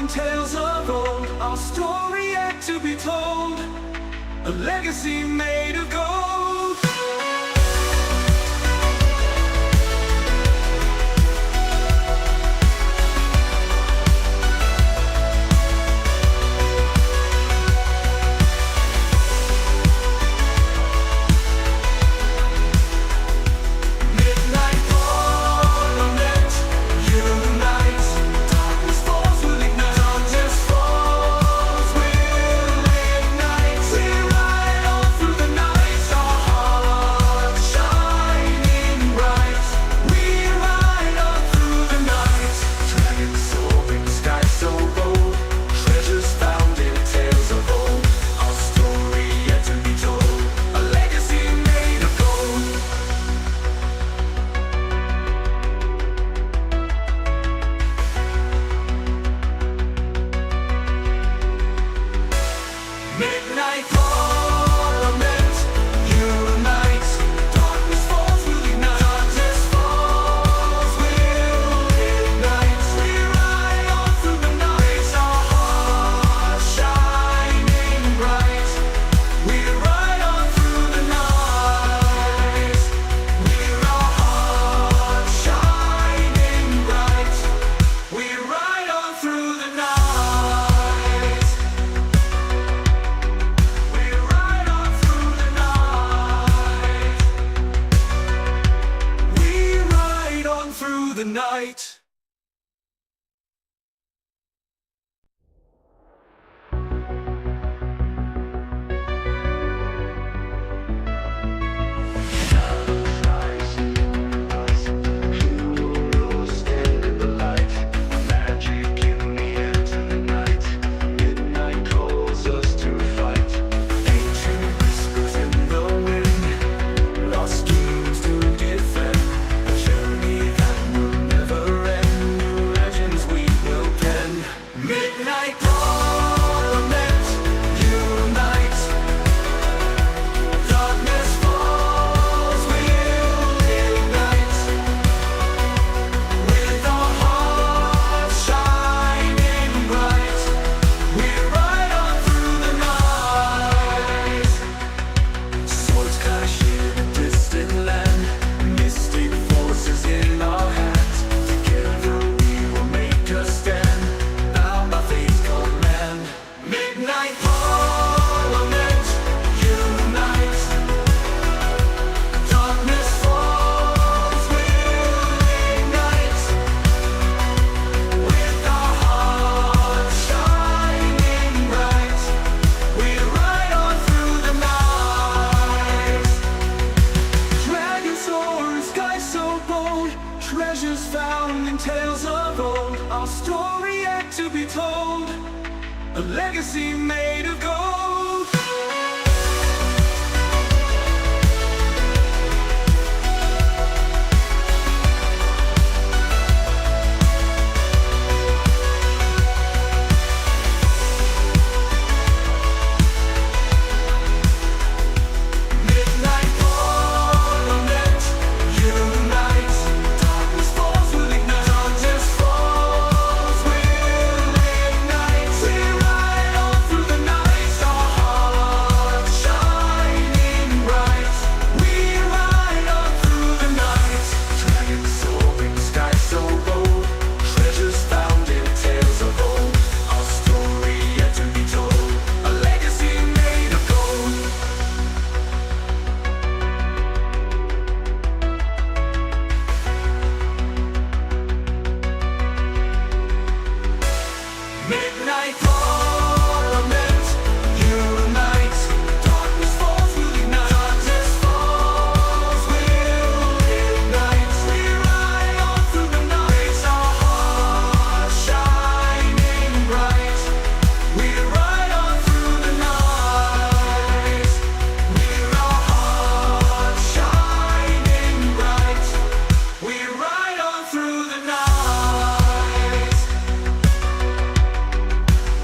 found in tales of old, our story yet to be told, a legacy made of gold. The night. Treasures found in tales of old, our story yet to be told, a legacy made of gold.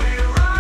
We're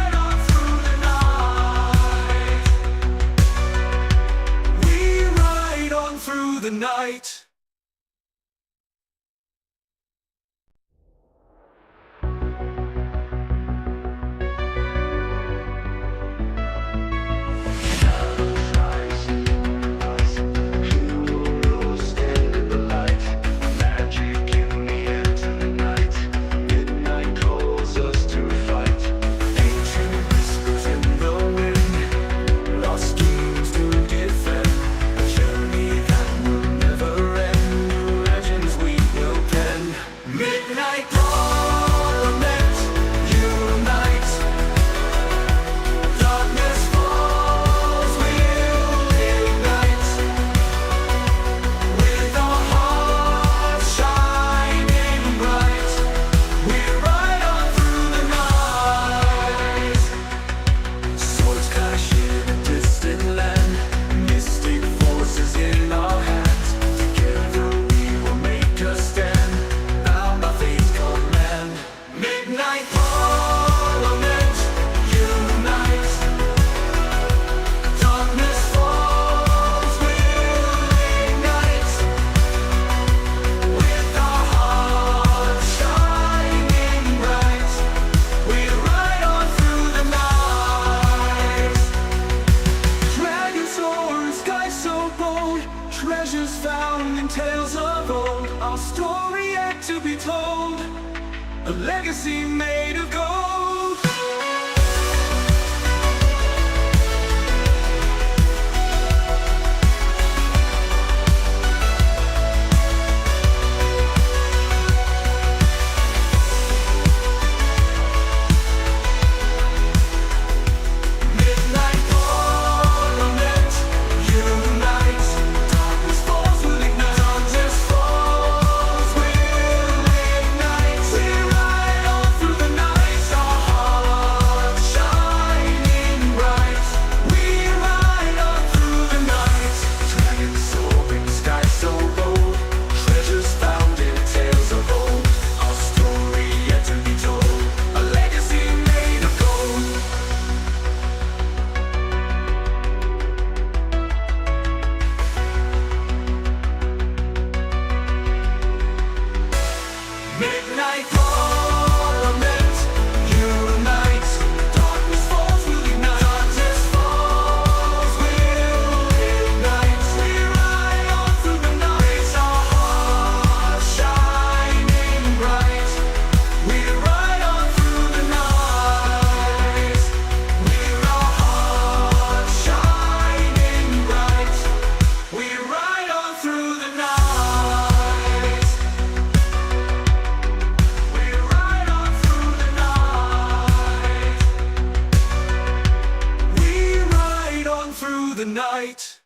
a legacy made of gold. The night.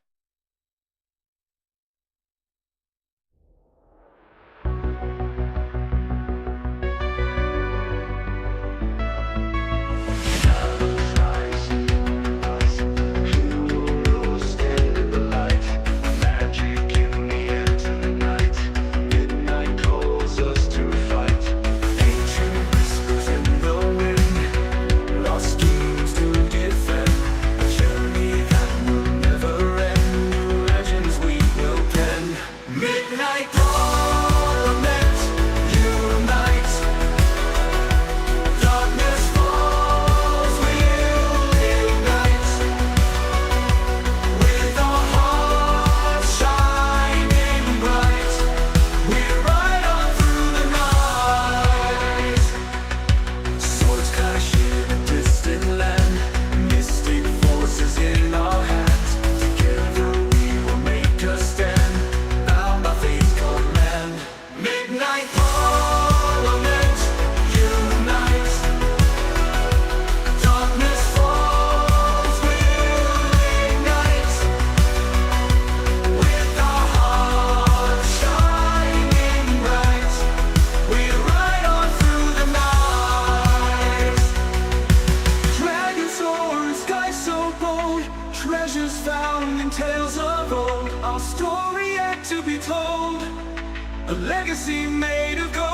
Treasures found in tales of old, our story yet to be told, a legacy made of gold.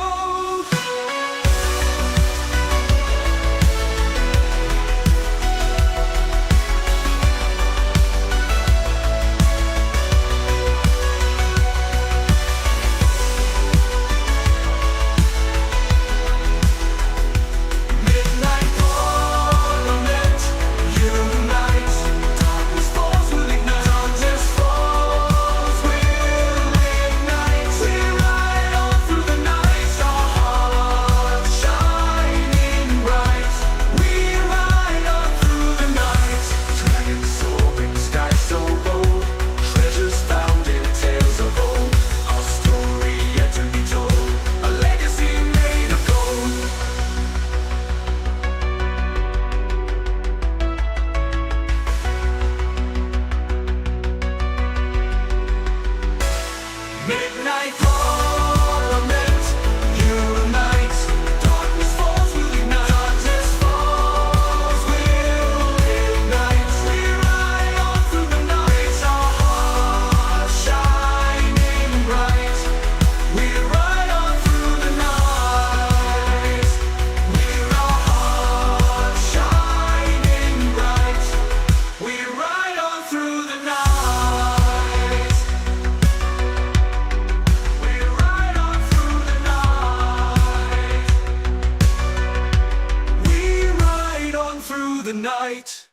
The night.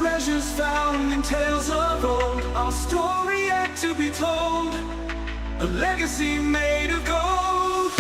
Treasures found in tales of old, our story yet to be told, a legacy made of gold.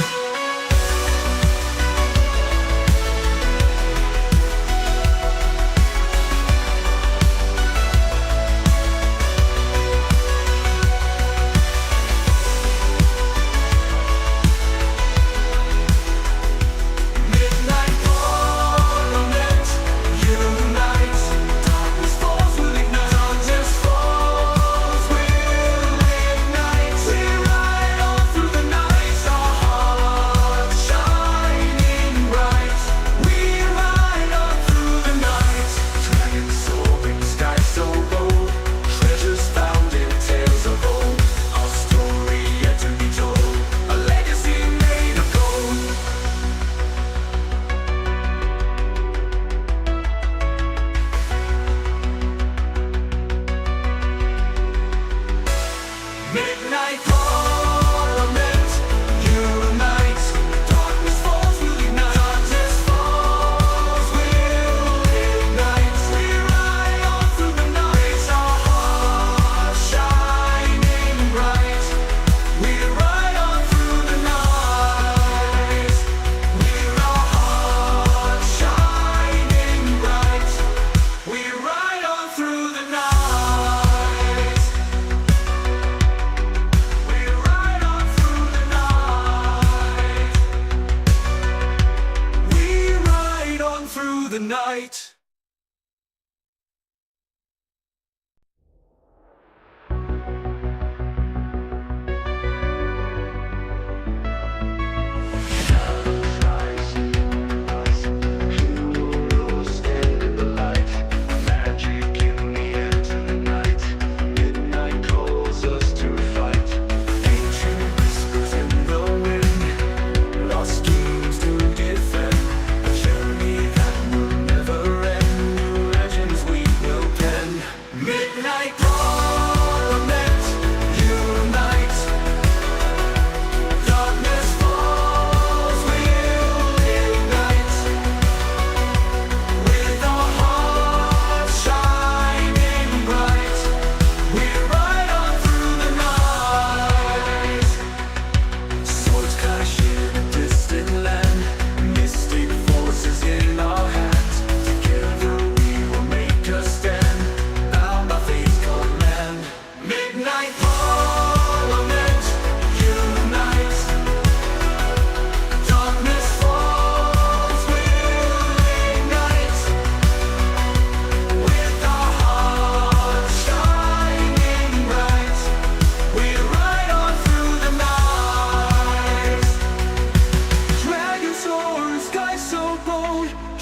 Midnight Parliament, unite. Darkness falls, we'll ignite. Darkness falls, we'll ignite. We ride on through the night, our hearts shining bright. We ride on through the night, with our hearts shining bright. We ride on through the night. Through the night.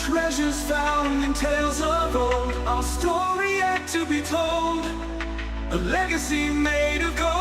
Treasures found in tales of old, our story yet to be told, a legacy made of gold.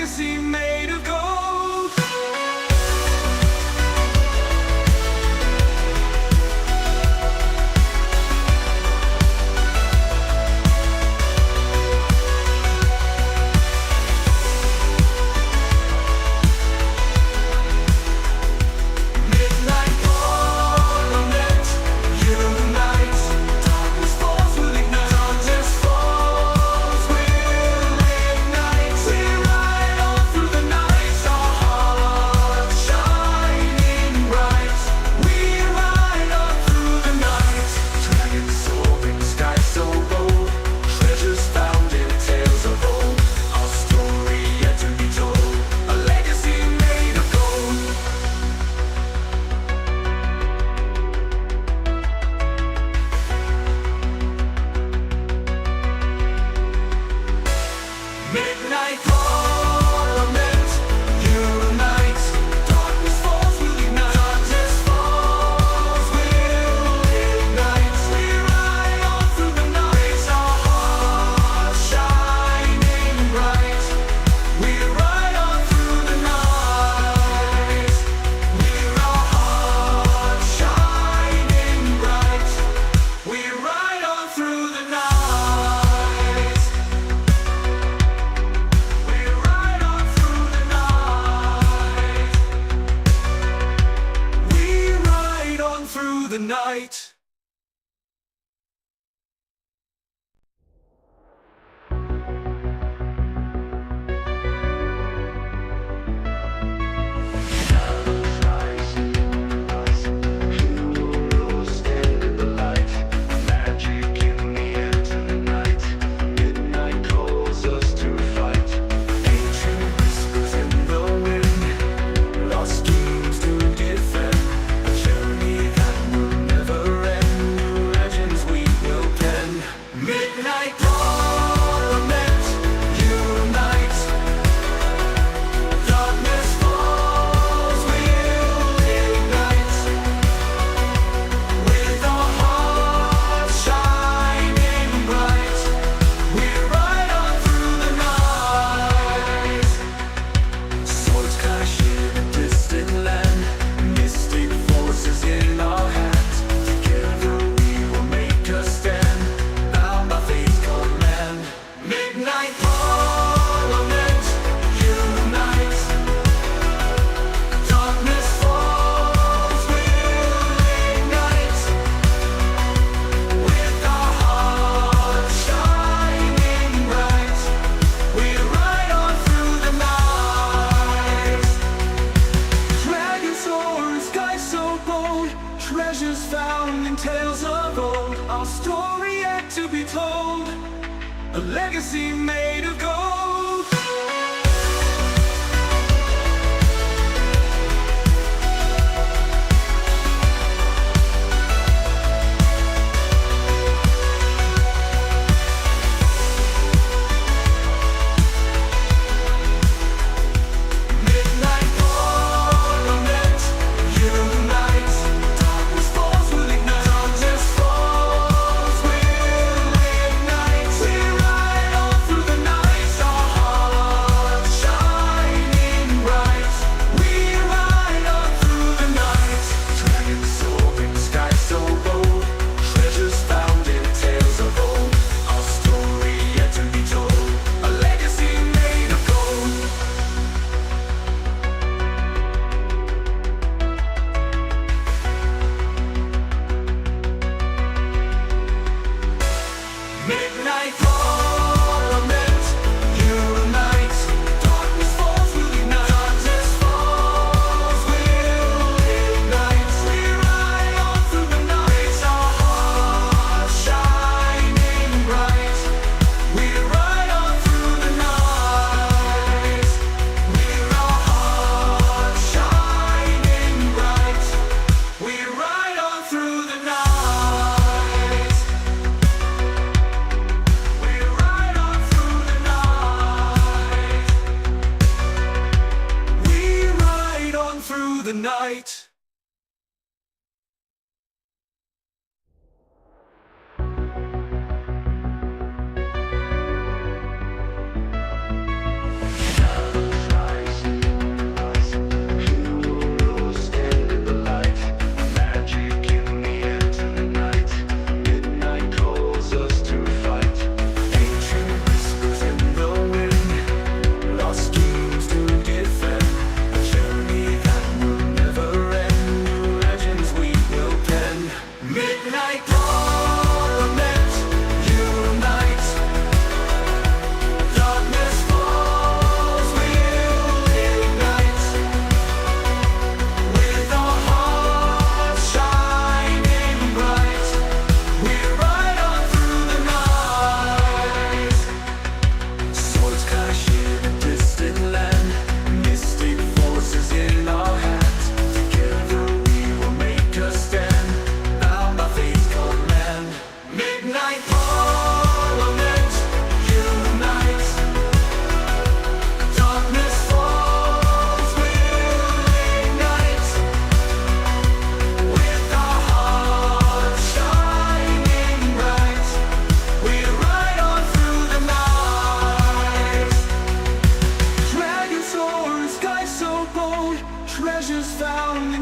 legacy made of gold. Midnight Parliament, unite. Darkness falls will ignite. Darkness falls will ignite. We ride on through the night, our hearts shining bright. We ride on through the night. Dragons soaring, sky so bold. Treasures found in tales of old. Our story yet to be told. A legacy made of gold. Midnight Parliament, unite. Darkness falls will ignite. Darkness falls will ignite. We ride on through the night, our hearts shining bright. We ride on through the night. We're our hearts shining bright. We ride on through the night. We ride on through the night. We ride on through the night. Midnight Parliament, unite. Darkness falls will ignite. With our hearts shining bright, we ride on through the night. Swords clash in a distant land, mystic forces in our hands. Together we will make a stand, bound by fate's command. Midnight Parliament, unite. Darkness falls will ignite. With our hearts shining bright, we ride on through the night. Dragons soar in sky so bold. Treasures found in tales of old. Our story yet to be told. A legacy made of gold. Midnight Parliament, unite. Darkness falls will ignite. Darkness falls will ignite. We ride on through the night, our hearts shining bright. We ride on through the night. Dragons soaring, sky so bold. Treasures found in tales of old. Our story yet to be told. A legacy made of gold. Midnight Parliament, unite. Darkness falls will ignite. Darkness falls will ignite. We ride on through the night, our hearts shining bright. We ride on through the night. We're our hearts shining bright. We ride on through the night. We ride on through the night. We ride on through the night.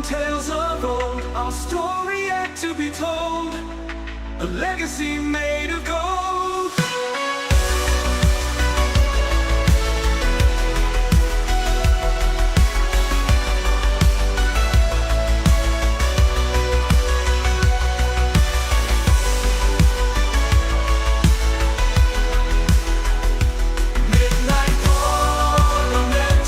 founding tales of old, our story yet to be told, a legacy made of gold. Midnight Parliament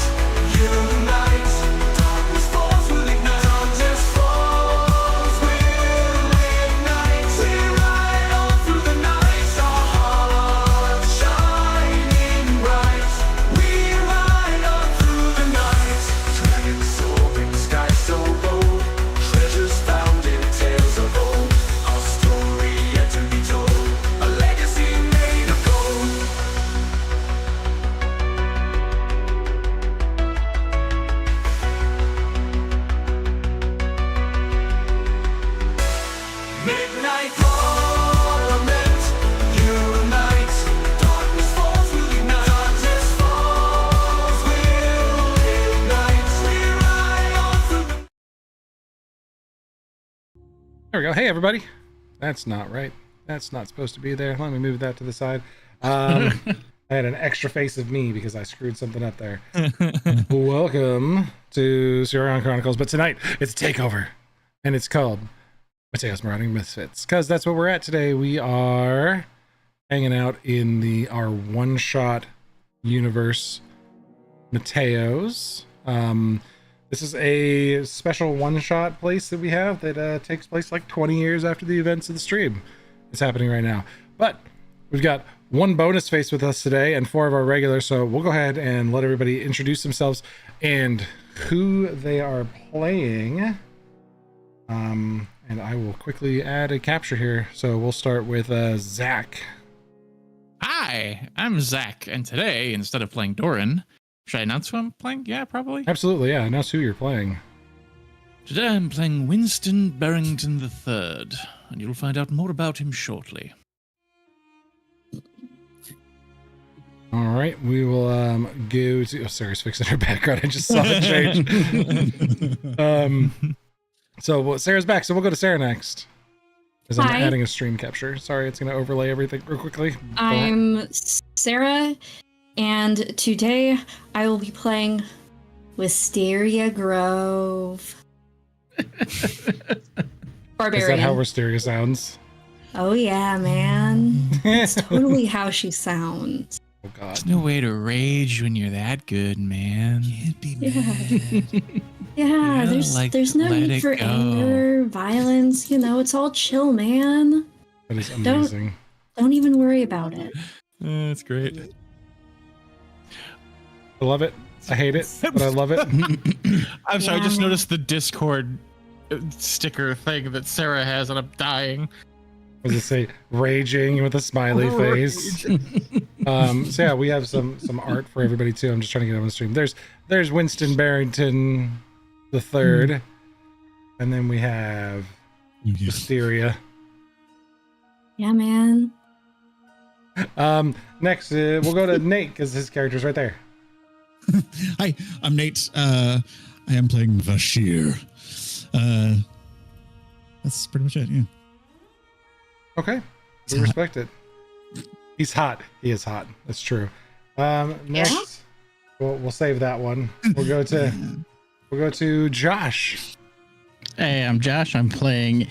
unites, darkness falls will ignite, darkness falls will ignite. We ride on through the night, our hearts shining bright. We ride on through the night, dragons soaring, sky so bold, treasures found in tales of old, our story yet to be told, a legacy made of gold. Midnight Parliament unites, darkness falls will ignite, darkness falls will ignite. We ride on through the There we go. Hey, everybody. That's not right. That's not supposed to be there. Let me move that to the side. I had an extra face of me because I screwed something up there. Welcome to Cyorion Chronicles, but tonight it's Takeover, and it's called Mateo's Marauding Misfits, because that's what we're at today. We are hanging out in our one-shot universe, Mateo's. This is a special one-shot place that we have that takes place like 20 years after the events of the stream. It's happening right now. But we've got one bonus face with us today and 4 of our regulars, so we'll go ahead and let everybody introduce themselves and who they are playing. And I will quickly add a capture here. So we'll start with Zach. Hi, I'm Zach, and today, instead of playing Doran, should I announce who I'm playing? Yeah, probably. Absolutely, yeah. Announce who you're playing. Today I'm playing Winston Barrington III, and you'll find out more about him shortly. All right, we will go to. Oh, Sarah's fixing her background. I just saw it change. So Sarah's back, so we'll go to Sarah next. Because I'm Hi. adding a stream capture. Sorry, it's going to overlay everything real quickly. I'm Sarah, and today I will be playing Wisteria Grove. Barbarian. Is that how Wisteria sounds? Oh yeah, man. It's totally how she sounds. Oh God. There's no way to rage when you're that good, man. Can't be Yeah. Yeah, Yeah, there's no let need it for go. anger, violence, it's all chill, man. That is amazing. Don't even worry about it. That's great. I love it. I hate it, but I love it. I'm sorry, I just Yeah. noticed the Discord sticker thing that Sarah has, and I'm dying. What does it say? Raging with a smiley face. So yeah, we have some art for everybody too. I'm just trying to get on the stream. There's Winston Barrington the third, and then we have Wisteria. Yeah, man. Next, we'll go to Nate because his character's right there. Hi, I'm Nate. I am playing Vashir. That's pretty much it. Yeah. Okay, we respect it. He's hot. He is hot. That's true. Next, we'll save that one. We'll go to Josh. Hey, I'm Josh. I'm playing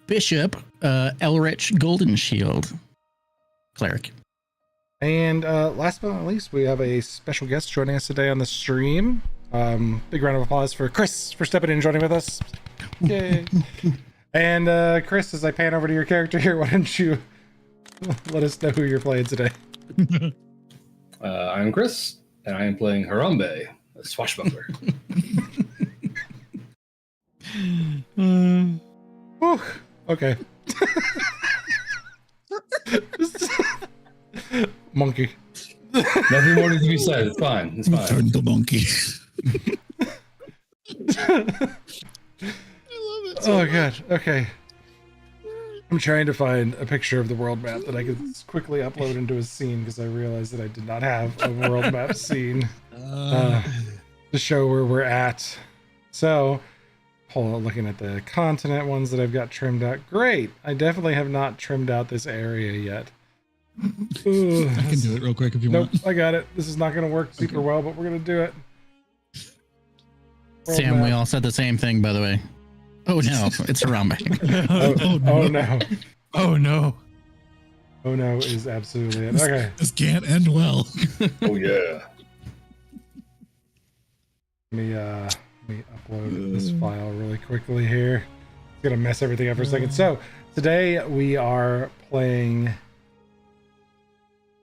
Bishop Elrich Golden Shield Cleric. And last but not least, we have a special guest joining us today on the stream. Big round of applause for Chris for stepping in and joining with us. Yay. And Chris, as I pan over to your character here, why don't you let us know who you're playing today? I'm Chris, and I am playing Harambe, a swashbuckler. Whew, okay. Monkey. Nothing more needs to be said. It's fine. It's fine. Turn the monkey. Oh god. Okay. I'm trying to find a picture of the world map that I can quickly upload into a scene because I realized that I did not have a world map scene to show where we're at. So looking at the continent ones that I've got trimmed out. Great. I definitely have not trimmed out this area yet. Ooh, I can do it real quick if you nope, want. I got it. This is not going to work super well, but we're going to do it. World Sam, we map. all said the same thing, by the way. Oh no, it's Harambe. Oh no. Oh no. Oh no is absolutely it. Okay. This can't end well. Oh yeah. Let me upload this file really quickly here. It's gonna mess everything up for a second. So today we are playing.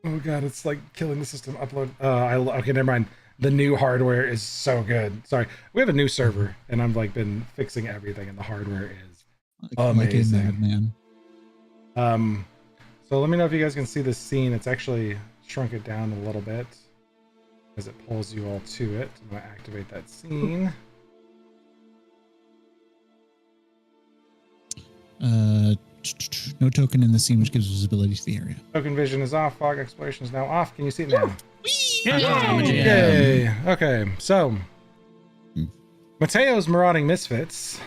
Oh god, it's like killing the system. Upload. Okay, never mind. The new hardware is so good. Sorry, we have a new server, and I've like been fixing everything, and the hardware is Like a amazing. madman. So let me know if you guys can see this scene. It's actually shrunk it down a little bit as it pulls you all to it. I'm gonna activate that scene. No token in the scene, which gives visibility to the area. Token vision is off. Fog exploration is now off. Can you see it now? Yeah. Yay! Okay, so Mateo's Marauding Misfits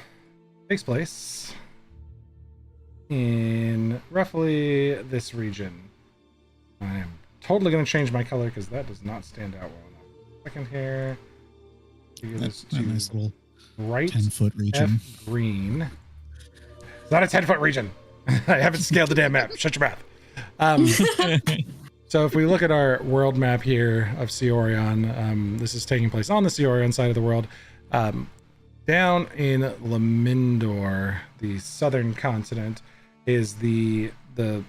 takes place in roughly this region. I am totally going to change my color because that does not stand out well enough. Second here. Figure this That's a to nice little right 10-foot region. F green. It's not a 10-foot region. I haven't scaled the damn map. Shut your mouth. So if we look at our world map here of Cyorion, this is taking place on the Cyorion side of the world. Down in Lamindor, the southern continent, is the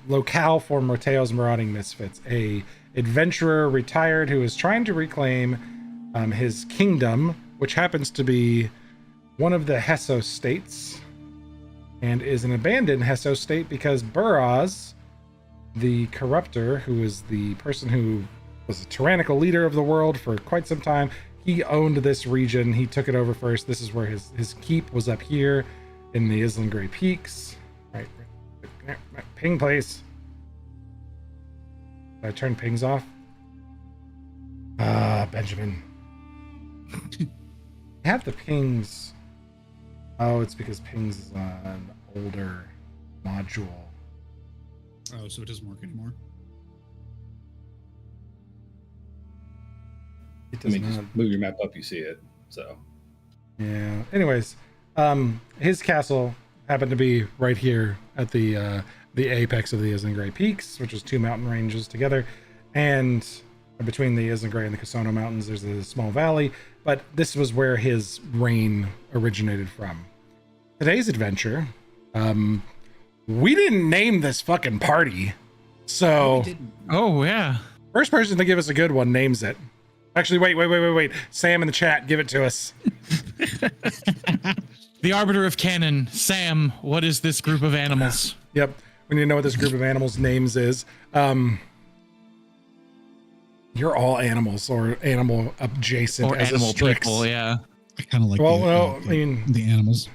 locale for Mateo's Marauding Misfits, a adventurer retired who is trying to reclaim his kingdom, which happens to be one of the Hesso states, and is an abandoned Hesso state because Buraz, the corruptor, who is the person who was a tyrannical leader of the world for quite some time, he owned this region. He took it over first. This is where his keep was, up here in the Island Grey Peaks. Right. Ping place. Did I turn pings off? Benjamin. Have the pings. Oh, it's because pings is an older module. Oh, so it doesn't work anymore. It I does mean, not. just move your map up, you see it. So Yeah. Anyways, his castle happened to be right here at the apex of the Island Grey Peaks, which is two mountain ranges together, and between the Island Grey and the Casono Mountains, there's a small valley. But this was where his reign originated from. Today's adventure, we didn't name this fucking party, so Oh yeah. first person to give us a good one names it. Actually, wait. Sam in the chat, give it to us. The arbiter of canon, Sam. What is this group of animals? Yep. We need to know what this group of animals' names is. You're all animals or animal adjacent Or as animal a Strix. people? Yeah. I kind of like Well, the, no, I mean, the animals.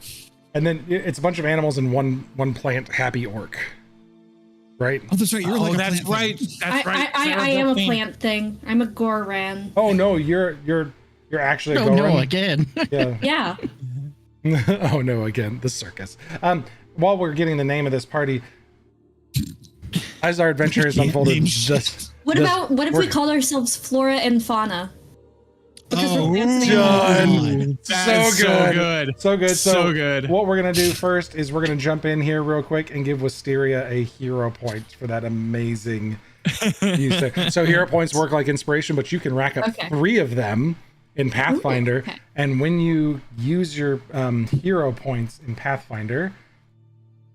and then it's a bunch of animals and one plant happy orc, right? Oh, that's right. You're like a that's plant right. thing. That's right. I am a plant thing. I'm a Goran. Oh no, you're actually a Oh no, Goran. again. Yeah. Yeah. Oh no, again, the circus. While we're getting the name of this party, as our adventure has Can't unfolded, name shit. What if we we're- called ourselves Flora and Fauna? Because Oh, we're dancing done. That is so good. So good. So good. What we're gonna do first is we're gonna jump in here real quick and give Wisteria a hero point for that amazing use there. So hero points work like inspiration, but you can rack up Okay. 3 of them in Pathfinder. okay. And when you use your hero points in Pathfinder,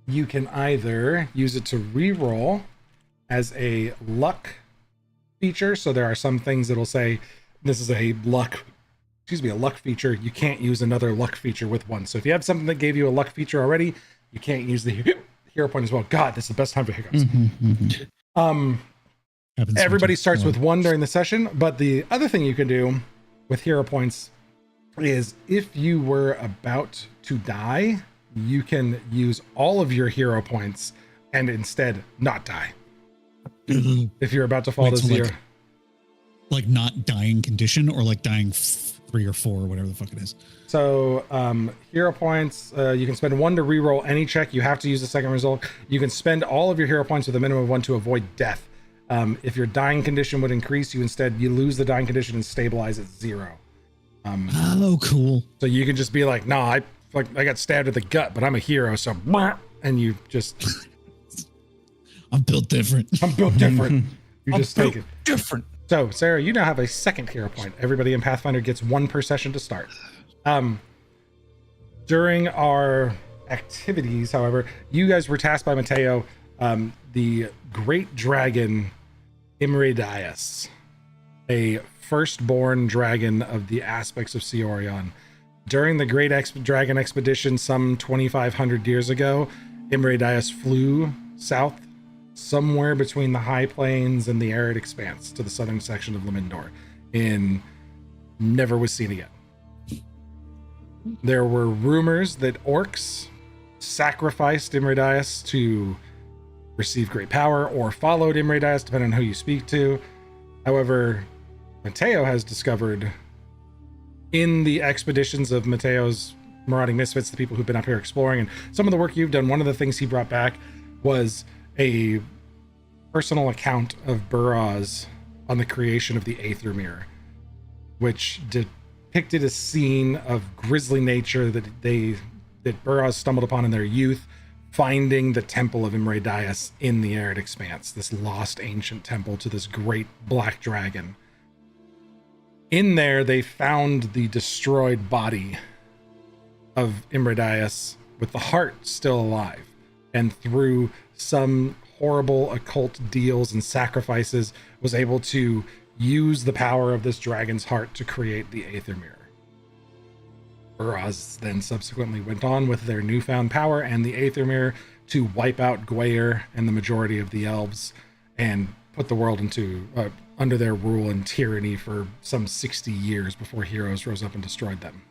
you can either use it to reroll as a luck feature. So there are some things that'll say this is a luck feature. You can't use another luck feature with one. So if you have something that gave you a luck feature already, you can't use the hero point as well. God, this is the best time for hiccups. Happens Everybody sometimes. starts with 1 during the session, but the other thing you can do with hero points is if you were about to die, you can use all of your hero points and instead not die. If you're about to fall Wait, to so 0. like not dying condition or like dying 3 or 4, whatever the fuck it is. So hero points, you can spend 1 to reroll any check. You have to use the second result. You can spend all of your hero points with a minimum of 1 to avoid death. If your dying condition would increase, you lose the dying condition and stabilize at 0. Oh, cool. So you can just be like, nah, I got stabbed in the gut, but I'm a hero, so and you just I'm built different. I'm built different. You just take it. Different. So, Sarah, you now have a second hero point. Everybody in Pathfinder gets 1 per session to start. During our activities, however, you guys were tasked by Mateo, the great dragon Imradius, a firstborn dragon of the aspects of Cyorion. During the Great Dragon Expedition some 2,500 years ago, Imradius flew south somewhere between the high plains and the arid expanse to the southern section of Lemindor and never was seen again. There were rumors that orcs sacrificed Imradius to receive great power or followed Imradius, depending on who you speak to. However, Mateo has discovered in the expeditions of Mateo's Marauding Misfits, the people who've been up here exploring, and some of the work you've done, one of the things he brought back was a personal account of Burrows on the creation of the Aether Mirror, which depicted a scene of grisly nature that Burrows stumbled upon in their youth, finding the temple of Imradius in the arid expanse, this lost ancient temple to this great black dragon. In there, they found the destroyed body of Imradius with the heart still alive, and through some horrible occult deals and sacrifices was able to use the power of this dragon's heart to create the Aether Mirror. Burrows then subsequently went on with their newfound power and the Aether Mirror to wipe out Gwayer and the majority of the elves and put the world into under their rule and tyranny for some 60 years before heroes rose up and destroyed them.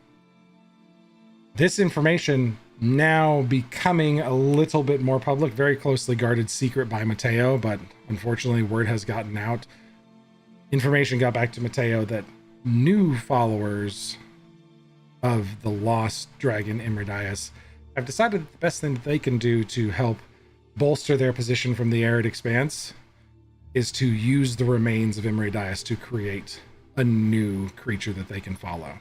This information now becoming a little bit more public, very closely guarded secret by Mateo, but unfortunately word has gotten out. Information got back to Mateo that new followers of the lost dragon Imradius have decided that the best thing that they can do to help bolster their position from the arid expanse is to use the remains of Imradius to create a new creature that they can follow.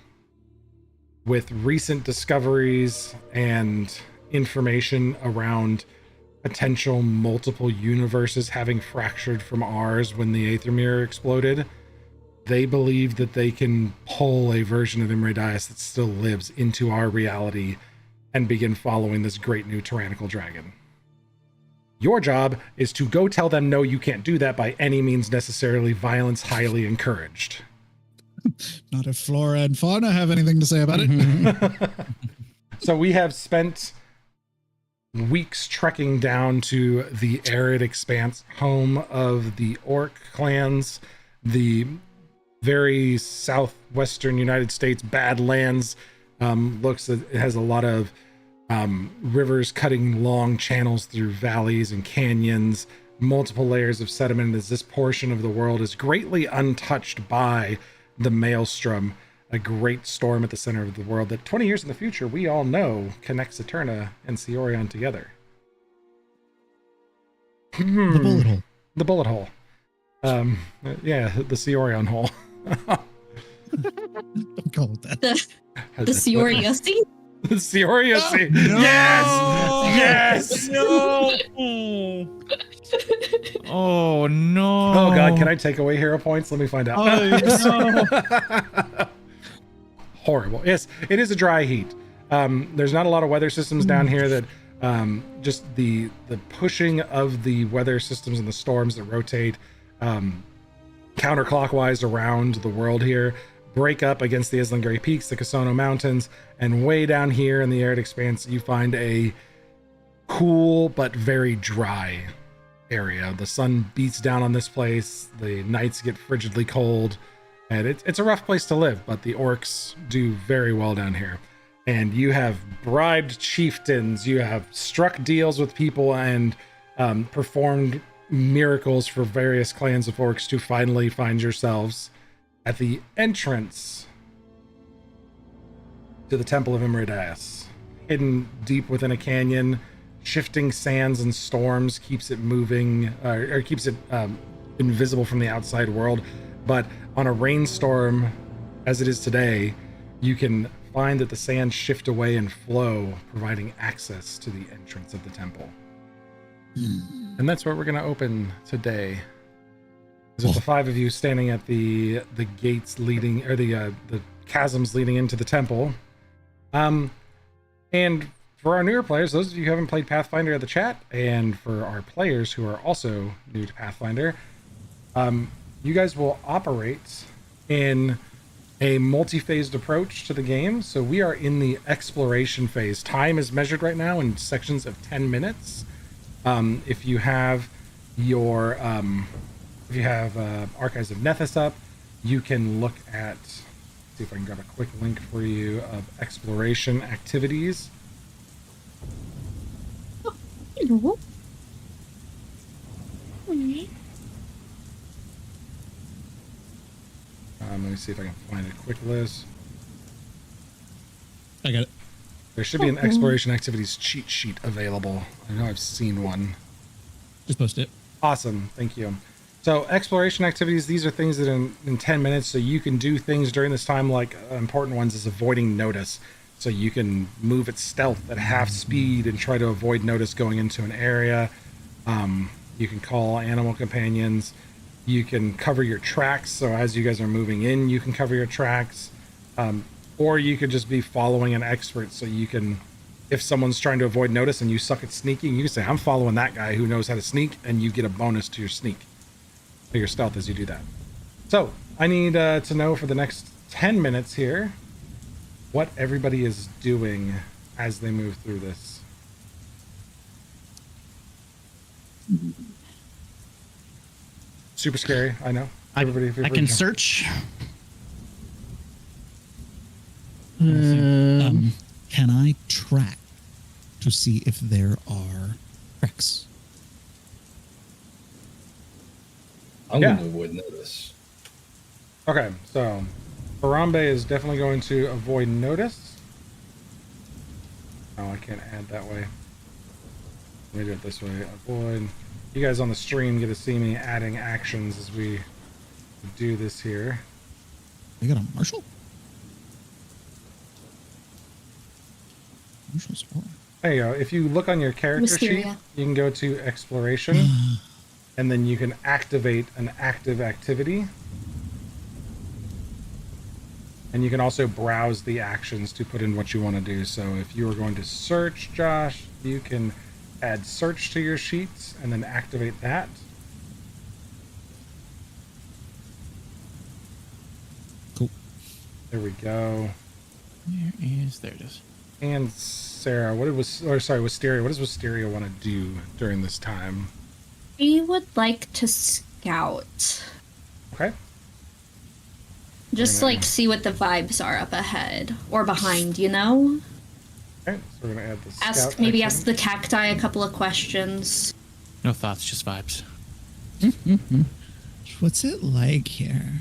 With recent discoveries and information around potential multiple universes having fractured from ours when the Aether Mirror exploded, they believe that they can pull a version of Imradius that still lives into our reality and begin following this great new tyrannical dragon. Your job is to go tell them, no, you can't do that by any means necessarily, violence highly encouraged. Not if flora and fauna have anything to say about it. So we have spent weeks trekking down to the arid expanse, home of the orc clans, the very southwestern United States Badlands. It has a lot of rivers cutting long channels through valleys and canyons, multiple layers of sediment, as this portion of the world is greatly untouched by the Maelstrom, a great storm at the center of the world that 20 years in the future we all know connects Eterna and Cyorion together. The bullet hole. The bullet hole. Yeah, the Cyorion hole. Don't call it that. The Cyoriusy? The Cyoriusy. No! Yes! No! Oh no! Oh god, can I take away hero points? Let me find out. No. Horrible. Yes, it is a dry heat. There's not a lot of weather systems down here that just the pushing of the weather systems and the storms that rotate counterclockwise around the world here break up against the Islingary Peaks, the Casono Mountains, and way down here in the arid expanse you find a cool but very dry area. The sun beats down on this place, the nights get frigidly cold, and it's a rough place to live, but the orcs do very well down here. And you have bribed chieftains, you have struck deals with people, and performed miracles for various clans of orcs to finally find yourselves at the entrance to the Temple of Imridias. Hidden deep within a canyon, shifting sands and storms keeps it moving, or keeps it invisible from the outside world. But on a rainstorm, as it is today, you can find that the sands shift away and flow, providing access to the entrance of the temple. And that's where we're going to open today. There's the 5 of you standing at the gates leading, or the chasms leading into the temple. And for our newer players, those of you who haven't played Pathfinder in the chat, and for our players who are also new to Pathfinder, you guys will operate in a multi-phased approach to the game. So we are in the exploration phase. Time is measured right now in sections of 10 minutes. If you have your Archives of Nethys up, you can look at, see if I can grab a quick link for you of exploration activities. Hello. Let me see if I can find a quick list. I got it. There should be an exploration activities cheat sheet available. I know I've seen one. Just post it. Awesome, thank you. So exploration activities, these are things that in 10 minutes, so you can do things during this time, like important ones is avoiding notice. So you can move at stealth at half speed and try to avoid notice going into an area. You can call animal companions. You can cover your tracks, so as you guys are moving in, you can cover your tracks. Or you could just be following an expert, so you can, if someone's trying to avoid notice and you suck at sneaking, you can say, I'm following that guy who knows how to sneak, and you get a bonus to your sneak, to your stealth as you do that. So I need to know for the next 10 minutes here what everybody is doing as they move through this. Super scary, I know. I can search. Can I track to see if there are tracks? I'm Yeah. going to avoid notice. Okay, so Harambe is definitely going to avoid notice. Oh, I can't add that way. Let me do it this way. Avoid. You guys on the stream get to see me adding actions as we do this here. We got a marshal? Marshals are. There you go. If you look on your character sheet, Wisteria. you can go to exploration, and then you can activate an active activity. And you can also browse the actions to put in what you want to do. So if you were going to search, Josh, you can add search to your sheets and then activate that. Cool. There we go. There it is. And Sarah, Wisteria, what does Wisteria want to do during this time? We would like to scout. Okay. Just like see what the vibes are up ahead or behind, you know? Okay, so we're gonna add the Ask scout maybe action. ask the cacti a couple of questions. No thoughts, just vibes. What's it like here?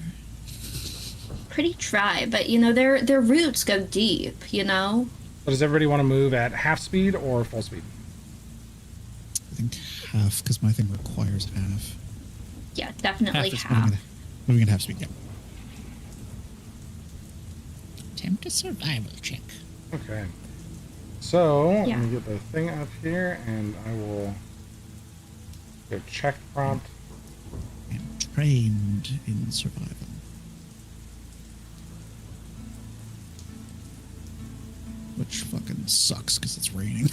Pretty dry, but you know, their roots go deep, you know? So does everybody want to move at half speed or full speed? I think half, because my thing requires half. Yeah, definitely Half is half. Moving at half speed, yeah. Attempt a survival check. Okay. So Yeah. let me get the thing up here, and I will go check prompt. I am trained in survival. Which fucking sucks because it's raining.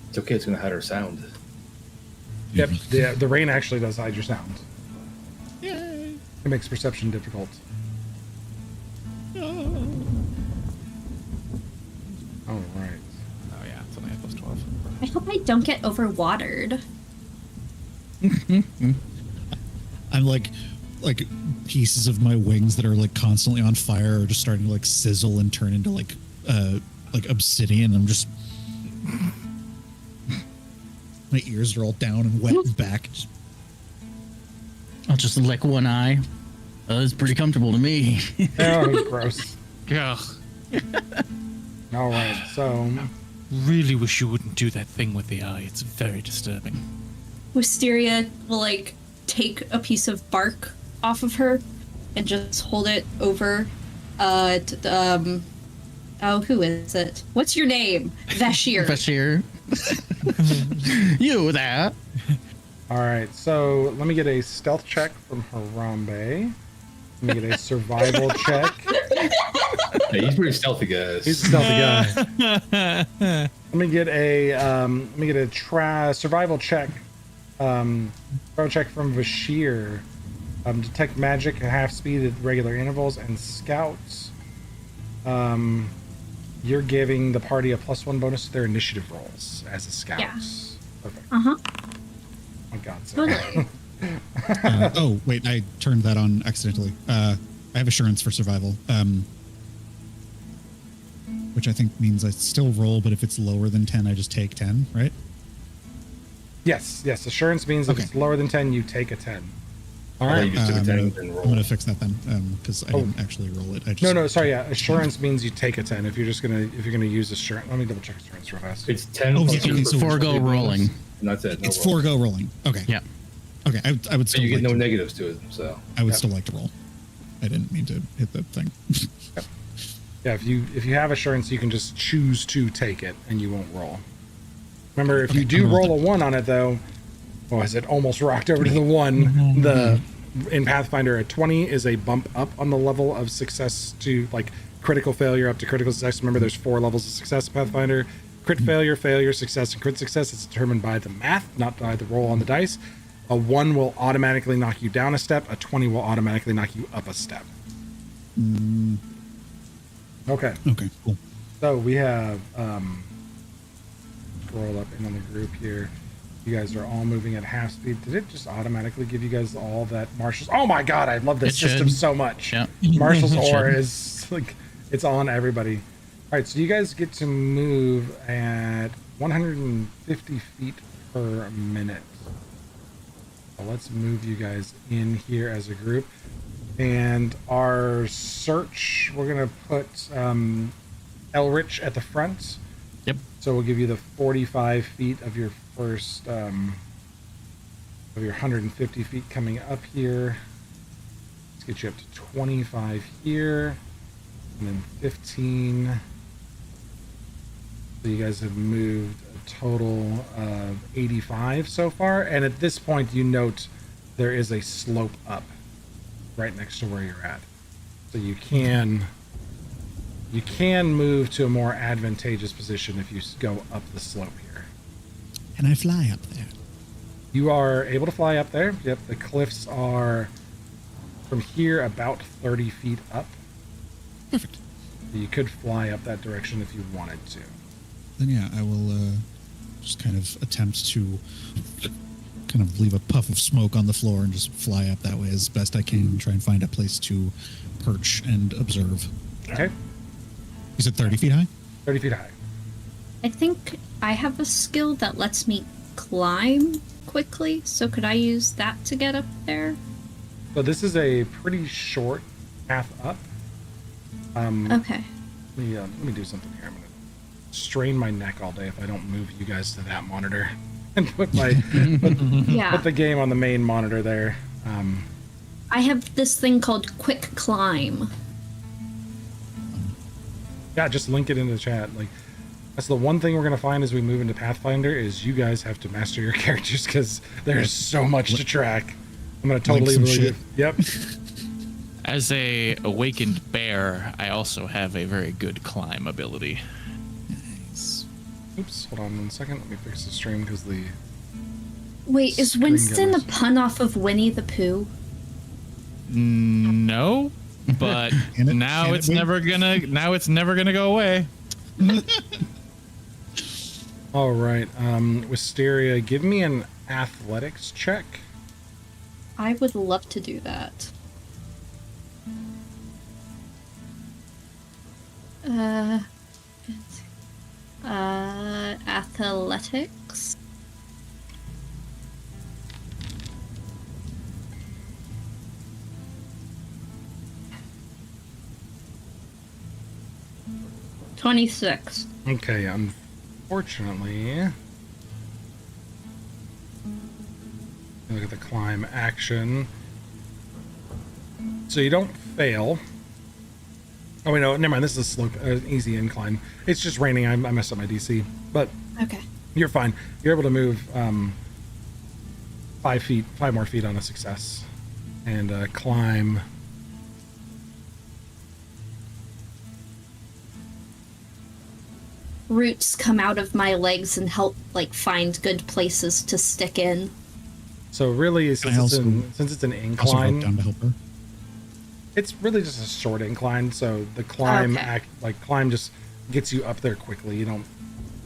It's okay, it's going to hide our sound. Yep. The rain actually does hide your sound. Yay! It makes perception difficult. No. All right. Oh yeah, it's only at plus 12. I hope I don't get overwatered. I'm like pieces of my wings that are like constantly on fire are just starting to like sizzle and turn into like obsidian. I'm just my ears are all down and wet and back. I'll just lick one eye. It's pretty comfortable to me. Oh, gross. Ugh. All right, so Really wish you wouldn't do that thing with the eye. It's very disturbing. Wisteria will like take a piece of bark off of her and just hold it over oh, who is it? What's your name? Vashir. Bashir. You there. all right, so let me get a stealth check from Harambe. Let me get a survival check. Hey, he's pretty stealthy, guys. He's a stealthy guy. Let me get a survival check. Survival check from Vashir. Detect magic at half speed at regular intervals and scouts. You're giving the party a +1 bonus to their initiative rolls as a scout. Yeah. Perfect. Uh-huh. Oh my God, sorry. Totally. Oh, wait, I turned that on accidentally. I have assurance for survival, which I think means I still roll, but if it's lower than 10, I just take 10, right? Yes. Assurance means if Okay. it's lower than 10, you take a 10. All I thought right. you just took a 10 and I'm roll. going to fix that then, because I didn't actually roll it. I just No, sorry. Yeah, assurance means you take a 10. If you're gonna use assurance, let me double check assurance real fast. It's 10 Oh, plus yeah, your okay, so Forego bonus, rolling. and that's it. No It's roll. forego rolling. Okay. Yeah. Okay, I would So still you get like no to, negatives to it. So I would still like to roll. I didn't mean to hit the thing. Yeah, if you have assurance, you can just choose to take it, and you won't roll. Remember, if Okay, you do I'm roll a rolling. 1 on it, though, as it almost rocked over to the 1. In Pathfinder, a 20 is a bump up on the level of success to like critical failure up to critical success. Remember, there's 4 levels of success in Pathfinder: crit failure, failure, success, and crit success. It's determined by the math, not by the roll on the dice. A 1 will automatically knock you down a step. A 20 will automatically knock you up a step. Okay. Okay, cool. So we have scroll up in on the group here. You guys are all moving at half speed. Did it just automatically give you guys all that Marshall's? Oh my God, I love this It system should. so much. Yeah. Marshall's It should. ore is like it's on everybody. All right, so you guys get to move at 150 feet per minute. So let's move you guys in here as a group. And our search, we're gonna put Elrich at the front. Yep. So we'll give you the 45 feet of your first, of your 150 feet coming up here. Let's get you up to 25 here, and then 15. So you guys have moved a total of 85 so far. And at this point, you note there is a slope up right next to where you're at. So you can move to a more advantageous position if you go up the slope here. Can I fly up there? You are able to fly up there. Yep, the cliffs are from here about 30 feet up. Perfect. You could fly up that direction if you wanted to. Then yeah, I will just kind of attempt to kind of leave a puff of smoke on the floor and just fly up that way as best I can and try and find a place to perch and observe. Okay, You said 30 feet high? 30 feet high. I think I have a skill that lets me climb quickly, so could I use that to get up there? So this is a pretty short path up. Okay. Let me do something here. I'm gonna strain my neck all day if I don't move you guys to that monitor and put my Yeah. put the game on the main monitor there. I have this thing called Quick Climb. Yeah, just link it in the chat. Like that's the one thing we're gonna find as we move into Pathfinder is you guys have to master your characters because there's so much to track. I'm gonna totally some really shit. Yep. As a awakened bear, I also have a very good climb ability. Nice. Oops. Hold on 1 second. Let me fix the stream because the Wait, is Screen Winston a gunners. pun off of Winnie the Pooh? No, but Can it- now can it it's be? never gonna go away. all right. Wisteria, give me an athletics check. I would love to do that. Athletics. 26. Okay, unfortunately, look at the climb action. So you don't fail. Oh wait, no, never mind. This is a slope, easy incline. It's just raining. I messed up my DC, but Okay. you're fine. You're able to move 5 more feet on a success, and climb. Roots come out of my legs and help, like, find good places to stick in. So really, since it's an Also rope incline, down to help her. it's really just a short incline. So the climb Okay. climb just gets you up there quickly. You don't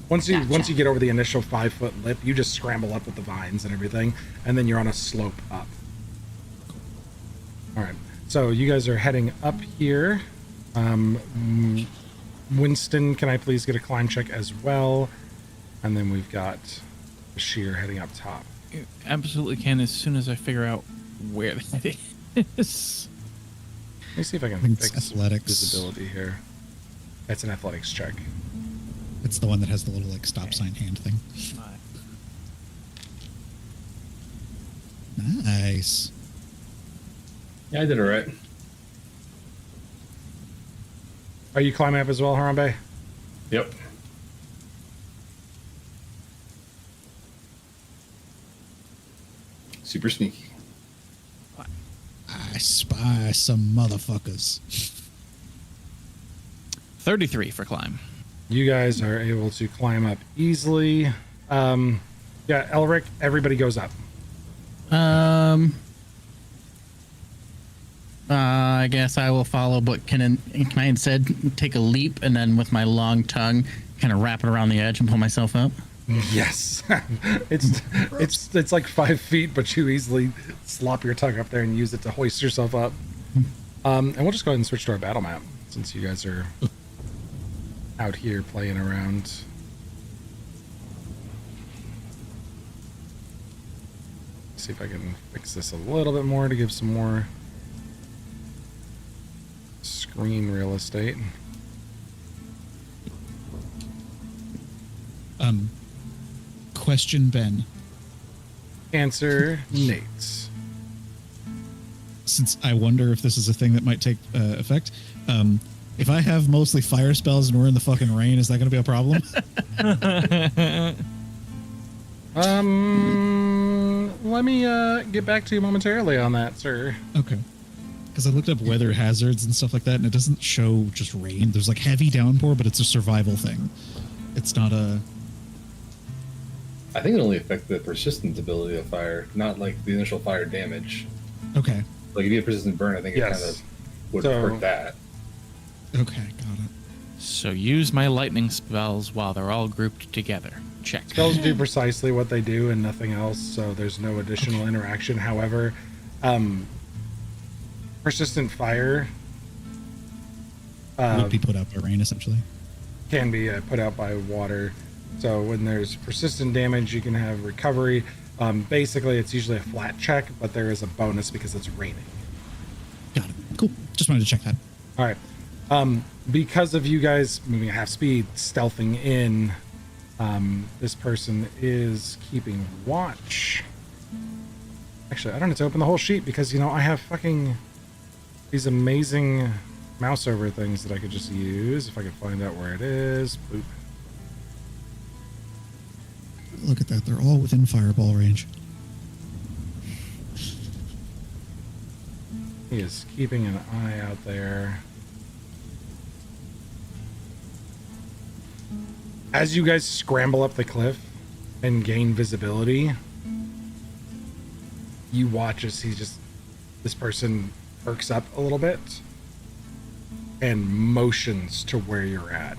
once you Gotcha. get over the initial 5-foot lip, you just scramble up with the vines and everything, and then you're on a slope up. All right. So you guys are heading up here. Winston, can I please get a climb check as well? And then we've got Bashir heading up top. You absolutely can as soon as I figure out where that is. Let me see if I can think it's fix athletics. visibility here. That's an athletics check. It's the one that has the little like stop sign hand thing. Nice. Yeah, I did it right. Are you climbing up as well, Harambe? Yep. Super sneaky. I spy some motherfuckers. 33 for climb. You guys are able to climb up easily. Yeah, Elric, everybody goes up. I guess I will follow, but can I instead take a leap and then with my long tongue kind of wrap it around the edge and pull myself up? Yes. it's like 5 feet, but you easily slop your tongue up there and use it to hoist yourself up. And we'll just go ahead and switch to our battle map since you guys are out here playing around. See if I can fix this a little bit more to give some more screen real estate. Question, Ben. Answer, Nate. Since I wonder if this is a thing that might take effect, if I have mostly fire spells and we're in the fucking rain, is that going to be a problem? Let me get back to you momentarily on that, sir. Okay. Because I looked up weather hazards and stuff like that, and it doesn't show just rain. There's like heavy downpour, but it's a survival thing. It's not a... I think it only affects the persistent ability of fire, not like the initial fire damage. Okay. Like if you have persistent burn, I think it Yes. kind of would So- hurt that. Okay, got it. So use my lightning spells while they're all grouped together. Check. Spells do precisely what they do and nothing else, so there's no additional interaction. However, persistent fire Would be put out by rain, essentially. can be put out by water. So when there's persistent damage, you can have recovery. Basically, it's usually a flat check, but there is a bonus because it's raining. Got it. Cool. Just wanted to check that. All right. Because of you guys moving at half speed, stealthing in, this person is keeping watch. Actually, I don't need to open the whole sheet because, you know, I have fucking these amazing mouse over things that I could just use if I could find out where it is. Boop. Look at that. They're all within fireball range. He is keeping an eye out there. As you guys scramble up the cliff and gain visibility, you watch as this person perks up a little bit and motions to where you're at.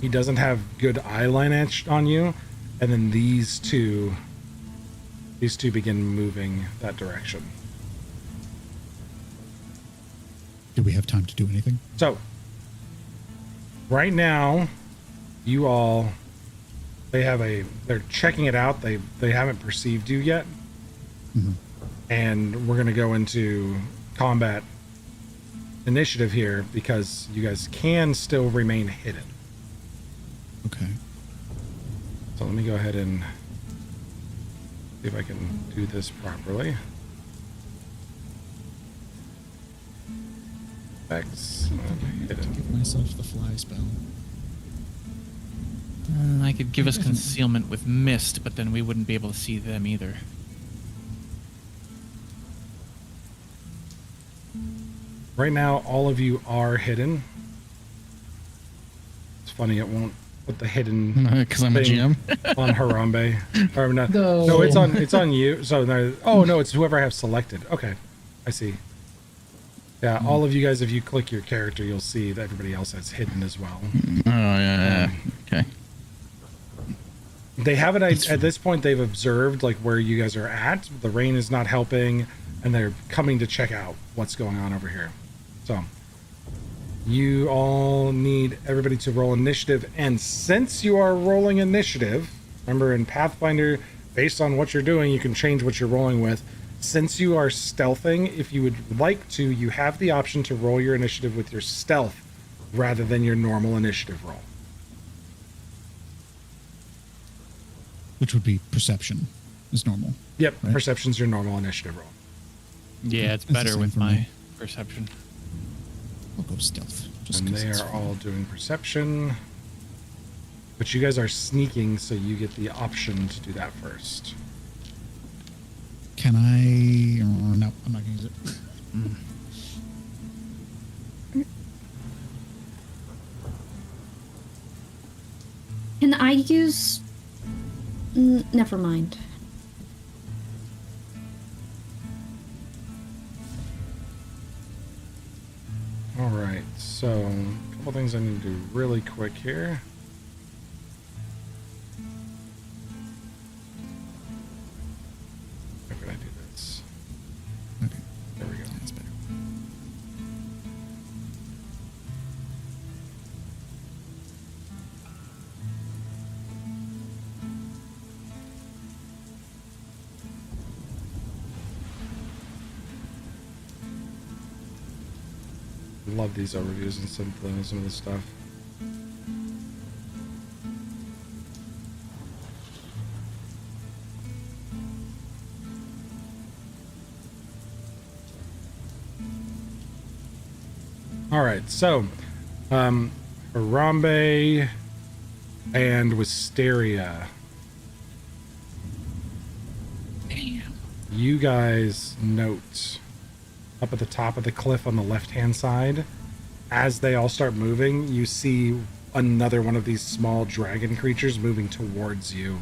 He doesn't have good eye line etched on you, and then these two begin moving that direction. Do we have time to do anything? So, right now, you all, they're checking it out. They haven't perceived you yet. Mhm. And we're going to go into combat initiative here because you guys can still remain hidden. Okay. So let me go ahead and see if I can do this properly. Excellent. Hidden. Give myself the fly spell. I could give us concealment with mist, but then we wouldn't be able to see them either. Right now, all of you are hidden. It's funny, it won't put the hidden Because I'm a thing GM. on Harambe. Or not. No. No, it's on you. So no, oh no, it's whoever I have selected. Okay, I see. Yeah, all of you guys, if you click your character, you'll see that everybody else has hidden as well. Oh, yeah. Okay. They haven't at this point. They've observed like where you guys are at. The rain is not helping, and they're coming to check out what's going on over here. So you all need everybody to roll initiative, and since you are rolling initiative, remember in Pathfinder, based on what you're doing, you can change what you're rolling with. Since you are stealthing, if you would like to, you have the option to roll your initiative with your stealth rather than your normal initiative roll. Which would be perception is normal. Yep, Right. Perception's your normal initiative roll. Yeah, it's It's the better same with for my me. perception. I'll go stealth. Just And 'cause they it's are fun. all doing perception. But you guys are sneaking, so you get the option to do that first. Can I? Or no, I'm not going to use it. Can I use... never mind. All right, so a couple things I need to do really quick here. How can I do this? Okay, There we go. that's better. Love these overviews and some of this stuff. All right, so Harambe and Wisteria. You guys note up at the top of the cliff on the left-hand side, as they all start moving, you see another one of these small dragon creatures moving towards you,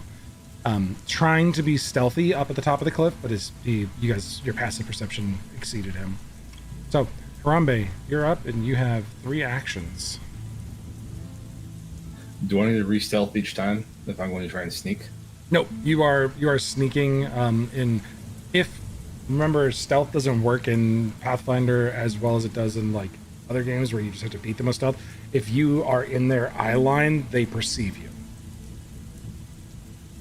trying to be stealthy up at the top of the cliff, but your passive perception exceeded him. So, Harambe, you're up, and you have 3 actions. Do I need to re-stealth each time if I'm going to try and sneak? Nope, you are sneaking. Remember, stealth doesn't work in Pathfinder as well as it does in like other games where you just have to beat them with stealth. If you are in their eye line, they perceive you.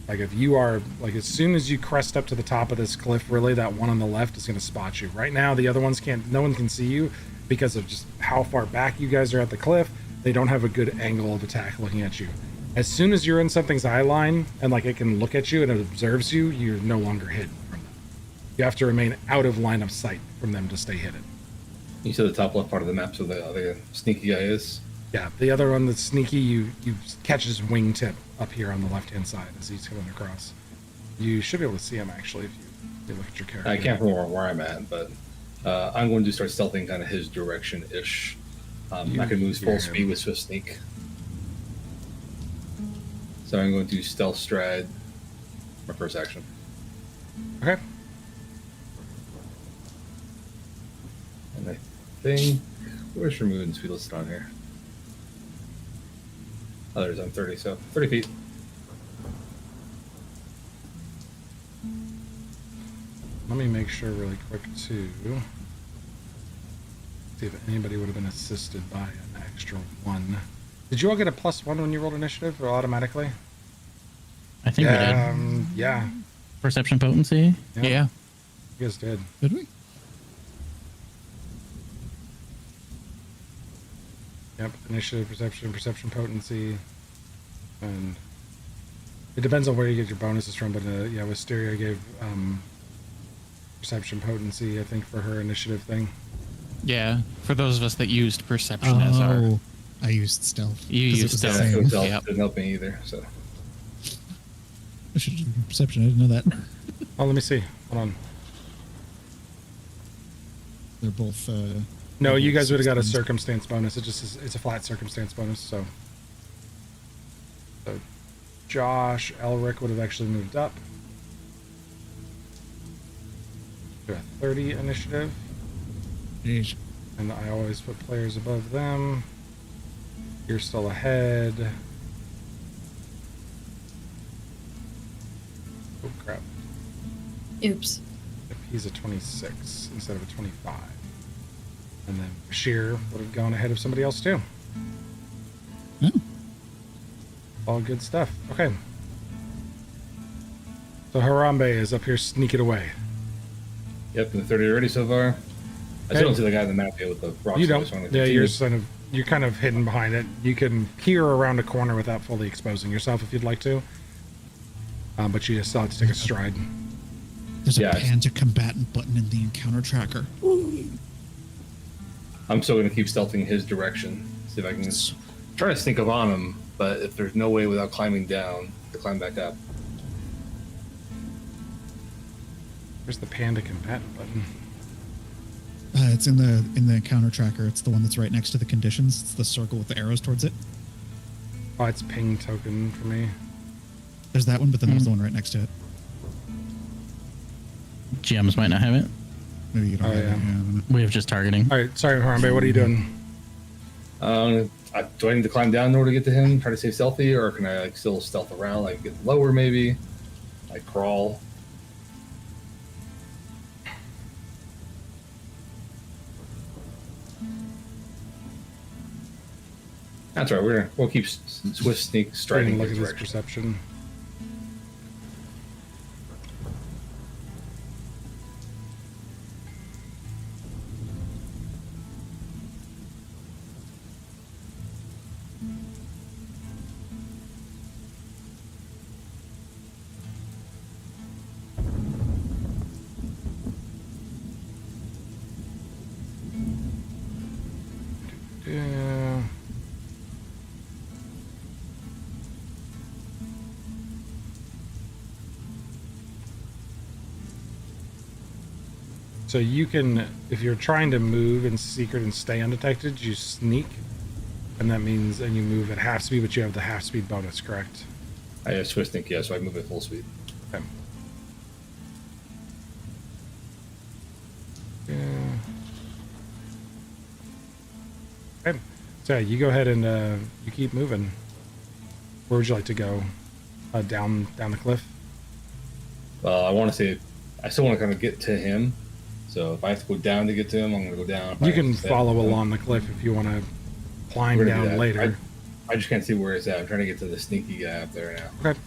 Like if you are like as soon as you crest up to the top of this cliff, really that one on the left is going to spot you. Right now, the other ones can't. No one can see you because of just how far back you guys are at the cliff. They don't have a good angle of attack looking at you. As soon as you're in something's eye line and like it can look at you and it observes you, you're no longer hidden from them. You have to remain out of line of sight from them to stay hidden. You said the top left part of the map, so the other sneaky guy is. Yeah, the other one that's sneaky, you catch his wingtip up here on the left-hand side as he's coming across. You should be able to see him actually if you look at your character. I can't remember where I'm at, but I'm going to start stealthing kind of his direction-ish. I can move full speed with Swift Sneak. So I'm going to stealth stride my first action. Okay. And I think... Where's your movement speed listed on here? Oh, there's on 30, so 30 feet. Let me make sure really quick too. See if anybody would have been assisted by an extra 1. Did you all get a +1 when you rolled initiative or automatically? I think we did. Yeah, Perception potency. Yeah. Yeah. you guys did. Did we? Yep, initiative, perception potency. And it depends on where you get your bonuses from, but yeah, Wisteria gave perception potency, I think, for her initiative thing. Yeah, for those of us that used perception as our. Oh, I used stealth. You 'cause it used was the stealth. same. Hotel Yep. didn't help me either. So I should have done perception. I didn't know that. Oh, let me see. Hold on. They're both. No, you guys would have got a 16s. circumstance bonus. It just is, it's a flat circumstance bonus. So Josh Elric would have actually moved up to a 30 initiative, Jeez. and I always put players above them. You're still ahead. Oh crap! Oops. If he's a 26 instead of a 25, and then Bashir would have gone ahead of somebody else too. Oh. All good stuff. Okay. So Harambe is up here sneaking away. yep, the 30 already so far. I still don't see the guy in the map yet with the rocks. You so I don't. just wanna Yeah, continue. you're kind of hidden behind it. You can peer around a corner without fully exposing yourself if you'd like to. But you just still have to take a stride. There's a Yeah, pan to combatant button in the encounter tracker. I'm still going to keep stealthing his direction. See if I can try to sneak up on him, but if there's no way without climbing down to climb back up. Where's the panda combatant button? It's in the encounter tracker. It's the one that's right next to the conditions. It's the circle with the arrows towards it. Oh, it's ping token for me. There's that one, but then there's the one right next to it. GMs might not have it. Maybe you don't Oh, have it. yeah. I don't know. We have just targeting. All right, sorry, Harambe. What are you doing? Do I need to climb down in order to get to him? Try to stay stealthy, or can I like still stealth around, like get lower maybe, like crawl? That's right. We'll keep swift sneak Trying striding to look his at his direction. perception. Yeah. So you can, if you're trying to move in secret and stay undetected, you sneak, and that means, and you move at half speed, but you have the half speed bonus, correct? I have swift sneak, yeah, so I move at full speed. Okay. Yeah. Okay. So yeah, you go ahead and you keep moving. Where would you like to go? Down the cliff? I want to say, I still want to kind of get to him. So if I have to go down to get to him, I'm going to go down. If I You have can to stay follow up, along the cliff if you want to climb we're gonna do down that. later. I just can't see where it's at. I'm trying to get to the sneaky guy up there now. Okay.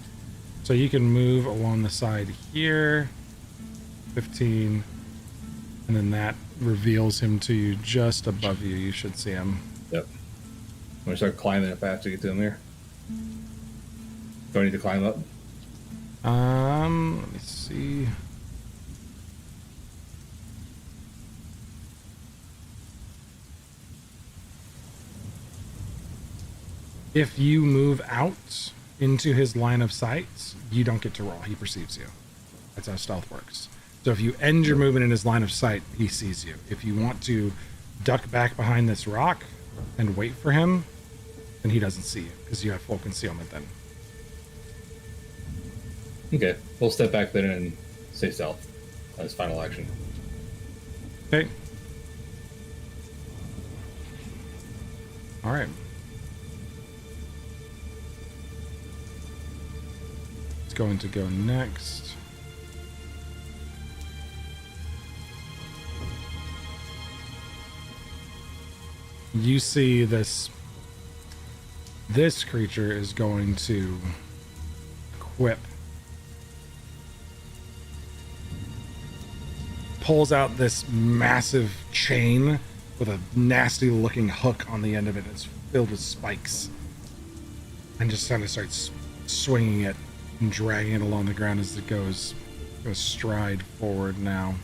So you can move along the side here. 15. And then that reveals him to you just above you. You should see him. Yep. I'm going to start climbing if I have to get to him here. Do I need to climb up? Let me see. If you move out into his line of sight, you don't get to roll. He perceives you. That's how stealth works. So if you end your movement in his line of sight, he sees you. If you want to duck back behind this rock and wait for him, then he doesn't see you because you have full concealment then. Okay. We'll step back then and stay stealth. That's final action. Okay. All right. It's going to go next. You see this creature is going to equip, pulls out this massive chain with a nasty looking hook on the end of it. It's filled with spikes, and just kind of starts swinging it and dragging it along the ground as it goes. Go stride forward now.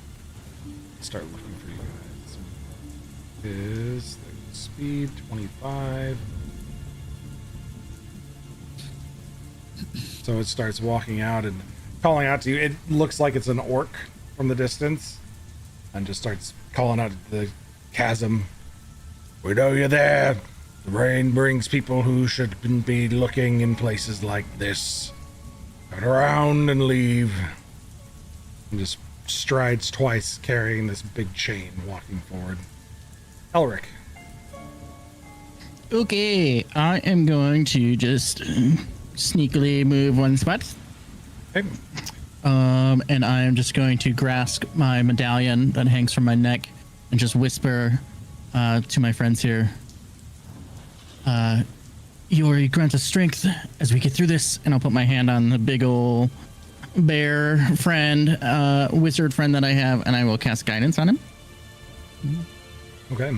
Start looking for you guys. Is the speed 25? So it starts walking out and calling out to you. It looks like it's an orc from the distance, and just starts calling out the chasm. We know you're there. The rain brings people who shouldn't be looking in places like this. Turn around and leave. And just strides twice, carrying this big chain, walking forward. Elric. Okay, I am going to just sneakily move one spot. Okay. And I am just going to grasp my medallion that hangs from my neck and just whisper to my friends here. Iori, grant us strength as we get through this. And I'll put my hand on the big ol' bear friend, wizard friend that I have, and I will cast guidance on him. Okay.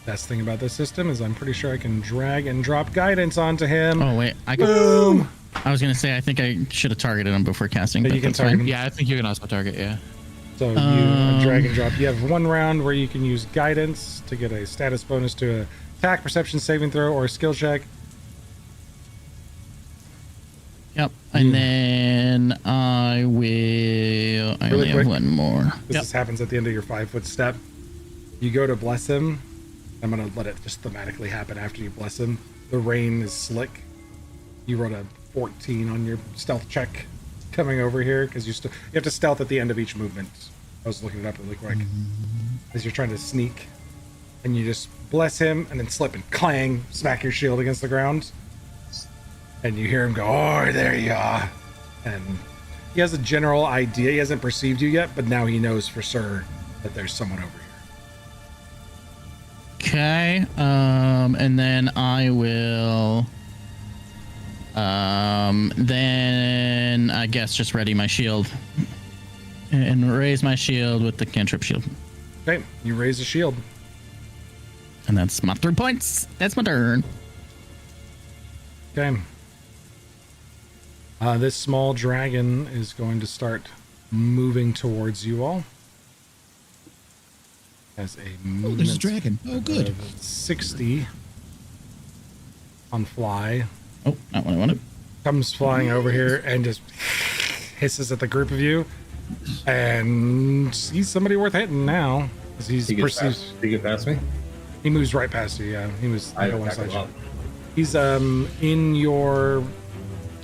Best thing about this system is I'm pretty sure I can drag and drop guidance onto him. Oh, wait. I can. Boom! I was going to say, I think I should have targeted him before casting. But But you can that's target fine. him. Yeah, I think you can also target. Yeah. So you drag and drop. You have one round where you can use guidance to get a status bonus to a attack, perception, saving throw, or a skill check. Yep. And then I will. I Really only quick. have one more. This happens at the end of your 5-foot step. You go to bless him. I'm going to let it just thematically happen after you bless him. The rain is slick. You rolled a 14 on your stealth check coming over here because you have to stealth at the end of each movement. I was looking it up really quick. As you're trying to sneak, and you just bless him and then slip and clang, smack your shield against the ground. And you hear him go, "Oh, there you are." And he has a general idea. He hasn't perceived you yet, but now he knows for sure that there's someone over here. Okay. And then I will. Then I guess just ready my shield and raise my shield with the cantrip shield. Okay, you raise the shield. And that's my 3 points. That's my turn. Okay. This small dragon is going to start moving towards you all. Has a movement. Oh, there's a dragon. Oh, good. of 60 on fly. Oh, not what I wanted. Comes flying over here and just hisses at the group of you. And he's somebody worth hitting now. Because he's He gets perceived. past, he get past me. He moves right past you, yeah. He was I right attack alongside him you. up. He's in your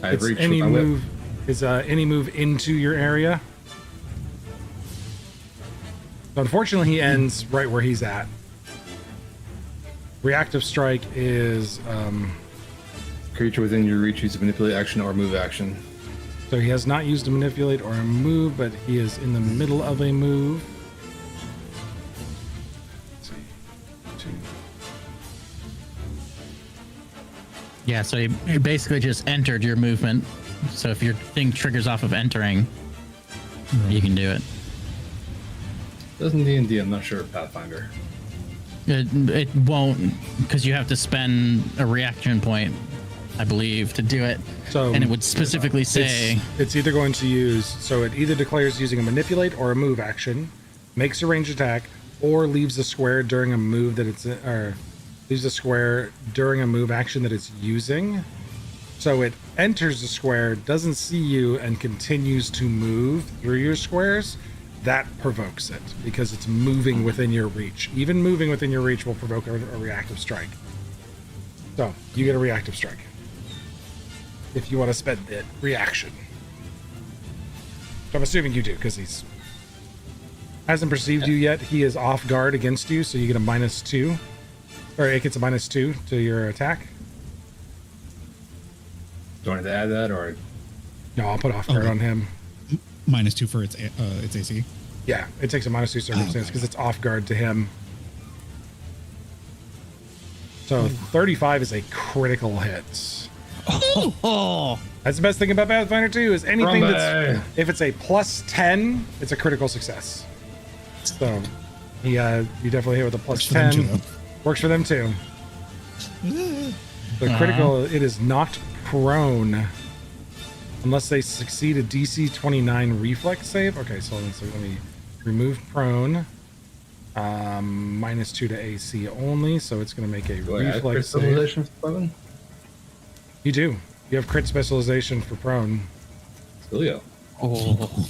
I it's reach any with my move whip. is any move into your area. So unfortunately he ends right where he's at. Reactive strike is Creature within your reach, use a manipulate action or move action. so he has not used a manipulate or a move, but he is in the middle of a move. Let's see. 2. Yeah, so you basically just entered your movement. So if your thing triggers off of entering, you can do it. Doesn't D&D, I'm not sure, Pathfinder. It won't, because you have to spend a reaction point, I believe, to do it. So And it would specifically say, it's either going to use, so it either declares using a manipulate or a move action, makes a ranged attack, or leaves a square during a move that it's, or leaves a square during a move action that it's using. So it enters the square, doesn't see you, and continues to move through your squares. That provokes it because it's moving within your reach. Even moving within your reach will provoke a reactive strike. So you get a reactive strike if you want to spend it. Reaction. So I'm assuming you do because he's hasn't perceived you yet. He is off guard against you, so you get a -2, or it gets a -2 to your attack. Do I need to add that or? No, I'll put off guard Okay. on him. -2 for its AC. Yeah, it takes a -2 circumstance because it's off guard to him. So 35 is a critical hit. oh, That's the best thing about Pathfinder 2 is anything Rumble. that's if it's a +10, it's a critical success. So He you definitely hit with a plus Works for them 10. too, though. Works for them too. The critical, it is knocked prone unless they succeed a DC 29 reflex save. Okay, so let me remove prone. -2 to AC only, so it's going to make a Do I have crit reflex save. specialization for weapon? You do. You have crit specialization for prone. Still, Oh.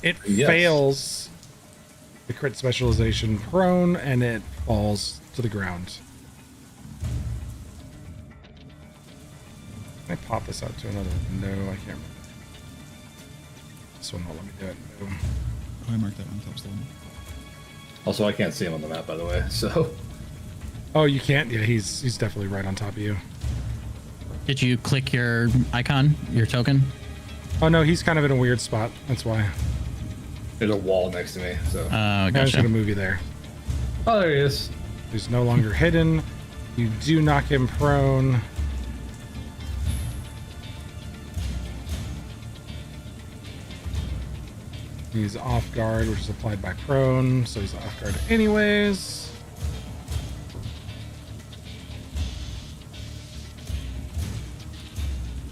It Yes. fails the crit specialization prone, and it falls to the ground. Can I pop this out to another? No, I can't. This one won't let me do it. No. Oh, I marked that on top still. Also, I can't see him on the map, by the way. So, Oh, you can't? Yeah, he's definitely right on top of you. Did you click your icon, your token? Oh no, he's kind of in a weird spot. That's why. there's a wall next to me. So, I'm just Gotcha. gonna move you there. oh, there he is. He's no longer hidden. You do knock him prone. He's off guard, which is applied by prone, so he's off guard anyways.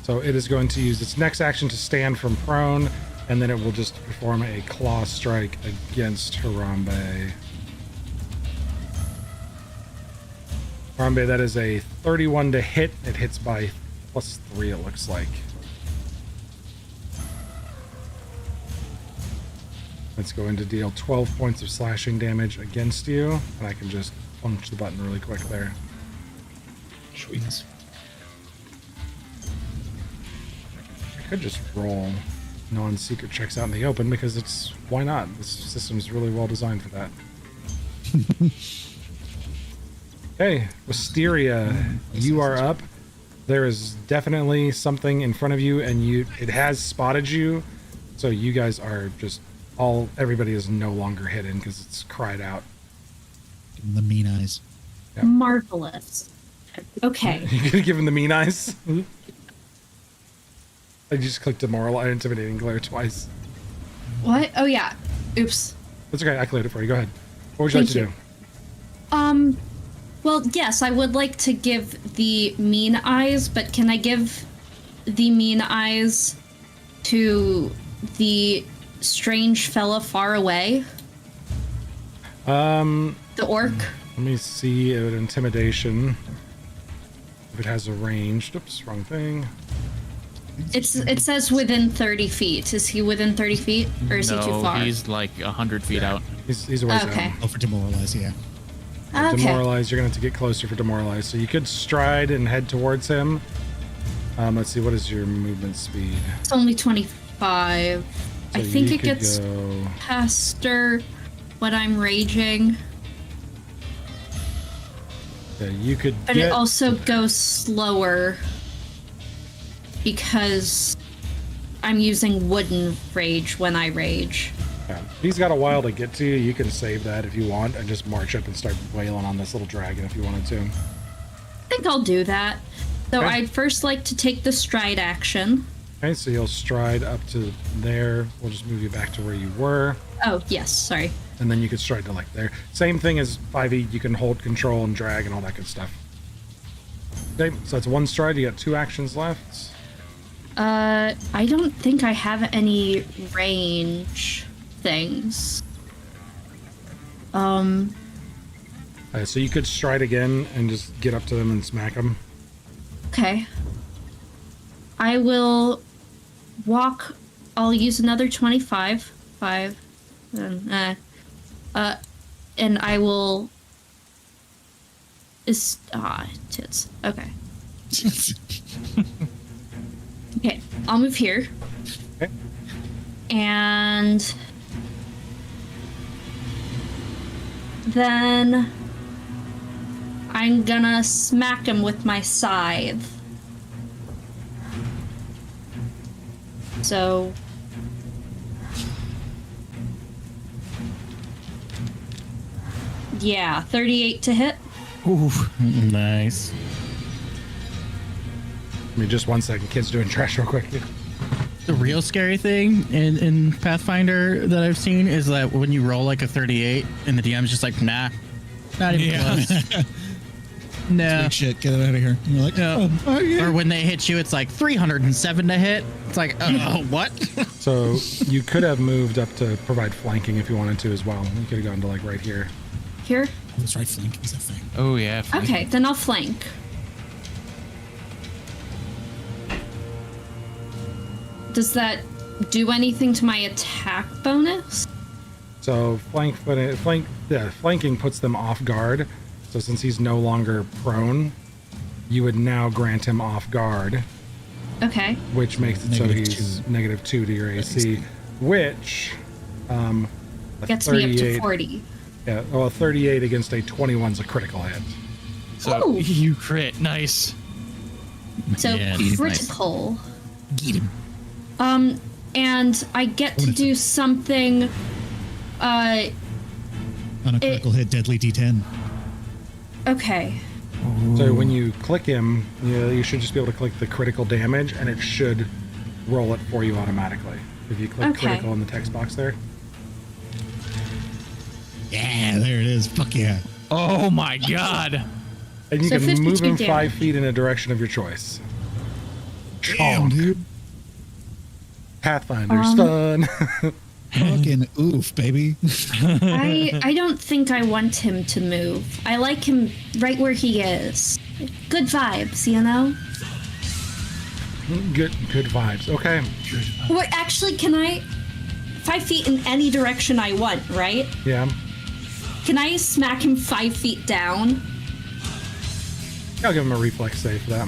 So it is going to use its next action to stand from prone, and then it will just perform a claw strike against Harambe. Harambe, that is a 31 to hit. It hits by +3, it looks like. It's going to deal 12 points of slashing damage against you, and I can just punch the button really quick there. Sweet. I could just roll non-secret checks out in the open because it's why not? This system's really well designed for that. Okay, Wisteria, you are up. There is definitely something in front of you, and it has spotted you, so you guys are just everybody is no longer hidden because it's cried out. Give him the mean eyes. Yeah. Marvelous. Okay. You gonna give him the mean eyes? I just clicked demoralize, intimidating glare twice. What? Oh yeah. Oops. That's okay, I cleared it for you. Go ahead. What would you like to Thank you. Well, yes, I would like to give the mean eyes, but can I give the mean eyes to the strange fella far away? The orc? Let me see intimidation. If it has a range. Oops, wrong thing. It says within 30 feet. Is he within 30 feet? Or is he too No, far? he's like 100 feet out. He's a ways Okay. out. Oh, for demoralize, yeah. Okay. Demoralize, you're going to have to get closer for demoralize. So you could stride and head towards him. Let's see, what is your movement speed? It's only 25. So I think you it could gets go- faster when I'm raging, Yeah, you could but get... it also goes slower because I'm using wooden rage when I rage. Yeah. He's got a while to get to you. You can save that if you want and just march up and start wailing on this little dragon if you wanted to. I think I'll do that. So Okay. I'd first like to take the stride action. Okay, so you'll stride up to there. We'll just move you back to where you were. Oh, yes, sorry. And then you can stride to like there. Same thing as 5e. You can hold control and drag and all that good stuff. Okay, so that's one stride. You got 2 actions left. I don't think I have any range things. So you could stride again and just get up to them and smack them. Okay. I will walk. I'll use another 25. 5. And I will. Tits. Okay. Okay, I'll move here. Okay. And then I'm gonna smack him with my scythe. So yeah, 38 to hit. Ooh, nice. Give me just 1 second. Kid's doing trash real quick. The real scary thing in Pathfinder that I've seen is that when you roll like a 38 and the DM's just like, nah, not even close. No. Big shit, get it out of here. And you're like, No. oh yeah. Or when they hit you, it's like 307 to hit. It's like, oh, what? So you could have moved up to provide flanking if you wanted to as well. You could have gone to like right here. Here? Oh, that's right, flank is a thing. Oh yeah. Okay, then I'll flank. Does that do anything to my attack bonus? So flanking puts them off guard. So since he's no longer prone, you would now grant him off guard, Okay. which makes it so Negative he's two. -2 to your AC, which a Gets me up to 38 40. Yeah, well, a 38 against a 21 is a critical hit. So Ooh. you crit. Nice. So Yeah, he's nice. critical. Get him. And I get to do something. On a critical hit, deadly D10. Okay. So when you click him, you should just be able to click the critical damage, and it should roll it for you automatically. If you click Okay. critical in the text box there. Yeah, there it is. Fuck yeah. Oh my god. And you So can 52 move him 5 damage. feet in a direction of your choice. Damn, Chonk. dude. Pathfinder's fun. Fucking oof, baby. I don't think I want him to move. I like him right where he is. Good vibes, you know? Good vibes. Okay. Wait, actually, can I 5 feet in any direction I want, right? Yeah. Can I smack him 5 feet down? I'll give him a reflex save for that.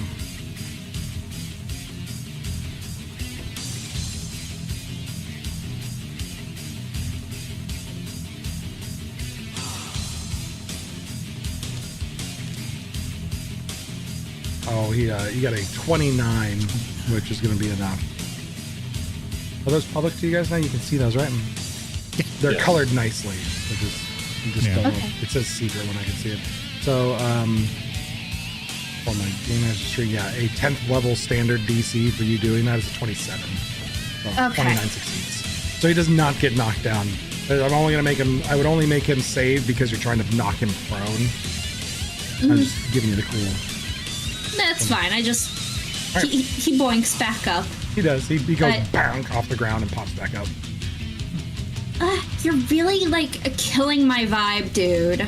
Oh, he got a 29, which is going to be enough. Are those public to you guys now? You can see those, right? They're Yes. colored nicely, which is you just Yeah. don't know. Okay. It says secret when I can see it. So, for my game master string, yeah, a 10th level standard DC for you doing that is a 27. So Okay. 29 succeeds. So he does not get knocked down. I'm only gonna make him. I would only make him save because you're trying to knock him prone. I'm just giving you the cool. That's fine. I just he boinks back up. He does. He goes But- bang off the ground and pops back up. You're really like killing my vibe, dude.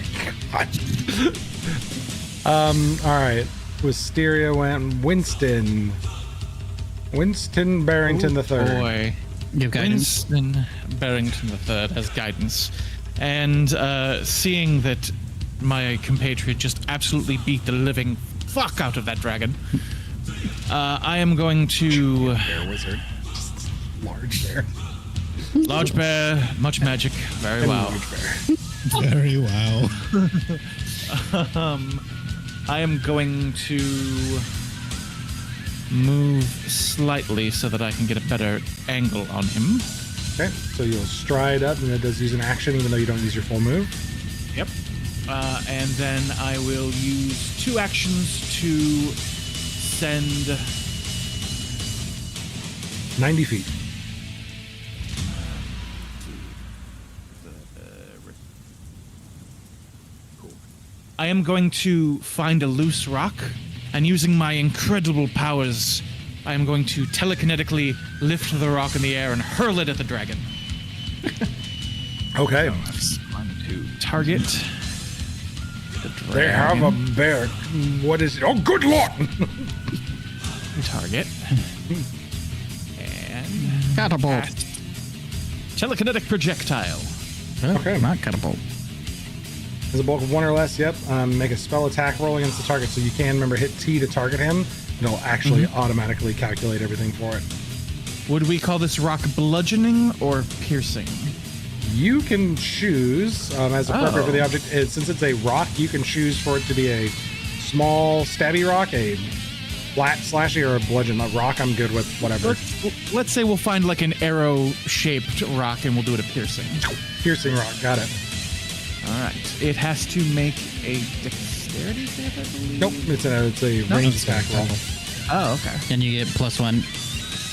All right. Wisteria went Winston Barrington the third. Boy. Give guidance. Winston Barrington III has guidance. And seeing that my compatriot just absolutely beat the living fuck out of that dragon, I am going to... Bear wizard. Just large bear. Large bear, much magic, very well. Large bear. Very wow. I am going to move slightly so that I can get a better angle on him. Okay, so you'll stride up, and that does use an action, even though you don't use your full move. Yep. And then I will use 2 actions to send 90 feet. I am going to find a loose rock, and using my incredible powers, I am going to telekinetically lift the rock in the air and hurl it at the dragon. Okay. Going to target the dragon. They have a bear. What is it? Oh, good lord! Target. And Catapult. telekinetic projectile. Okay. Not catapult. As a bulk of 1 or less, yep. Make a spell attack roll against the target, so you can remember hit T to target him. It'll actually automatically calculate everything for it. Would we call this rock bludgeoning or piercing? You can choose, as appropriate for the Oh. object. Since it's a rock, you can choose for it to be a small stabby rock, a flat slashy, or a bludgeon. A rock, I'm good with whatever. Let's say we'll find like an arrow-shaped rock and we'll do it a piercing. Piercing rock, got it. All right. It has to make a dexterity save, I believe. Nope, it's a range attack roll. Oh, okay. Then you get +1.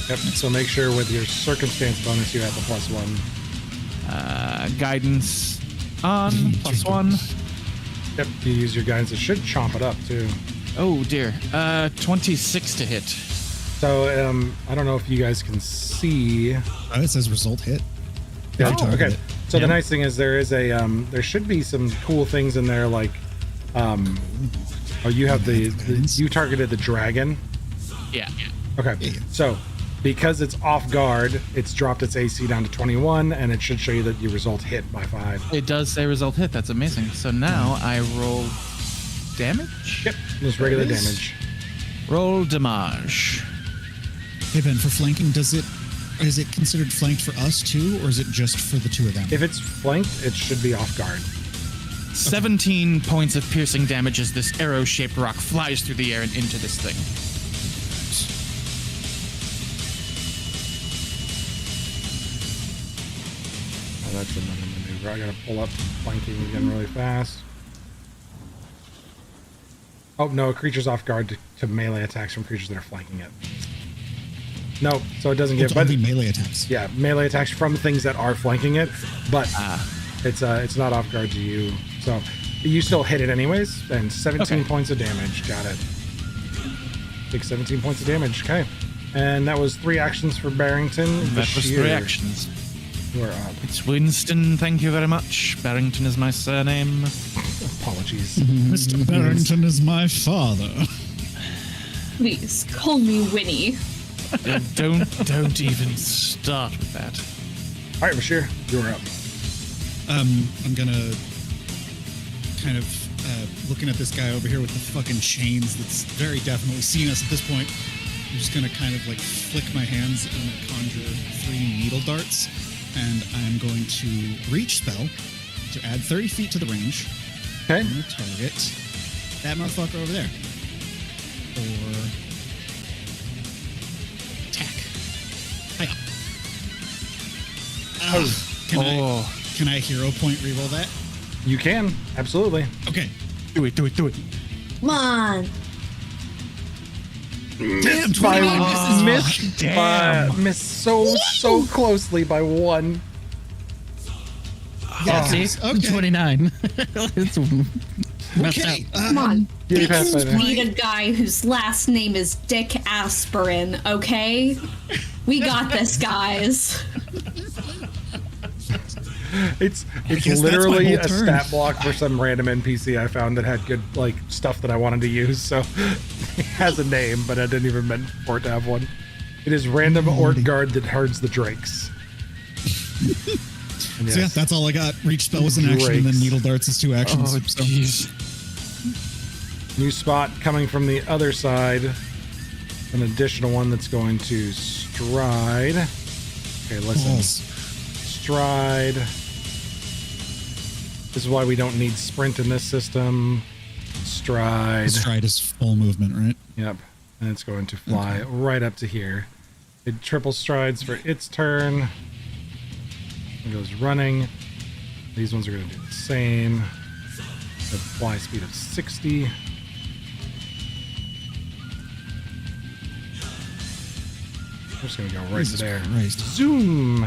Yep. So make sure with your circumstance bonus you have the +1. Guidance on +1. Yep. You use your guidance. It should chomp it up too. Oh dear. 26 to hit. So I don't know if you guys can see. Oh, it says result hit. Yeah. If you target Okay. it. So the nice thing is there is a there should be some cool things in there like you have you targeted the dragon. Yeah. Okay. Yeah. So because it's off guard, it's dropped its AC down to 21, and it should show you that your result hit by 5. It does say result hit. That's amazing. So now I roll damage. Yep. Just regular There it is. damage. Roll damage. Hey Ben, for flanking, is it considered flanked for us too, or is it just for the two of them? If it's flanked, it should be off guard. 17 points of piercing damage as this arrow-shaped rock flies through the air and into this thing. Oh, that's another maneuver. I gotta pull up flanking again really fast. Oh no, a creature's off guard to melee attacks from creatures that are flanking it. No, so it doesn't It's get. But only melee attacks. yeah, melee attacks from things that are flanking it, but it's not off guard to you. So you still hit it anyways. And 17 Okay. points of damage. Got it. Take 17 points of damage. Okay, and that was 3 actions for Barrington. That was 3 Bashir, actions. You are up. It's Winston, thank you very much. Barrington is my surname. Apologies. Mr. Barrington is my father. Please call me Winnie. Don't even start with that. All right, Bashir, you're up. I'm gonna kind of looking at this guy over here with the fucking chains that's very definitely seen us at this point. I'm just gonna kind of like flick my hands and I'm gonna conjure 3 needle darts, and I'm going to reach spell to add 30 feet to the range. Okay. I'm gonna target that motherfucker over there. Or attack. Hiya. Can I hero point reroll that? You can absolutely. Okay. Do it. Come on. Damn, By 29 misses. missed so closely by 1. Yeah, See? okay. 29. It's messed Okay. up. Come on. Yeah, you passed by This there. beat a guy whose last name is Dick Aspirin, okay? We got this, guys. It's guess that's literally my a whole turn. stat block for some random NPC I found that had good like stuff that I wanted to use. So it has a name, but I didn't even meant for it to have one. It is random Orc Guard that herds the drakes. And So yeah, yes, that's all I got. Reach spell was an action, and then Drakes. needle darts is 2 actions. Oh, So- jeez. new spot coming from the other side. An additional one that's going to stride. Okay, listen. Balls. Stride. This is why we don't need sprint in this system. Stride. Stride is full movement, right? Yep. And it's going to fly right up to here. It triple strides for its turn. It goes running. These ones are going to do the same. The fly speed of 60. I'm just going to go right Jesus there. Christ. Zoom!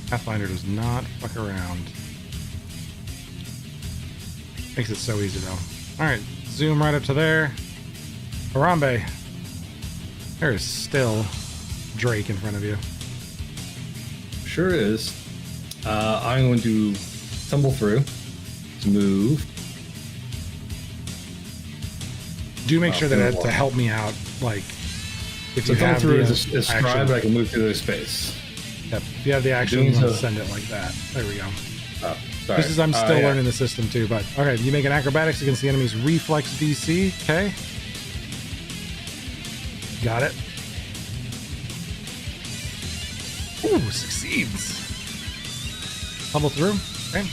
Pathfinder does not fuck around. Makes it so easy though. Alright, zoom right up to there. Harambe. There is still Drake in front of you. Sure is. I'm going to tumble through to move. Do make sure that fair it, to one. help me out, like, if So you tumble have through the is a stride, action. but I can move through the space. Yep. If you have the action, Doing you want so. to send it like that. There we go. Oh, sorry. This is I'm still Yeah. learning the system too, but okay, you make an acrobatics against the enemy's reflex DC, okay? Got it. Ooh, succeeds. Tumble through. Okay.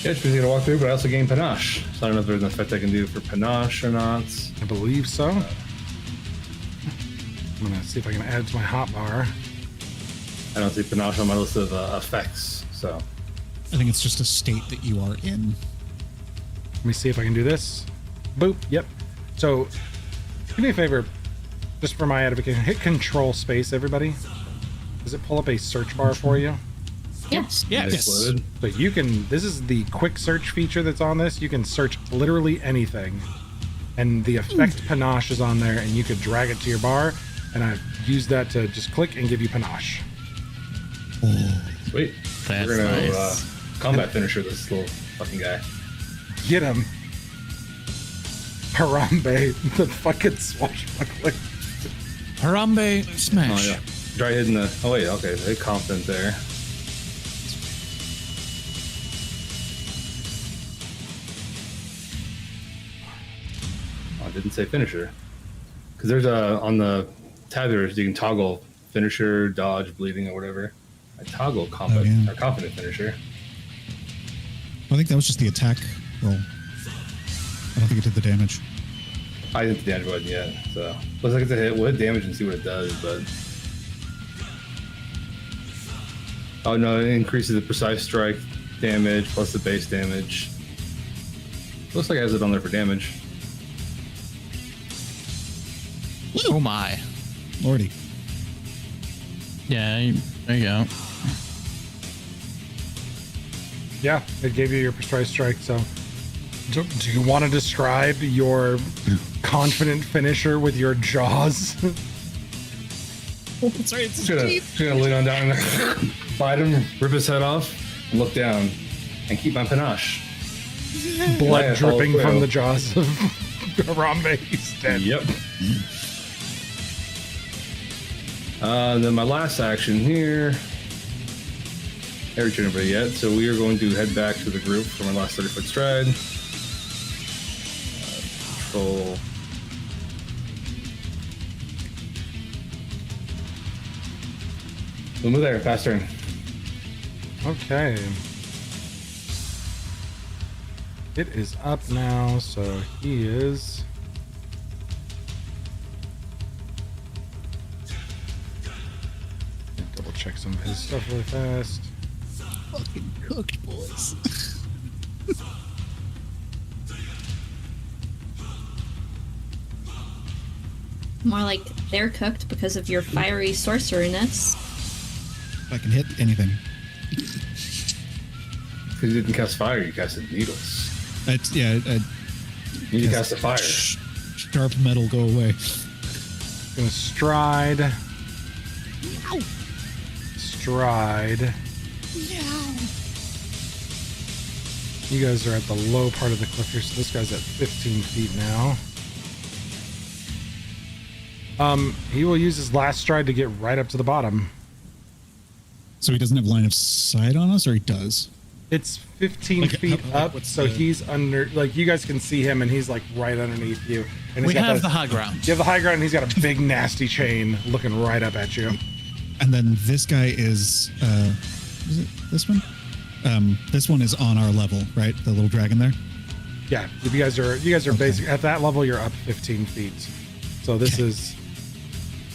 Yeah, it's easy to walk through, but I also gain panache. So I don't know if there's an effect I can do for panache or not. I believe so. I'm gonna see if I can add it to my hotbar. I don't see panache on my list of effects, so I think it's just a state that you are in. Let me see if I can do this. Boop. Yep. So, do me a favor. just for my edification, hit control space, everybody. Does it pull up a search bar for you? Yes. Yes. Exploded. So you can, this is the quick search feature that's on this. You can search literally anything. And the effect panache is on there, and you could drag it to your bar. And I've used that to just click and give you panache. Sweet. That's We're gonna nice. combat finisher this little fucking guy. Get him. Harambe, the fucking swashbuckler. Harambe Oh smash. yeah. Try hitting the. Oh wait. Okay. They confident there. Oh, I didn't say finisher. Because there's a on the tab there, you can toggle finisher, dodge, bleeding, or whatever. I toggle combat yeah. or confident finisher. I think that was just the attack roll. I don't think it did the damage. I didn't the damage button yet, so looks like it's a hit. We'll hit damage and see what it does, but oh no, it increases the precise strike damage plus the base damage. Looks like it has it on there for damage. Oh my. Lordy. Yeah, there you go. Yeah, it gave you your precise strike. So, do you want to describe your confident finisher with your jaws? That's right. Just gonna lean on down and bite him, rip his head off, and look down, and keep my panache. Blood Yeah, dripping follow from through. the jaws of Harambe. He's dead. Yep. Then my last action here. I haven't turned anybody yet, so we are going to head back to the group from our last 30-foot stride. Control. We'll move there, fast turn. Okay. It is up now, so he is. Double check some of his stuff really fast. Fucking cooked, boys. More like they're cooked because of your fiery sorcererness. I can hit anything. Because you didn't cast fire, you casted needles. Yeah, You need to cast a fire. sharp metal go away. Gonna stride. Stride. You guys are at the low part of the cliff here, so this guy's at 15 feet now. He will use his last stride to get right up to the bottom. So he doesn't have line of sight on us, or he does? It's 15 Like, feet how- up, what's so the- he's under, like, you guys can see him, and he's, like, right underneath you. And he's We got have that- the high ground. You have the high ground, and he's got a big, nasty chain looking right up at you. And then this guy is it this one? This one is on our level, right? The little dragon there. Yeah, you guys are Okay. basic at that level. You're up 15 feet. So this Okay. is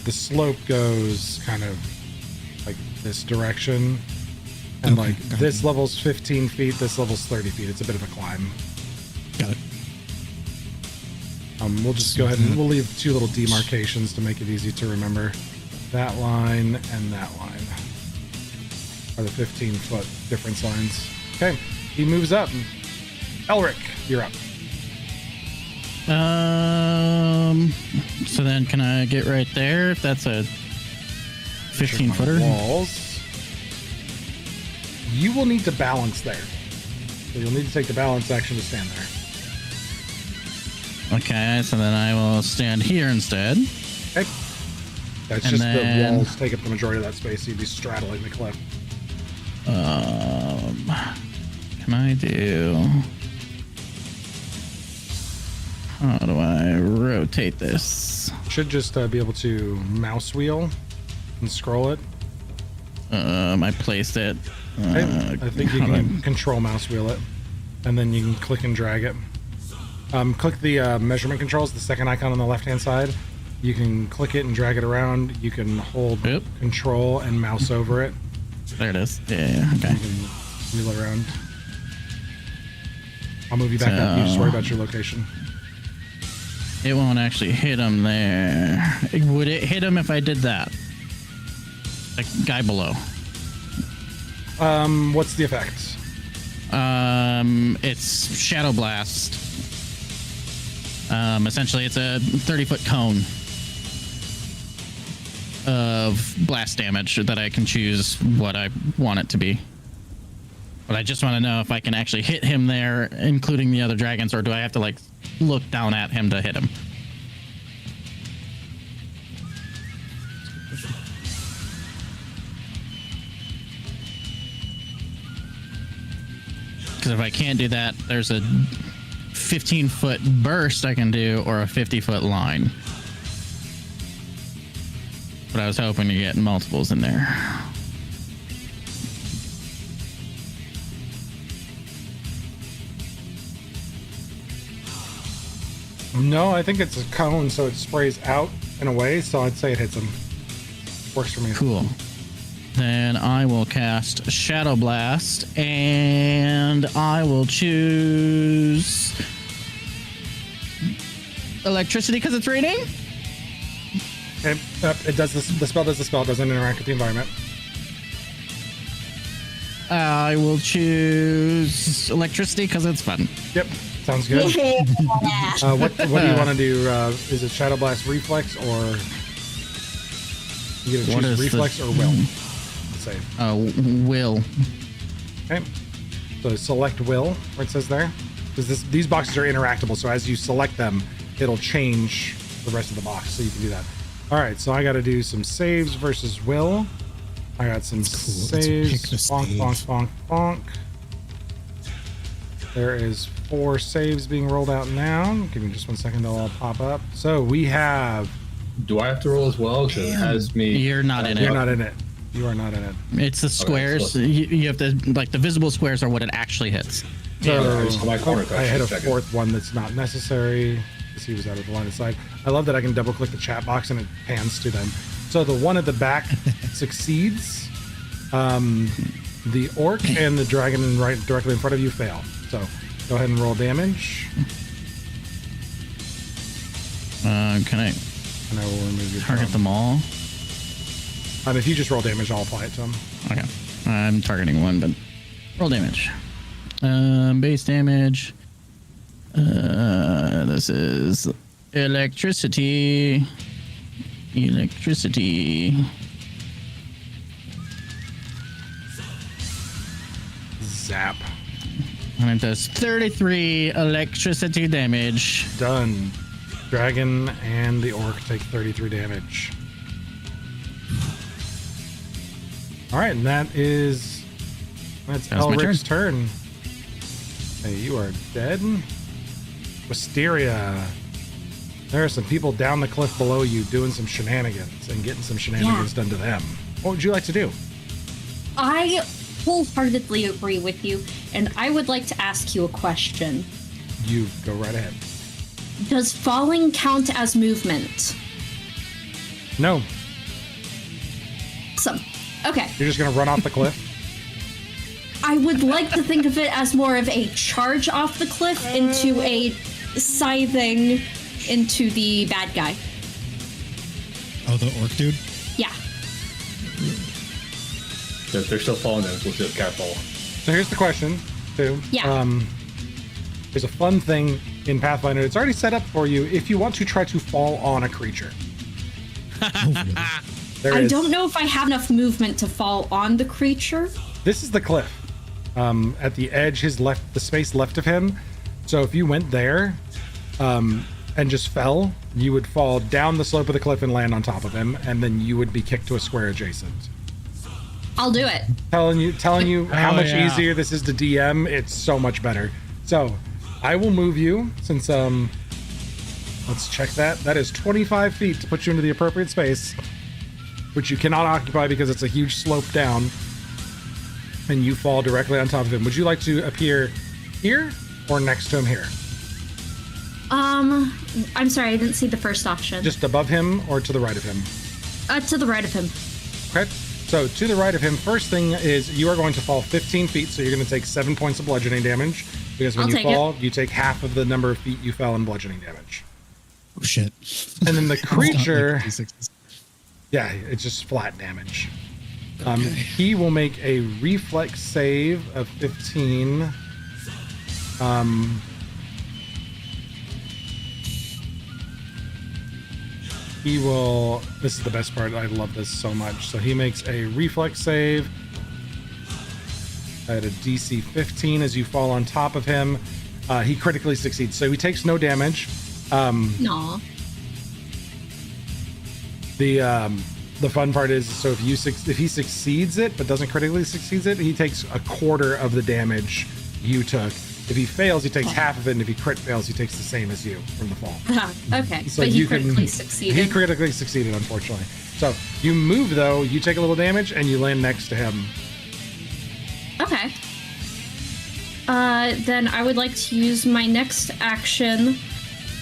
the slope goes kind of like this direction, and Okay, like got this it. level's 15 feet. This level's 30 feet. It's a bit of a climb. Got it. We'll just go ahead and we'll leave two little demarcations to make it easy to remember. That line and that line are the 15-foot difference lines. Okay, he moves up. Elric, you're up. So then can I get right there if that's a 15 footer? Walls. You will need to balance there. So you'll need to take the balance action to stand there. Okay, so then I will stand here instead. Okay. That's And just then- the walls take up the majority of that space. So you'd be straddling the cliff. Can I do? How do I rotate this? Should just be able to mouse wheel and scroll it. I placed it. Okay. I think you how do I- can control mouse wheel it, and then you can click and drag it. Click the measurement controls, the second icon on the left-hand side. You can click it and drag it around. You can hold Yep. control and mouse over it. There it is. Yeah. Okay. You can wheel it around. I'll move you back up. You just worry about your location. It won't actually hit him there. Would it hit him if I did that? The guy below. What's the effect? It's Shadow Blast. Essentially, it's a 30-foot cone of blast damage that I can choose what I want it to be. But I just want to know if I can actually hit him there, including the other dragons, or do I have to like look down at him to hit him? Because if I can't do that, there's a 15-foot burst I can do, or a 50-foot line. But I was hoping to get multiples in there. No, I think it's a cone, so it sprays out and away. So I'd say it hits him. Works for me. Cool. Then I will cast Shadow Blast, and I will choose electricity because it's raining. It does this. The spell does the spell. It doesn't interact with the environment. I will choose electricity because it's fun. Yep. Sounds good. What do you want to do? Is it Shadow Blast Reflex or you get to What choose is Reflex or Will? Save. Will. Okay. So select Will, where it says there. Because these boxes are interactable, so as you select them, it'll change the rest of the box, so you can do that. All right, so I got to do some saves versus Will. I got some Let's pick saves. the Bonk, bonk, stage. bonk, bonk. There is 4 saves being rolled out now. Give me just 1 second, they'll all pop up. So we have. Do I have to roll as well? Because it has me. You're not in it. You're not in it. You are not in it. It's the squares. so- You have to, like, the visible squares are what it actually hits. So I just- my corner touch I hit a for a second. 4th one that's not necessary because he was out of the line of sight. I love that I can double click the chat box and it pans to them. So the one at the back succeeds. The orc and the dragon right directly in front of you fail. So go ahead and roll damage. Can I And I will remove your target thumb. them all? If you just roll damage, I'll apply it to him. Okay. I'm targeting one, but roll damage. Base damage. This is electricity. Electricity. Zap. And it does 33 electricity damage. Done. Dragon and the orc take 33 damage. All right, and that's That was my Elric's turn. Hey, you are dead. Wisteria. There are some people down the cliff below you doing some shenanigans and getting some shenanigans done to them. What would you like to do? I wholeheartedly agree with you, and I would like to ask you a question. You go right ahead. Does falling count as movement? No, Awesome. Okay. you're just gonna run off the cliff. I would like to think of it as more of a charge off the cliff into a scything into the bad guy. Oh, the orc dude? Yeah. They're still falling there. We'll just careful. So here's the question, too. Yeah. There's a fun thing in Pathfinder. It's already set up for you if you want to try to fall on a creature. There I is- don't know if I have enough movement to fall on the creature. This is the cliff. At the edge, the space left of him. So if you went there, and just fell, you would fall down the slope of the cliff and land on top of him, and then you would be kicked to a square adjacent. I'll do it. Telling you how Oh, much yeah. easier this is to DM. It's so much better. So I will move you since let's check that. That is 25 feet to put you into the appropriate space, which you cannot occupy because it's a huge slope down, and you fall directly on top of him. Would you like to appear here or next to him here? I'm sorry, I didn't see the first option. Just above him or to the right of him? To the right of him. Okay. So to the right of him, first thing is you are going to fall 15 feet, so you're going to take 7 points of bludgeoning damage, because when I'll you take it. fall, you take half of the number of feet you fell in bludgeoning damage. Oh shit! And then the It's not like creature, D6s. yeah, it's just flat damage. Okay. He will make a reflex save of 15. He will, this is the best part, I love this so much. So he makes a reflex save at a DC 15 as you fall on top of him. He critically succeeds, so he takes no damage. Aw. The fun part is, so if he succeeds it but doesn't critically succeeds it, he takes a quarter of the damage you took. If he fails, he takes half of it, and if he crit fails, he takes the same as you from the fall. Okay, So but he you can- critically succeeded. He critically succeeded, unfortunately. So you move though, you take a little damage, and you land next to him. Okay. Then I would like to use my next action.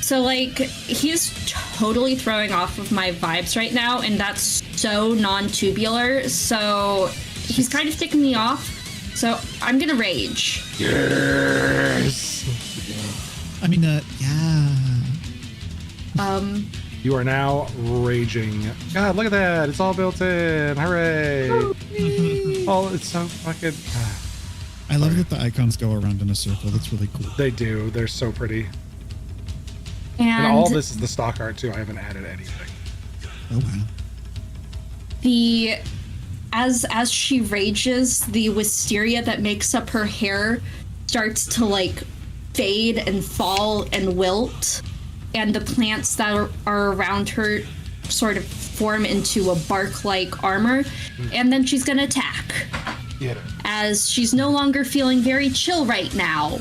So, like, he's totally throwing off of my vibes right now, and that's so non-tubular. So he's kind of ticking me off. So I'm gonna rage. Yes. I mean, yeah. You are now raging. God, look at that! It's all built in. Hooray! Oh, it's so fucking. I love that the icons go around in a circle. That's really cool. They do. They're so pretty. And, And all this is the stock art too. I haven't added anything. Oh wow. the as she rages, the wisteria that makes up her hair starts to like fade and fall and wilt, and the plants that are around her sort of form into a bark-like armor, and then she's gonna attack. Get it. As she's no longer feeling very chill right now.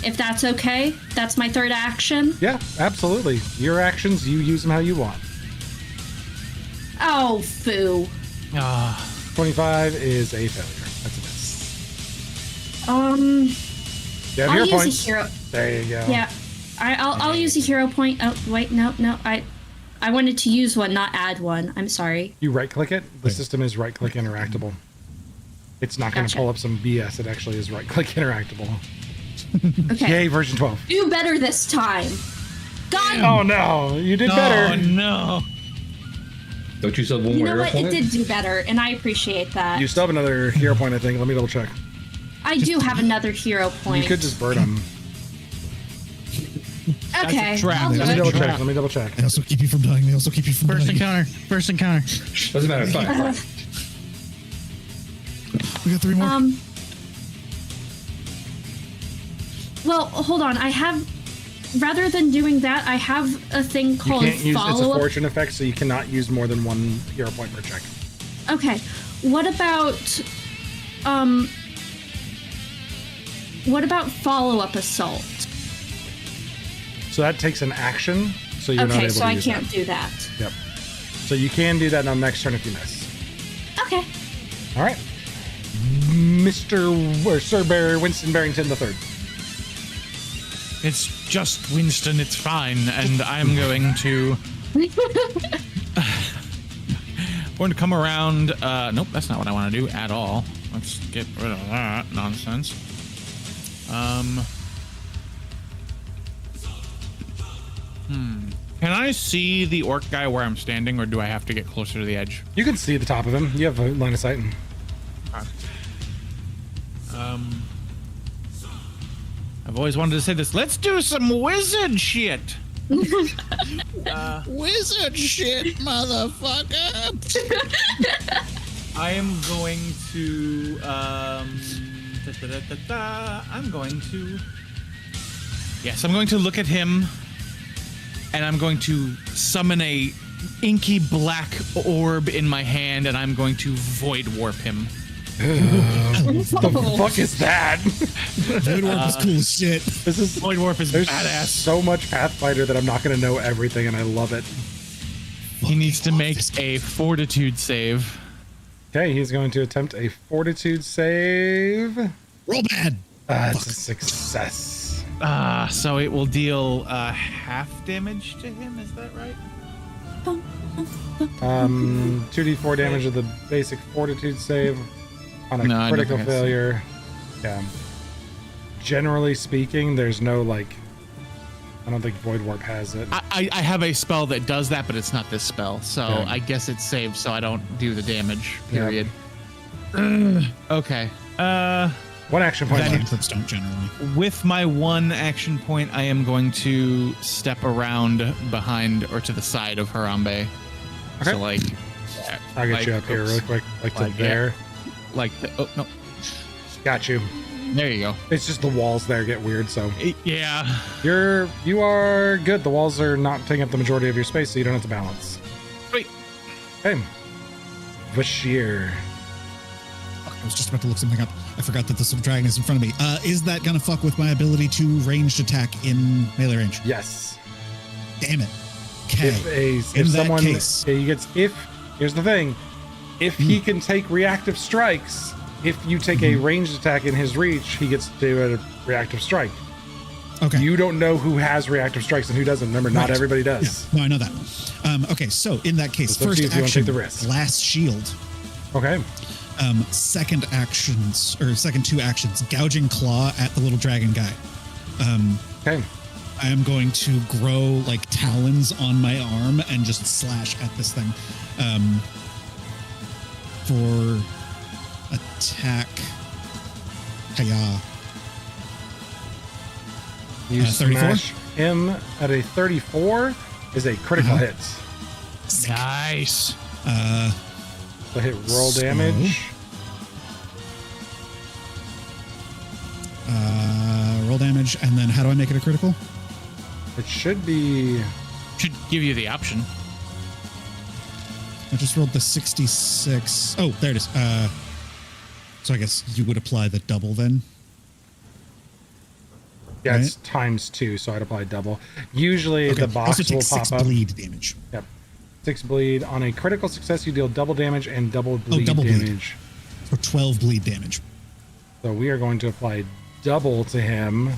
If that's okay, that's my third action. Yeah, absolutely. Your actions, you use them how you want. Oh, foo. 25 is a failure. That's a miss. You have I'll hero use points. a hero. There you go. Yeah, I'll use a hero point. Oh wait, no, I wanted to use one, not add one. I'm sorry. You right click it. The system is right click interactable. It's not going to Gotcha. pull up some BS. It actually is right click interactable. Okay. Yay, version 12. Do better this time. God. Oh no, you did better. Oh no. Don't you still have one You more know arrow what? point? It did do better, and I appreciate that. You still have another hero point, I think. Let me double check. I do have another hero point. You could just burn them. Okay. trap. I'll do Let me That's it. double trap. check. Let me double check. They also keep you from dying. They also keep you from First dying. encounter. First encounter. Doesn't matter. It's fine. We got 3 more. Well, hold on. I have, rather than doing that, I have a thing You called can't use it's a follow up. fortune effect, so you cannot use more than one hero point per check. Okay. What about follow up assault? So that takes an action, so you're not Okay, able so to I use can't that. do that. Yep. So you can do that on next turn if you miss. Okay. All right. Mr. or Sir Winston Barrington III. It's just Winston, it's fine, and I'm going to come around. Nope, that's not what I want to do at all. Let's get rid of that nonsense. Can I see the orc guy where I'm standing, or do I have to get closer to the edge? You can see the top of him. You have a line of sight. I've always wanted to say this. Let's do some wizard shit. Wizard shit, motherfucker. I am going to I'm going to yes, I'm going to look at him, and I'm going to summon a inky black orb in my hand, and I'm going to void warp him. The fuck is that? Void Warp is cool as shit. This is Void warp is there's badass. so much Pathfinder that I'm not going to know everything, and I love it. He needs to make a fortitude save. Okay, he's going to attempt a fortitude save. Roll bad. It's a success. So it will deal half damage to him. Is that right? 2d4 damage of the basic fortitude save on a No, I don't critical think I see. failure. Yeah. Generally speaking, there's no like I don't think Void Warp has it. I have a spell that does that, but it's not this spell. So Okay. I guess it's saved so I don't do the damage, period. Okay. One action point Then- left. Cantrips don't generally. With my one action point, I am going to step around behind or to the side of Harambe. Okay. So like, I'll get you up here really quick, like to Like, there. oh no, Got you. there you go. It's just the walls there get weird, so Yeah. you are good. The walls are not taking up the majority of your space, so you don't have to balance. Sweet. Okay. Vashir. I was just about to look something up. I forgot that this dragon is in front of me. Is that gonna fuck with my ability to ranged attack in melee range? Yes. Damn it. Okay. If In that someone case. he gets here's the thing, if he can take reactive strikes, if you take a ranged attack in his reach, he gets to do a reactive strike. Okay. You don't know who has reactive strikes and who doesn't. Remember, not Right. everybody does. Yeah. No, I know that. Okay, so in that case, It's up to first you if you wanna action, take the risk. blast shield. Okay. Second actions, or second two actions, gouging claw at the little dragon guy. Okay. I am going to grow like talons on my arm and just slash at this thing. For attack. Hiya. You 34? smash him at a 34 is a critical hit. Nice. So hit roll damage. Roll damage, and then how do I make it a critical? It should be Should give you the option. I just rolled the 66. Oh, there it is. So I guess you would apply the double then. yeah, it's Right. ×2, so I'd apply double. Usually Okay. the box also will take pop 6 up. bleed damage. Yep. 6 bleed. On a critical success, you deal double damage and double bleed double bleed. damage. For 12 bleed damage. So we are going to apply double to him.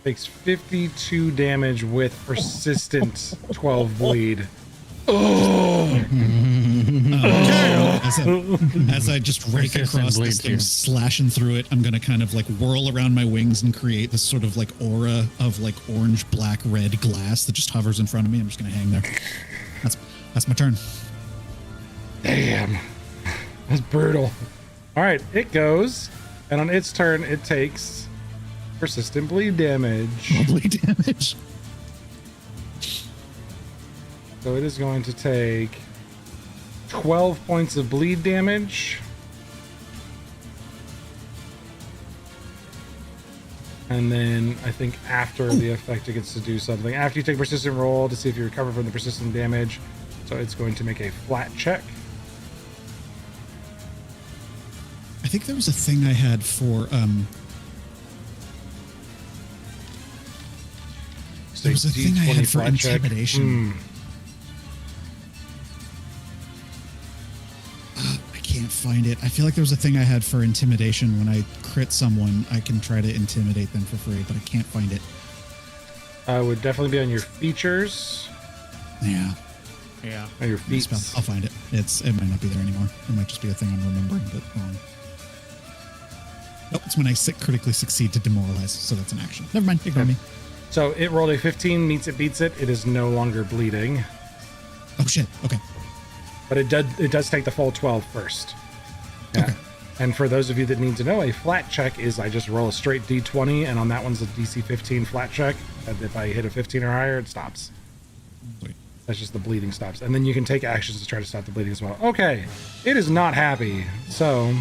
Takes 52 damage with persistent 12 bleed. As I just rake Persistent across bleed this thing, too. slashing through it, I'm going to kind of like whirl around my wings and create this sort of like aura of like orange, black, red glass that just hovers in front of me. I'm just going to hang there. That's my turn. Damn. That's brutal. All right, it goes. And on its turn, it takes persistent bleed damage. Bleed damage. So it is going to take 12 points of bleed damage. And then I think after the effect, it gets to do something. After you take a persistent roll to see if you recover from the persistent damage. So it's going to make a flat check. I think there was a thing I had for there was a thing I had for flat check. intimidation. I can't find it. I feel like there was a thing I had for intimidation. When I crit someone, I can try to intimidate them for free, but I can't find it. Would definitely be on your features. Yeah, Yeah. On your feet. spell. I'll find it. It might not be there anymore. It might just be a thing I'm remembering, but wrong. Oh, it's when I critically succeed to demoralize, so that's an action. Never mind. Ignore me. So it rolled a 15, meets it, beats it. It is no longer bleeding. Oh shit. Okay. But it does take the full 12 first. Yeah. Okay. And for those of you that need to know, a flat check is I just roll a straight D20, and on that one's a DC 15 flat check. And if I hit a 15 or higher, it stops. Wait. That's just the bleeding stops. And then you can take actions to try to stop the bleeding as well. Okay. It is not happy. So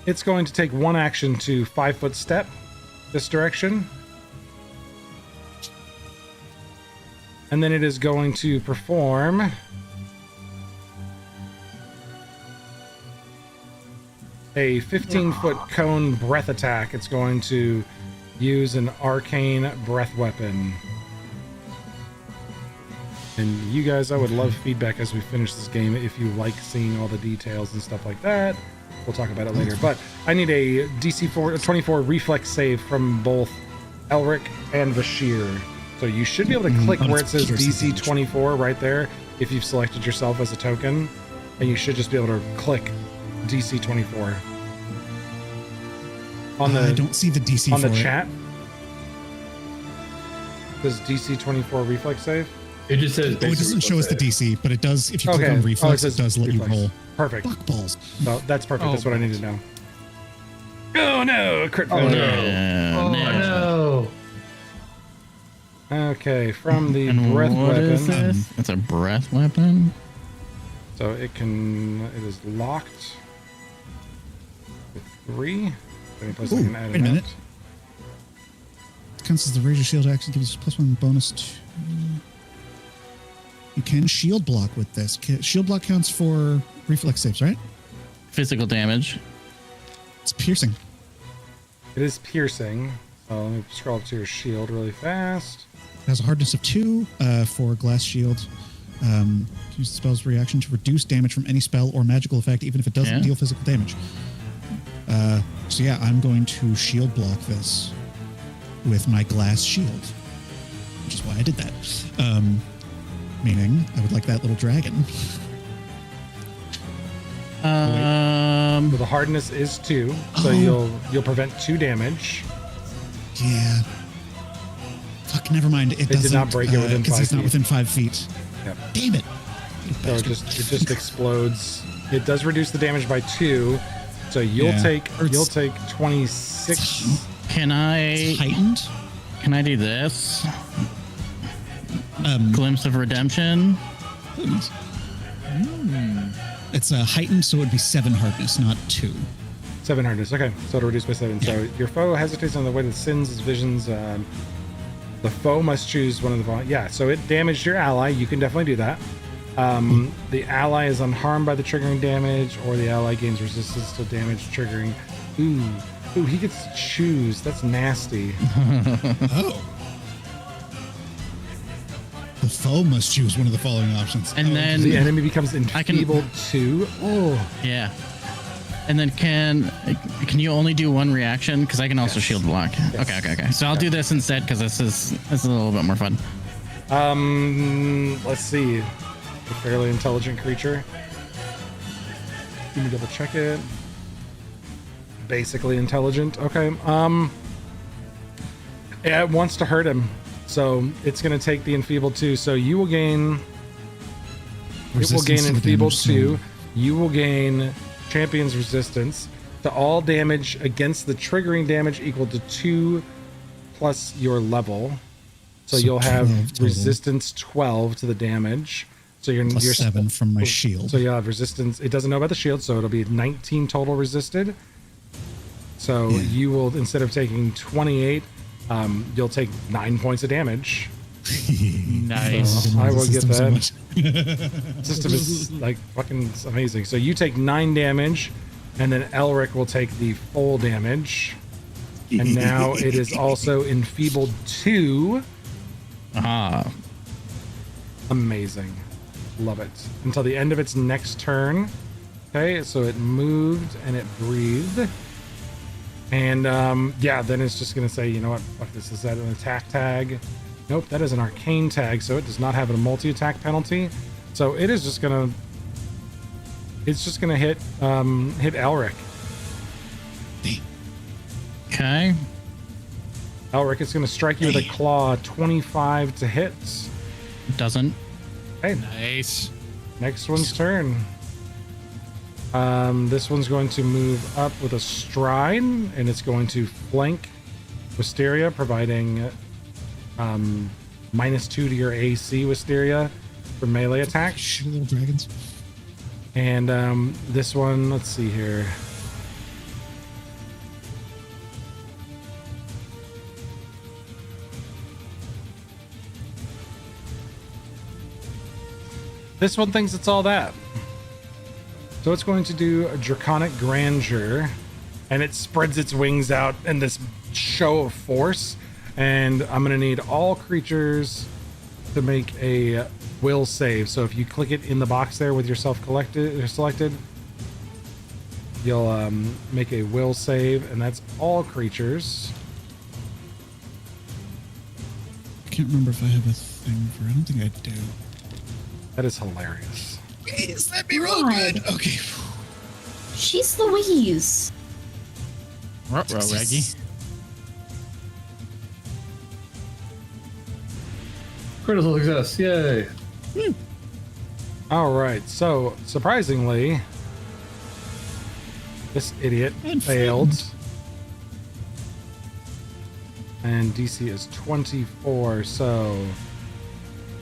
it's going to take one action to 5-foot step this direction. And then it is going to perform a 15-foot cone breath attack. It's going to use an arcane breath weapon. And you guys, I would love feedback as we finish this game if you like seeing all the details and stuff like that. We'll talk about it later. But I need a DC 24 reflex save from both Elric and Vashir. So you should be able to click where it says DC 24 right there if you've selected yourself as a token. And you should just be able to click DC 24. On the I don't see the DC on for the it. chat. Does DC 24 reflex save? It just says. Oh, it basic doesn't show us the reflex save. DC, but it does. If you click Okay. on Oh, it reflex, says it does let reflex. you roll. Perfect. Fuck balls. So that's perfect. Oh, That's what I need to know. Oh no! Crit Oh failure. no! Oh no! Okay, from the And breath what weapon. is this? It's a breath weapon. So it is locked with 3. Any place I Ooh, can add wait a minute. amount. Counts as the razor shield action, gives you +1 bonus to. You can shield block with this. Shield block counts for reflex saves, right? Physical damage. It's piercing. It is piercing. So let me scroll up to your shield really fast. It has a hardness of 2 for glass shield. Use the spell's reaction to reduce damage from any spell or magical effect, even if it doesn't Yeah. deal physical damage. So yeah, I'm going to shield block this with my glass shield, which is why I did that. Meaning, I would like that little dragon. So the hardness is 2, so you'll prevent 2 damage. Yeah. Fuck, never mind. It did doesn't, not break it within 'cause 5 it's not feet. within 5 feet. Yep. Damn it. So it just explodes. It does reduce the damage by 2, so you'll Yeah. take Or it's- 26. Can It's I heightened. do this? Glimpse of redemption. It's heightened, so it would be 7 hardness, not 2. 7 hardness. Okay, so it'll reduce by 7. So your foe hesitates on the way that sins his visions. The foe must choose one of the. Yeah, so it damaged your ally. You can definitely do that. The ally is unharmed by the triggering damage, or the ally gains resistance to damage triggering. Ooh, he gets to choose. That's nasty. Oh. The foe must choose one of the following options. And then The enemy becomes I can- enfeebled too. Oh, yeah. And then can you only do one reaction? Because I can also shield block. Okay. So I'll do this instead because this is a little bit more fun. let's see. A fairly intelligent creature. Let me double check it. Basically intelligent. Okay. Yeah, it wants to hurt him, so it's going to take the enfeebled 2. So you will gain. It will Resistance gain to the enfeebled damage, 2. You will gain champion's resistance to all damage against the triggering damage equal to 2 plus your level. So you'll 12 have total. resistance 12 to the damage. So you're Plus 7 from my shield. So you'll have resistance. It doesn't know about the shield, so it'll be 19 total resisted. So Yeah. you will, instead of taking 28, you'll take 9 points of damage. Nice. I will get System so that. much. System is like fucking amazing. So you take 9 damage, and then Elric will take the full damage. And now it is also enfeebled 2. Ah. Amazing. Love it. Until the end of its next turn. Okay, so it moved and it breathed. And yeah, then it's just gonna say, you know what, fuck this, is that an attack tag? Nope, that is an arcane tag, so it does not have a multi-attack penalty. So it is just gonna hit hit Elric. Okay. Elric is gonna strike you with a claw, 25 to hit. Doesn't. Okay, Nice. next one's turn. This one's going to move up with a stride, and it's going to flank Wisteria, providing -2 to your AC Wisteria for melee attacks. Shitty little dragons. And this one, let's see here. This one thinks it's all that. So it's going to do a Draconic Grandeur, and it spreads its wings out in this show of force. And I'm going to need all creatures to make a will save. So if you click it in the box there with yourself selected, you'll make a will save, and that's all creatures. I can't remember if I have a thing for. I don't think I do. That is hilarious. Please let me roll God. good. Okay. She's Louise. Ruh-roh, Reggie. Critical success. Yay. All right. So surprisingly, this idiot And failed. And DC is 24, so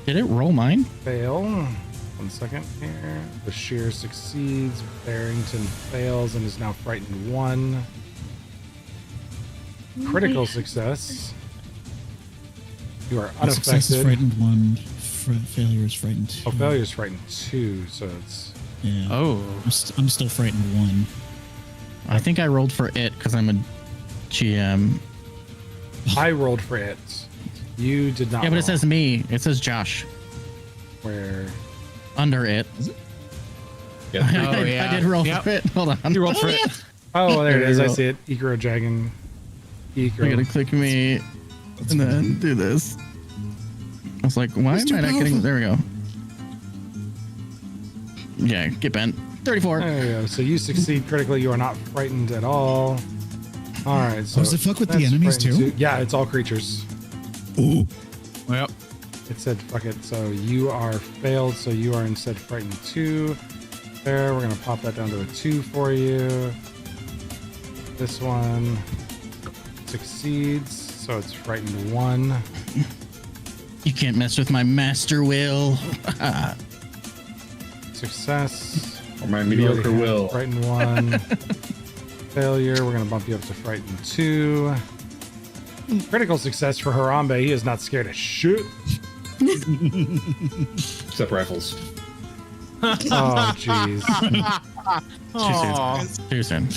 Did it roll mine? fail. 1 second here. Bashir succeeds. Barrington fails and is now frightened 1. Critical success. You are Success is unaffected. frightened 1. Failure is frightened 2. Oh, failure is frightened 2, so it's Yeah. Oh. I'm still frightened 1. I think I rolled for it because I'm a GM. I rolled for it. You did not. Yeah, but it roll. says me. It says Josh Where under it. Yeah. Oh, yeah. I did roll Yep. for it. Hold on. You rolled for it. Oh, there it There is. you I go. see it. Ikro Dragon. I gotta Ikro. click me and then do this. I was like, why am too I not getting? powerful. There we go. Yeah, get bent. 34. There we go. So you succeed critically. You are not frightened at all. All right. So does it fuck with the that's enemies frightened too? Yeah, it's all creatures. Ooh. Yep. It said fuck it. So you are failed. So you are instead frightened 2. There. We're gonna pop that down to a 2 for you. This one succeeds. So it's frightened 1. You can't mess with my master will. Success. Or my You mediocre already have will. Frightened 1. Failure. We're gonna bump you up to frightened 2. Critical success for Harambe. He is not scared of shit. Except rifles. Oh, jeez. Too soon.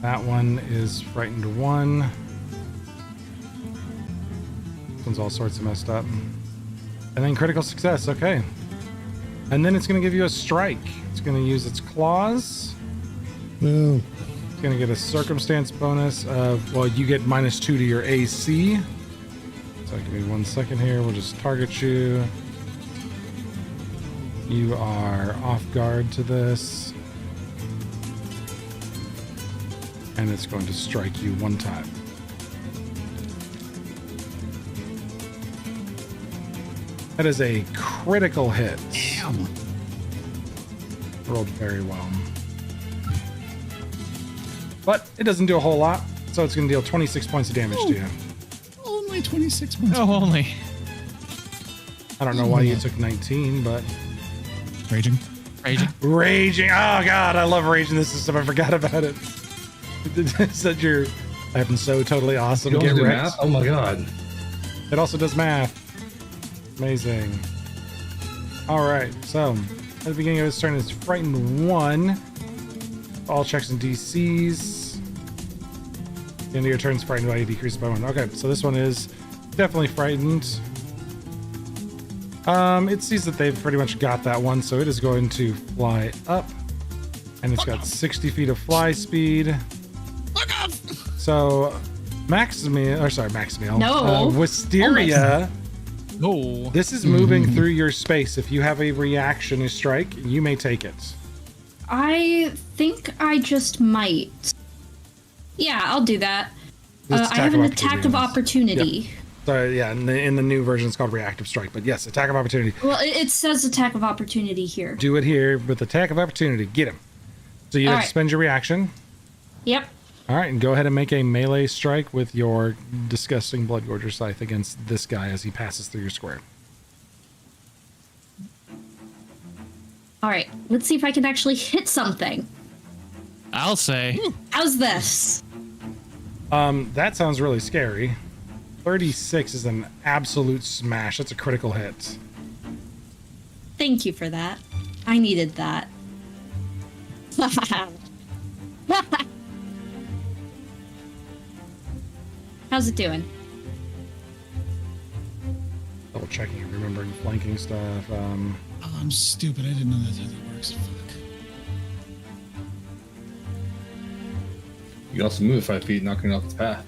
That one is frightened 1. This one's all sorts of messed up. And then critical success. Okay. And then it's gonna give you a strike. It's gonna use its claws. Boo. It's gonna get a circumstance bonus of, well, you get -2 to your AC. So give me 1 second here. We'll just target you. You are off guard to this. And it's going to strike you 1 time. That is a critical hit. Damn. Rolled very well. But it doesn't do a whole lot, so it's going to deal 26 points of damage to you. Only 26 points. Oh, only. I don't know why you took 19, but Raging. Raging. raging. Oh god, I love raging this system. I forgot about it. Such your I'm so totally awesome. You Get also do wrecked. math? Oh my god. It also does math. Amazing. All right, so at the beginning of his turn, it's frightened 1. All checks and DCs. The end of your turn is frightened by decreased by 1. Okay, so this one is definitely frightened. It sees that they've pretty much got that one, so it is going to fly up, and it's got 60 feet of fly speed. So Maximiel, No. Wisteria. No. This is moving through your space. If you have a reaction, a strike, you may take it. I think I just might. Yeah, I'll do that. It's I have an attack attack of opportunity. So yeah, in the new version, it's called reactive strike. But yes, attack of opportunity. Well, it says attack of opportunity here. Do it here with attack of opportunity. Get him. So you have to Alright. spend your reaction. Yep. All right, and go ahead and make a melee strike with your disgusting blood gorger scythe against this guy as he passes through your square. All right. Let's see if I can actually hit something. I'll say. How's this? That sounds really scary. 36 is an absolute smash. That's a critical hit. Thank you for that. I needed that. How's it doing? Double checking and remembering flanking stuff. Oh, I'm stupid. I didn't know that's how that works. Fuck. You can also move 5 feet, knocking it off its path.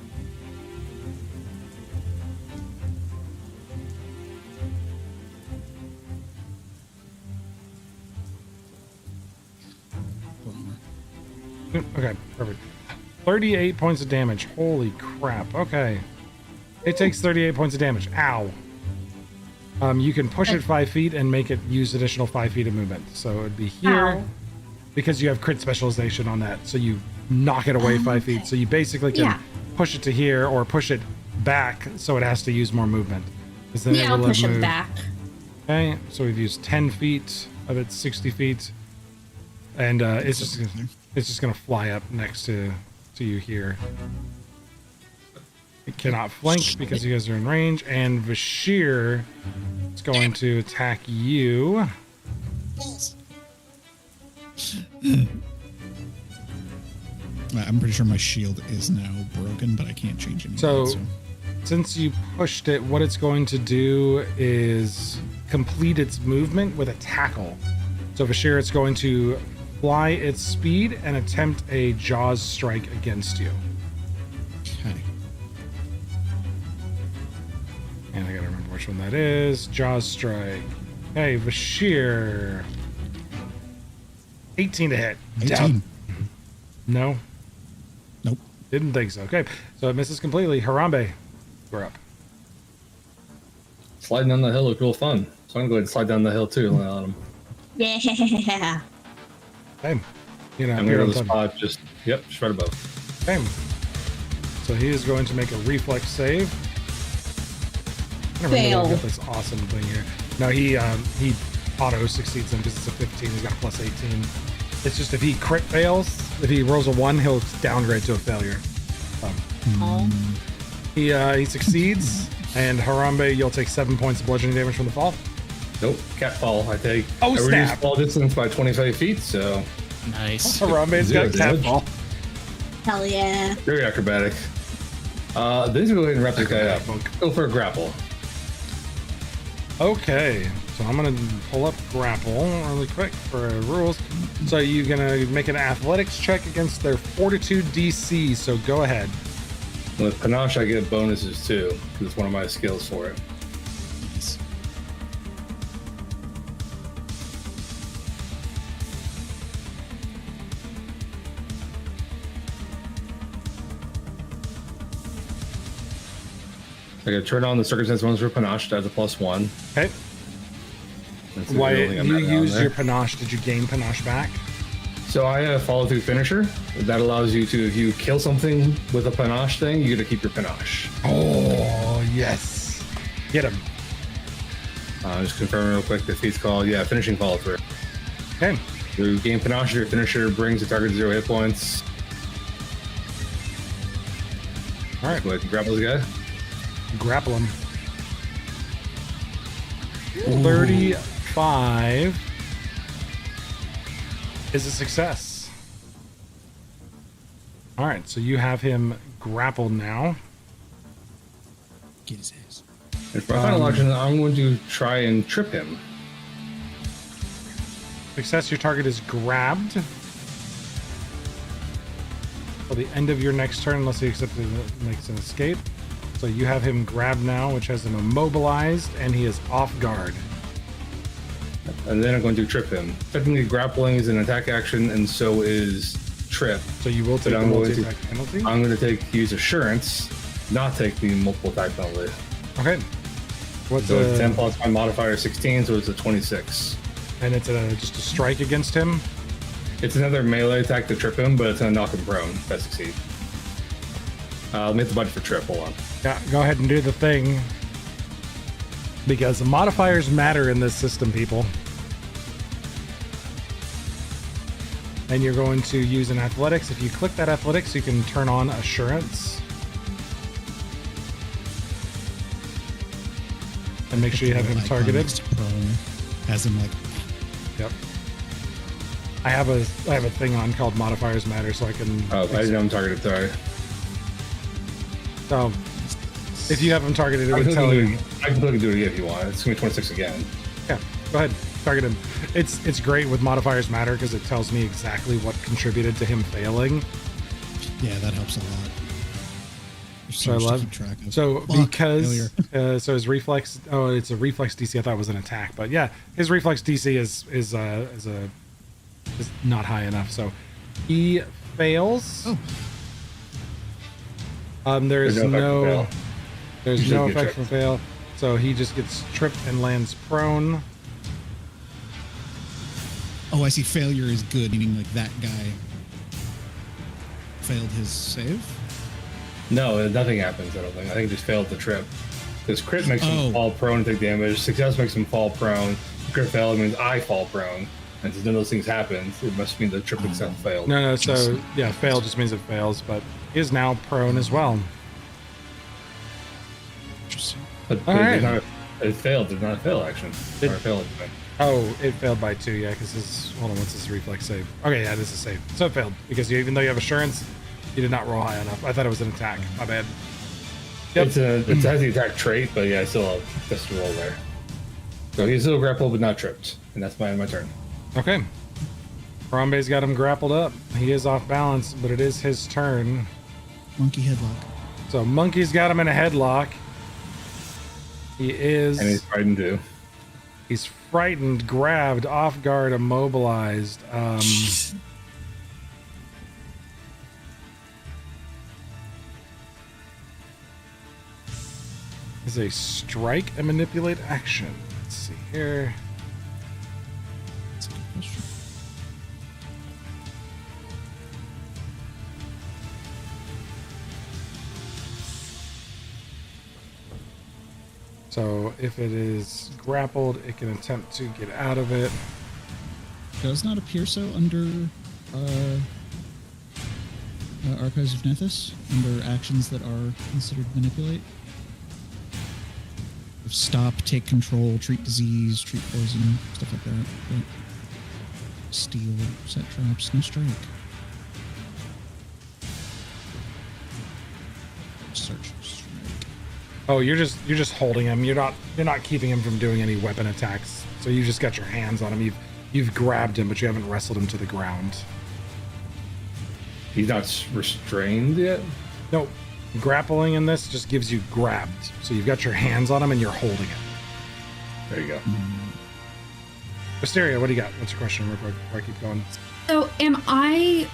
Okay, perfect. 38 points of damage. Holy crap. Okay. It takes 38 points of damage. Ow. You can push it 5 feet and make it use additional 5 feet of movement. So it'd be here Ow. because you have crit specialization on that. So you knock it away 5 feet. So you basically can push it to here or push it back so it has to use more movement. 'Cause then it Yeah, I'll will push move. it back. Okay, so we've used 10 feet of its 60 feet. And it's just gonna fly up next to you here. It cannot flank because you guys are in range, and Vashir is going to attack you. I'm pretty sure my shield is now broken, but I can't change it. So, since you pushed it, what it's going to do is complete its movement with a tackle. So Vashir, it's going to fly its speed and attempt a Jaws strike against you. Okay. And I gotta remember which one that is. Jaws strike. Hey, Vashir. 18 to hit. 18. No, Nope. didn't think so. Okay, so it misses completely. Harambe, we're up. Sliding down the hill looked real fun. So I'm gonna go ahead and slide down the hill too. And let him. Yeah. Hey, you know, I'm gonna go to the spot just right above. Okay. So he is going to make a reflex save. I don't remember Fail. get this awesome thing here. No, he auto succeeds him because it's a 15. He's got plus 18. It's just if he crit fails, if he rolls a 1, he'll downgrade to a failure. He succeeds, and Harambe, you'll take 7 points of bludgeoning damage from the fall. Nope, cat fall. I take. Oh, I reduce snap. fall distance by 25 feet. So Nice. Harambe's got Zero cat damage. fall. Hell yeah. very acrobatic. These are go ahead and wrap this guy up. Go for a grapple. Okay, so I'm gonna pull up grapple really quick for rules. So you're gonna make an athletics check against their fortitude DC. So go ahead. With panache, I get bonuses too because it's one of my skills for it. Nice. I gotta turn on the circumstance bonus for panache. That's a +1. Okay. That's the Why only thing I'm you adding on used there. your panache? Did you gain panache back? So I have a follow through finisher that allows you to, if you kill something with a panache thing, you get to keep your panache. Oh yes, get him. Just confirming real quick. The feat's called finishing follow through. Okay, You gain panache. Your finisher brings the target to 0 hit points. all right, Go ahead and grapple this guy. grapple him. 35 is a success. All right, so you have him grappled now. Get his ass. And for my final action, I'm going to try and trip him. Success, your target is grabbed till the end of your next turn unless he makes an escape. So you have him grabbed now, which has him immobilized, and he is off guard. And then I'm going to trip him. Technically, grappling is an attack action, and so is trip. So you will take But the I'm going to- multi-attack penalty. I'm going to use assurance, not take the multiple attack penalty. Okay. What's So it's 10 a, plus my modifier 16, so it's a 26. and it's just a strike against him. It's another melee attack to trip him, but it's going to knock him prone if I succeed. I'll make the budget for trip. Hold on. Yeah, go ahead and do the thing. Because the modifiers matter in this system, people. And you're going to use an athletics. If you click that athletics, you can turn on assurance. And make sure you have him Icon targeted. next to prone has him like Yep. I have a thing on called modifiers matter, so I can. Oh, I didn't know I'm targeted. Sorry. So if you have him targeted, it I would can tell quickly you. do it again if you want. It's going to be 26 again. Yeah, go ahead, target him. It's great with modifiers matter because it tells me exactly what contributed to him failing. yeah, that helps a lot. There's So I much to love. keep track of. So Fuck, because failure. so his reflex. Oh, it's a reflex DC. I thought it was an attack, but yeah, his reflex DC is not high enough. So he fails. Oh. There's There's no no, effect there's You no just get effect from fail, so he just gets tripped and lands prone. Oh, I see. Failure is good, meaning like that guy failed his save. No, nothing happens. I don't think. I think he just failed the trip. Because crit makes him Oh. fall prone and take damage. Success makes him fall prone. Crit fail means I fall prone. And since none of those things happen, it must mean the trip itself failed. No, so yeah, fail just means it fails, but he is now prone as well. Interesting. But All right. it failed. There's not a fail action. Or a fail event. Oh, it failed by 2, yeah, because his, hold on, what's his reflex save? Okay, yeah, it is a save. So it failed, because even though you have assurance, you did not roll high enough. I thought it was an attack. My bad. Yep. It has the attack trait, but yeah, I still have just to roll there. So he's still grappled but not tripped. And that's my turn. Okay. Harambe's got him grappled up. He is off balance, but it is his turn. Monkey headlock. So Monkey's got him in a headlock. He is... And he's frightened too. He's frightened, grabbed, off guard, immobilized. Is a strike and manipulate action. Let's see here. That's a good question. So if it is grappled, it can attempt to get out of it. Does not appear so under Archives of Nethys, under actions that are considered manipulate. Stop, take control, treat disease, treat poison, stuff like that. But steal, set traps, no strike. Search strike. Oh, you're just holding him. You're not keeping him from doing any weapon attacks. So you just got your hands on him. You've grabbed him, but you haven't wrestled him to the ground. He's not restrained yet? No, grappling in this just gives you grabbed. So you've got your hands on him and you're holding it. There you go. Wisteria, what do you got? What's your question real quick before I keep going? So, am I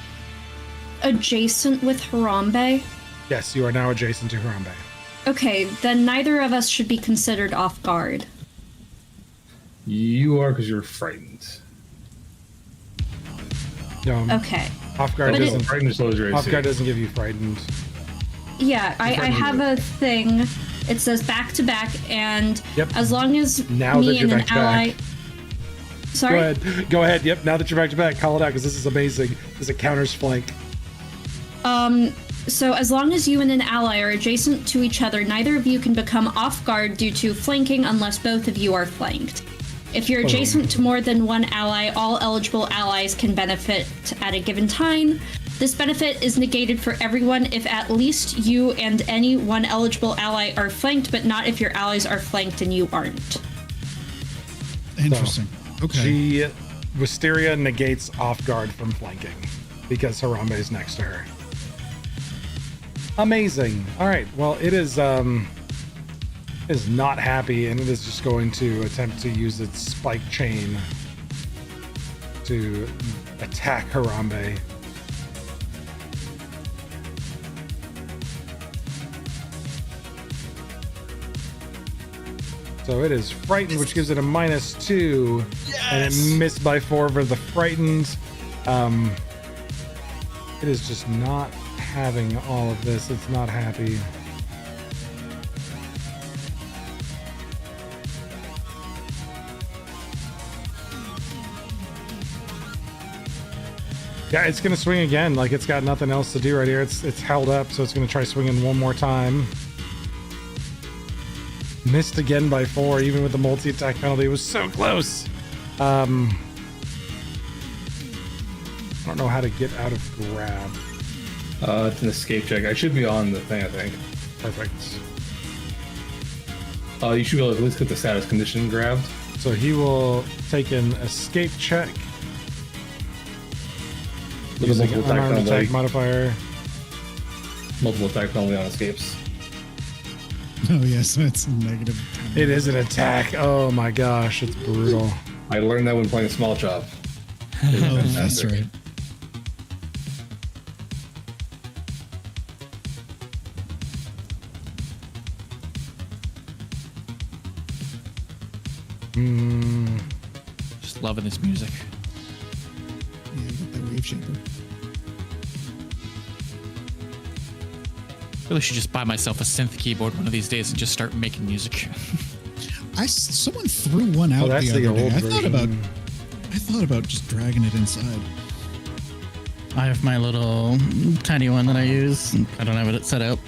adjacent with Harambe? Yes, you are now adjacent to Harambe. Okay, then neither of us should be considered off guard. You are because you're frightened. Okay. Off guard But doesn't. Frightened slows your Off AC. guard doesn't give you frightened. Yeah, I have a thing. It says back to back, and Yep. as long as Now that me you're and an back to ally. back. Sorry. Go ahead. Go ahead. Yep. Now that you're back to back, call it out because this is amazing. Because it counters flank. So as long as you and an ally are adjacent to each other, neither of you can become off guard due to flanking unless both of you are flanked. If you're adjacent to more than one ally, all eligible allies can benefit at a given time. This benefit is negated for everyone if at least you and any one eligible ally are flanked, but not if your allies are flanked and you aren't. Interesting. Okay. Wisteria negates off guard from flanking because Harambe is next to her. Amazing. All right. Well, it is not happy, and it is just going to attempt to use its spike chain to attack Harambe. So it is frightened, which gives it a -2, and it missed by 4 for the frightened. It is just not having all of this. It's not happy. Yeah, it's gonna swing again. Like it's got nothing else to do right here. It's held up, so it's gonna try swinging one more time. Missed again by 4, even with the multi-attack penalty. It was so close. I don't know how to get out of grab. It's an escape check. I should be on the thing, I think. Perfect. You should be able to at least get the status condition grabbed. So he will take an escape check. With a Using multiple attack unarmed attack penalty. modifier. Multiple attack penalty on escapes. Oh yes, it's a negative. It is an attack. Oh my gosh, it's brutal. I learned that when playing Small Chop. Oh, that's right. Just loving this music. Yeah, you got that wave shaper. Really should just buy myself a synth keyboard one of these days and just start making music. Someone threw one out that's the the other day. old I thought version. about just dragging it inside. I have my little tiny one that I use. I don't have it set up.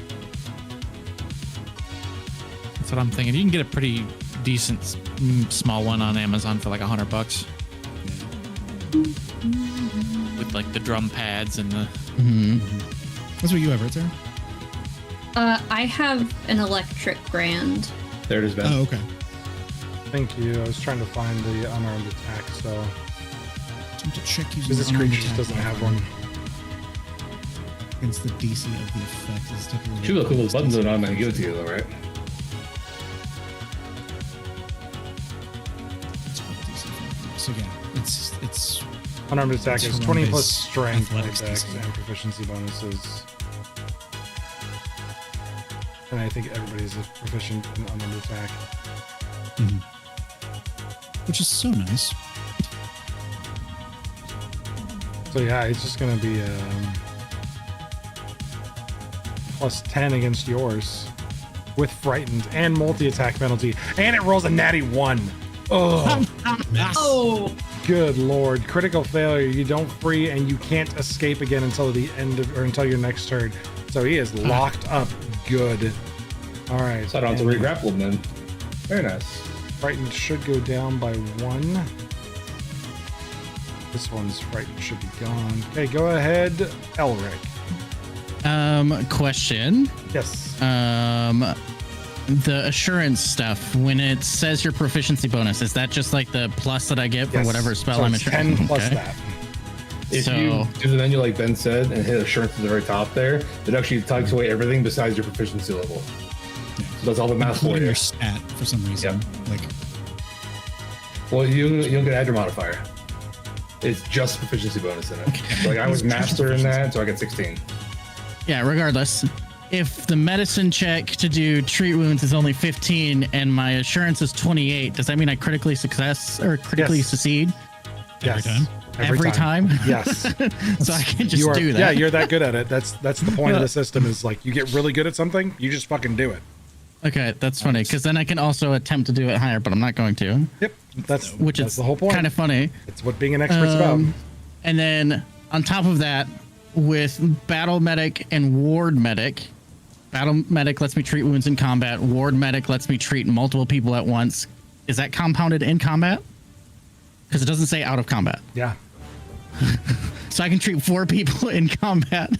That's what I'm thinking. You can get a pretty decent small one on Amazon for like $100 with like the drum pads and the. That's what you have, right, Sarah? I have an electric grand. There it is, Ben. Oh, okay. Thank you. I was trying to find the unarmed attack, so Attempt to check using because this the unarmed creature just attack doesn't have one. against the DC of the effect is typically. Should look cool with buttons on it. I'm gonna give it to you though, right? So yeah, it's Unarmed attack It's is from 20 his plus strength, athletics dex, DC. and proficiency bonuses. And I think everybody's proficient in unarmed attack. which is so nice. So yeah, it's just gonna be plus 10 against yours with frightened and multi-attack penalty, and it rolls a natty 1. Oh, Oh, good lord! Critical failure. You don't free, and you can't escape again until the end of or until your next turn. So he is locked up. Good. All right. So I don't have to and re-grapple him then. Very nice. frightened should go down by 1. This one's frightened should be gone. Okay, go ahead, Elric. Question. Yes. The assurance stuff, when it says your proficiency bonus, is that just like the plus that I get for Yes. whatever spell So I'm it's assuring? 10 plus Okay. that. If So- you do the menu like Ben said and hit assurance at the very top there, it actually takes away everything besides your proficiency level. So that's all the math for Including you. your stat for some reason. Like Well, you don't get add your modifier. It's just proficiency bonus in it. So, like I was It's just master in that, so I get 16. Yeah, regardless. If the medicine check to do treat wounds is only 15 and my assurance is 28, does that mean I critically success or critically Yes. succeed? every time. Every time? Yes. So I can just You are, do that. yeah, you're that good at it. That's the point of the system is like you get really good at something, you just fucking do it. Okay, that's funny because then I can also attempt to do it higher, but I'm not going to, Yep. That's which that's is the whole point. kind of funny. It's what being an expert's about. And then on top of that, with battle medic and ward medic, battle medic lets me treat wounds in combat. Ward medic lets me treat multiple people at once. Is that compounded in combat? Because it doesn't say out of combat. Yeah. So I can treat 4 people in combat.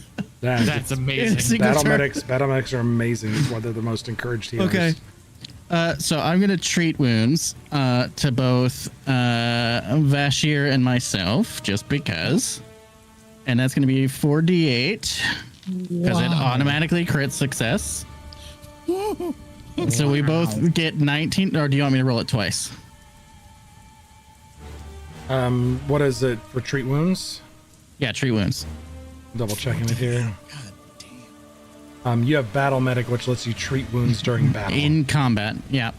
Yeah. That's amazing. Single Battle turn. medics are amazing. That's why they're the most encouraged healers. Okay. So I'm going to treat wounds to both Vashir and myself, just because. And that's going to be 4d8, because it automatically crits success. So we both get 19, or do you want me to roll it twice? What is it for treat wounds? Yeah, treat wounds. Double checking it here. God damn. You have battle medic, which lets you treat wounds during battle. In combat, yeah.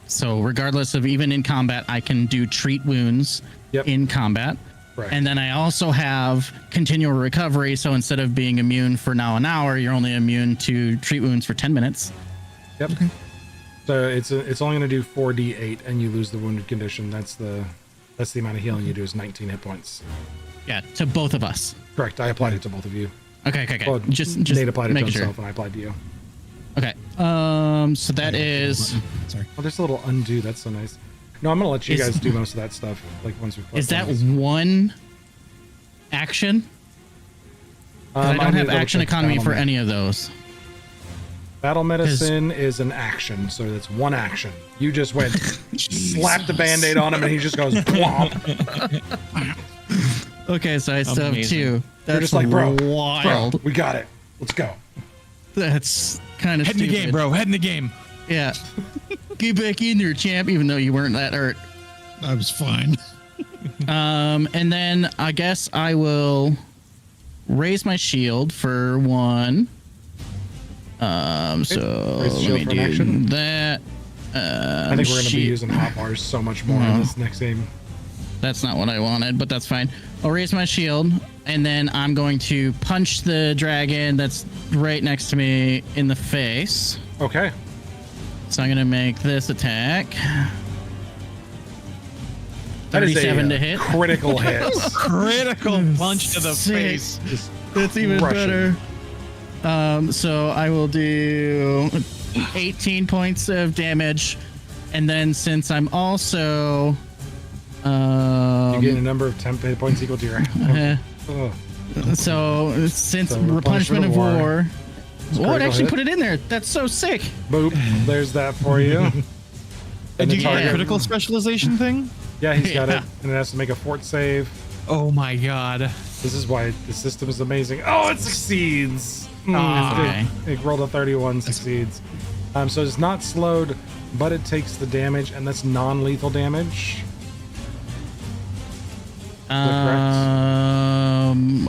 So regardless of even in combat, I can do treat wounds Yep. in combat. Correct. And then I also have continual recovery. So instead of being immune for now an hour, you're only immune to treat wounds for 10 minutes. Yep. So it's only going to do 4d8, and you lose the wounded condition. That's the amount of healing you do is 19 hit points. Yeah, to both of us. Correct. I applied it to both of you. Okay. Well, Just Nate applied it to making himself, sure. and I applied to you. Okay. So that is. Sorry. Oh, there's a little undo. That's so nice. No, I'm gonna let you Is- guys do most of that stuff. Like once we. Is that one action? 'Cause I don't have action economy for any of those. Battle medicine is an action, so that's one action. You just went, slapped the band-aid on him, and he just goes, "Womp." Okay, so I still have Amazing. 2. You're That's just like, bro, wild. bro, we got it. Let's go. That's kind of Head in the stupid. game, bro. Head in the game. Yeah. Get back in there, champ, even though you weren't that hurt. I was fine. And then I guess I will raise my shield for 1. So Raise the shield let me for an do action? that. I think we're going to be using hotbars so much more in this next game. That's not what I wanted, but that's fine. I'll raise my shield, and then I'm going to punch the dragon that's right next to me in the face. Okay. So I'm going to make this attack. That is 37 a to hit. critical hit. Critical punch to the Sick. face. Just That's even crushing. better. So I will do 18 points of damage, and then since I'm also You gain a number of temp hit points equal to your. Oh. so since So replenishment of war. Oh, it critical actually hit. put it in there. That's so sick. Boop. There's that for you. And Do the you get a target- critical specialization thing? Yeah, he's got Yeah. it, and it has to make a fort save. Oh my god. This is why the system is amazing. Oh, it succeeds. Okay. It rolled a 31, succeeds. So it's not slowed, but it takes the damage, and that's non-lethal damage.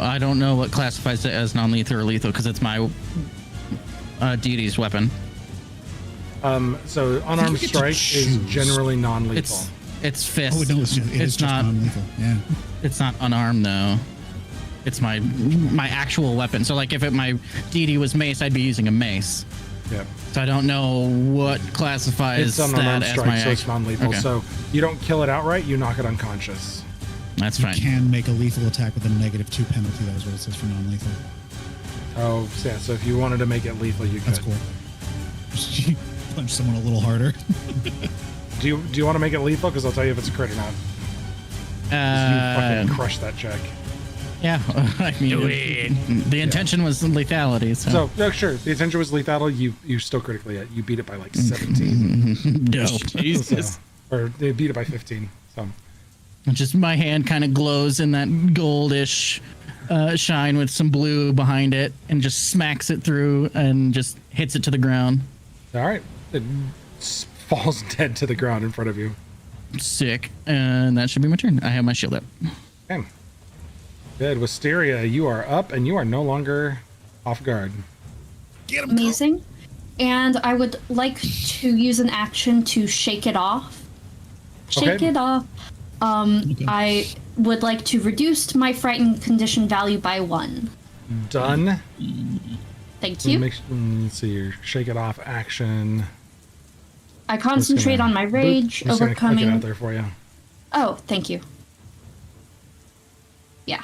I don't know what classifies it as non-lethal or lethal because it's my deity's weapon. So unarmed get to strike is choose. generally non-lethal. It's fist. Oh, no, it is it's just not. non-lethal. Yeah. It's not unarmed though. It's my actual weapon. So like if my deity was mace, I'd be using a mace. Yep. So I don't know what classifies It's that unarmed as strike, my so it's non-lethal. Okay. So you don't kill it outright, you knock it unconscious. That's You fine. can make a lethal attack with a -2 penalty. That was what it says for non-lethal. Oh, yeah. So if you wanted to make it lethal, you could. That's cool. Just punch someone a little harder. Do you want to make it lethal? Because I'll tell you if it's a crit or not. 'Cause you fucking crush that check. Yeah, I mean, the intention was lethality. So no, sure. The intention was lethal. You still critically hit. You beat it by like 17. dope. Jesus. Or they beat it by 15. So Just my hand kind of glows in that goldish shine with some blue behind it, and just smacks it through and just hits it to the ground. all right, it falls dead to the ground in front of you. Sick, and that should be my turn. I have my shield up. Okay. Good. Wisteria, you are up and you are no longer off guard. Amazing. And I would like to use an action to shake it off. Shake Okay. it off. I would like to reduce my frightened condition value by 1. Done. Thank you. Let's see your shake it off action. I concentrate on my rage, I'm just gonna click it out overcoming. there for you. Oh, thank you. Yeah.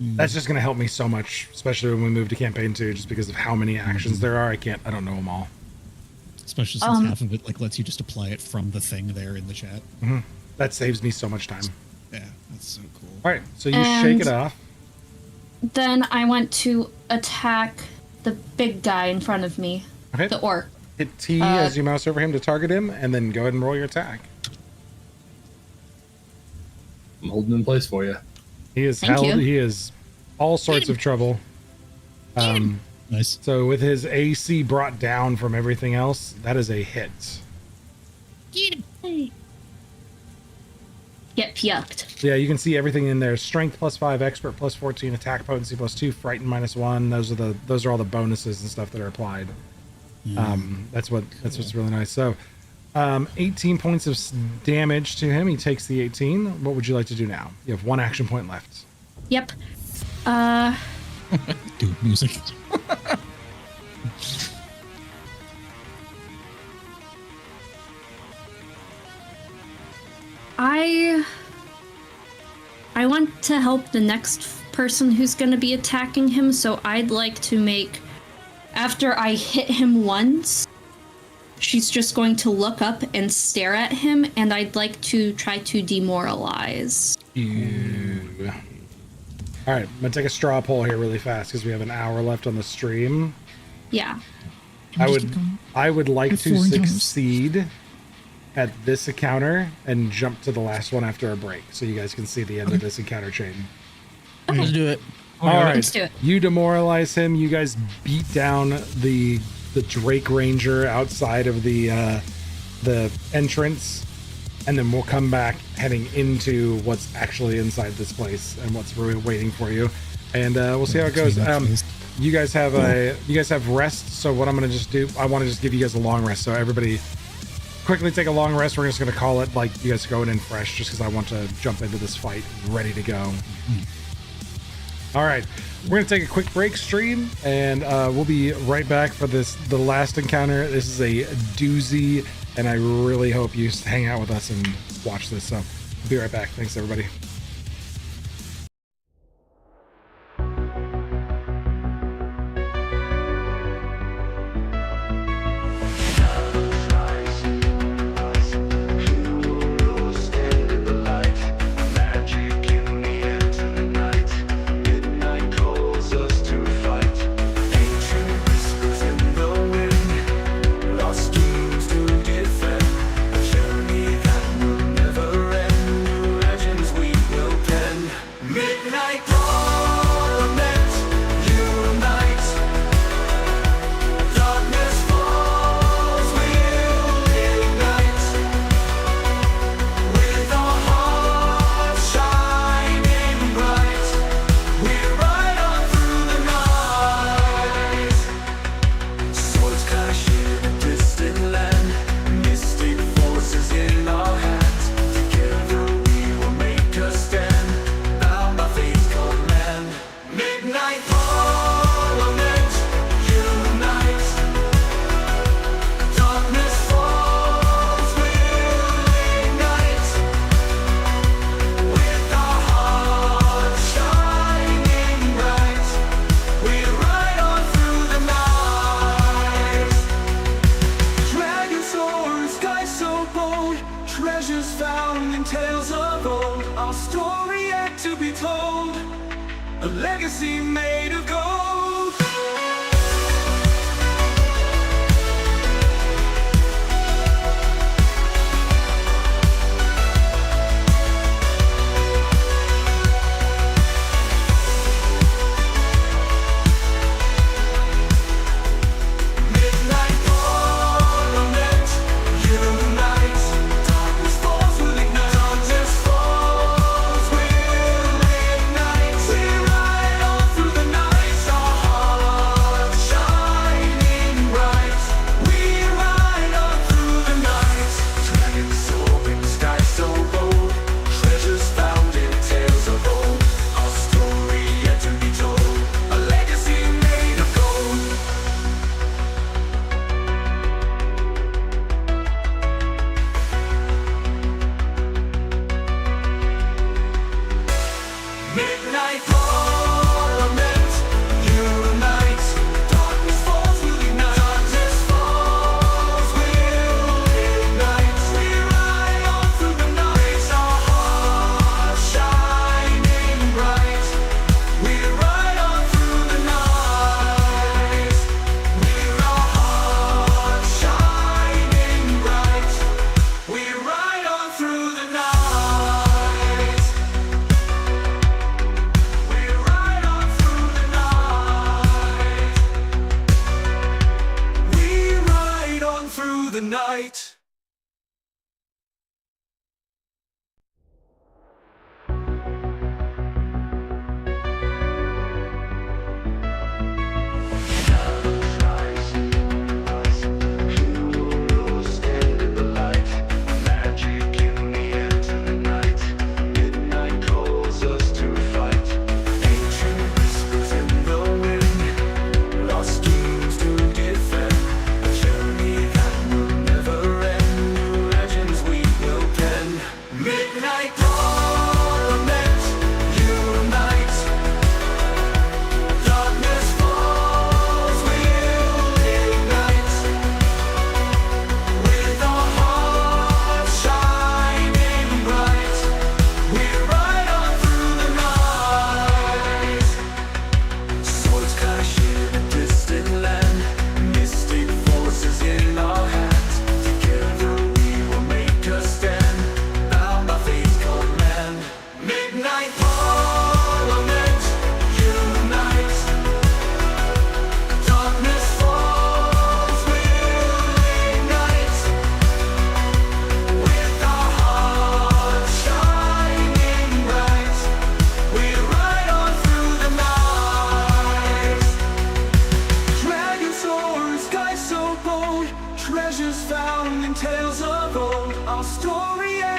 That's just going to help me so much, especially when we move to campaign 2, just because of how many actions there are. I don't know them all. Especially since half of it lets you just apply it from the thing there in the chat. That saves me so much time. Yeah, that's so cool. All right, so you And- shake it off. Then I want to attack the big guy in front of me, Okay. the orc. Hit T as you mouse over him to target him, and then go ahead and roll your attack. I'm holding in place for you. He is Thank held. you. He is all sorts of trouble. Nice. So with his AC brought down from everything else, that is a hit. Get puked. Yeah, you can see everything in there. Strength +5, expert +14, attack potency +2, frighten -1. Those are all the bonuses and stuff that are applied. That's what's really nice. So 18 points of damage to him. He takes the 18. What would you like to do now? You have 1 action point left. Yep. Dude, music. I want to help the next person who's going to be attacking him, so I'd like to make, after I hit him once, she's just going to look up and stare at him, and I'd like to try to demoralize. Ew. All right, I'm gonna take a straw poll here really fast because we have an hour left on the stream. Yeah. I would like to four encounters. succeed at this encounter and jump to the last one after a break, so you guys can see the end of this encounter chain. Let's do it. All right, Let's do it. you demoralize him. You guys beat down the Drake Ranger outside of the entrance, and then we'll come back heading into what's actually inside this place and what's really waiting for you, and we'll see how it goes. You guys have rest. So what I'm gonna just do, I want to just give you guys a long rest. So everybody, quickly take a long rest. We're just going to call it like you guys going in fresh just because I want to jump into this fight ready to go. All right. We're going to take a quick break stream and we'll be right back for the last encounter. This is a doozy and I really hope you hang out with us and watch this. So we'll be right back. Thanks, everybody.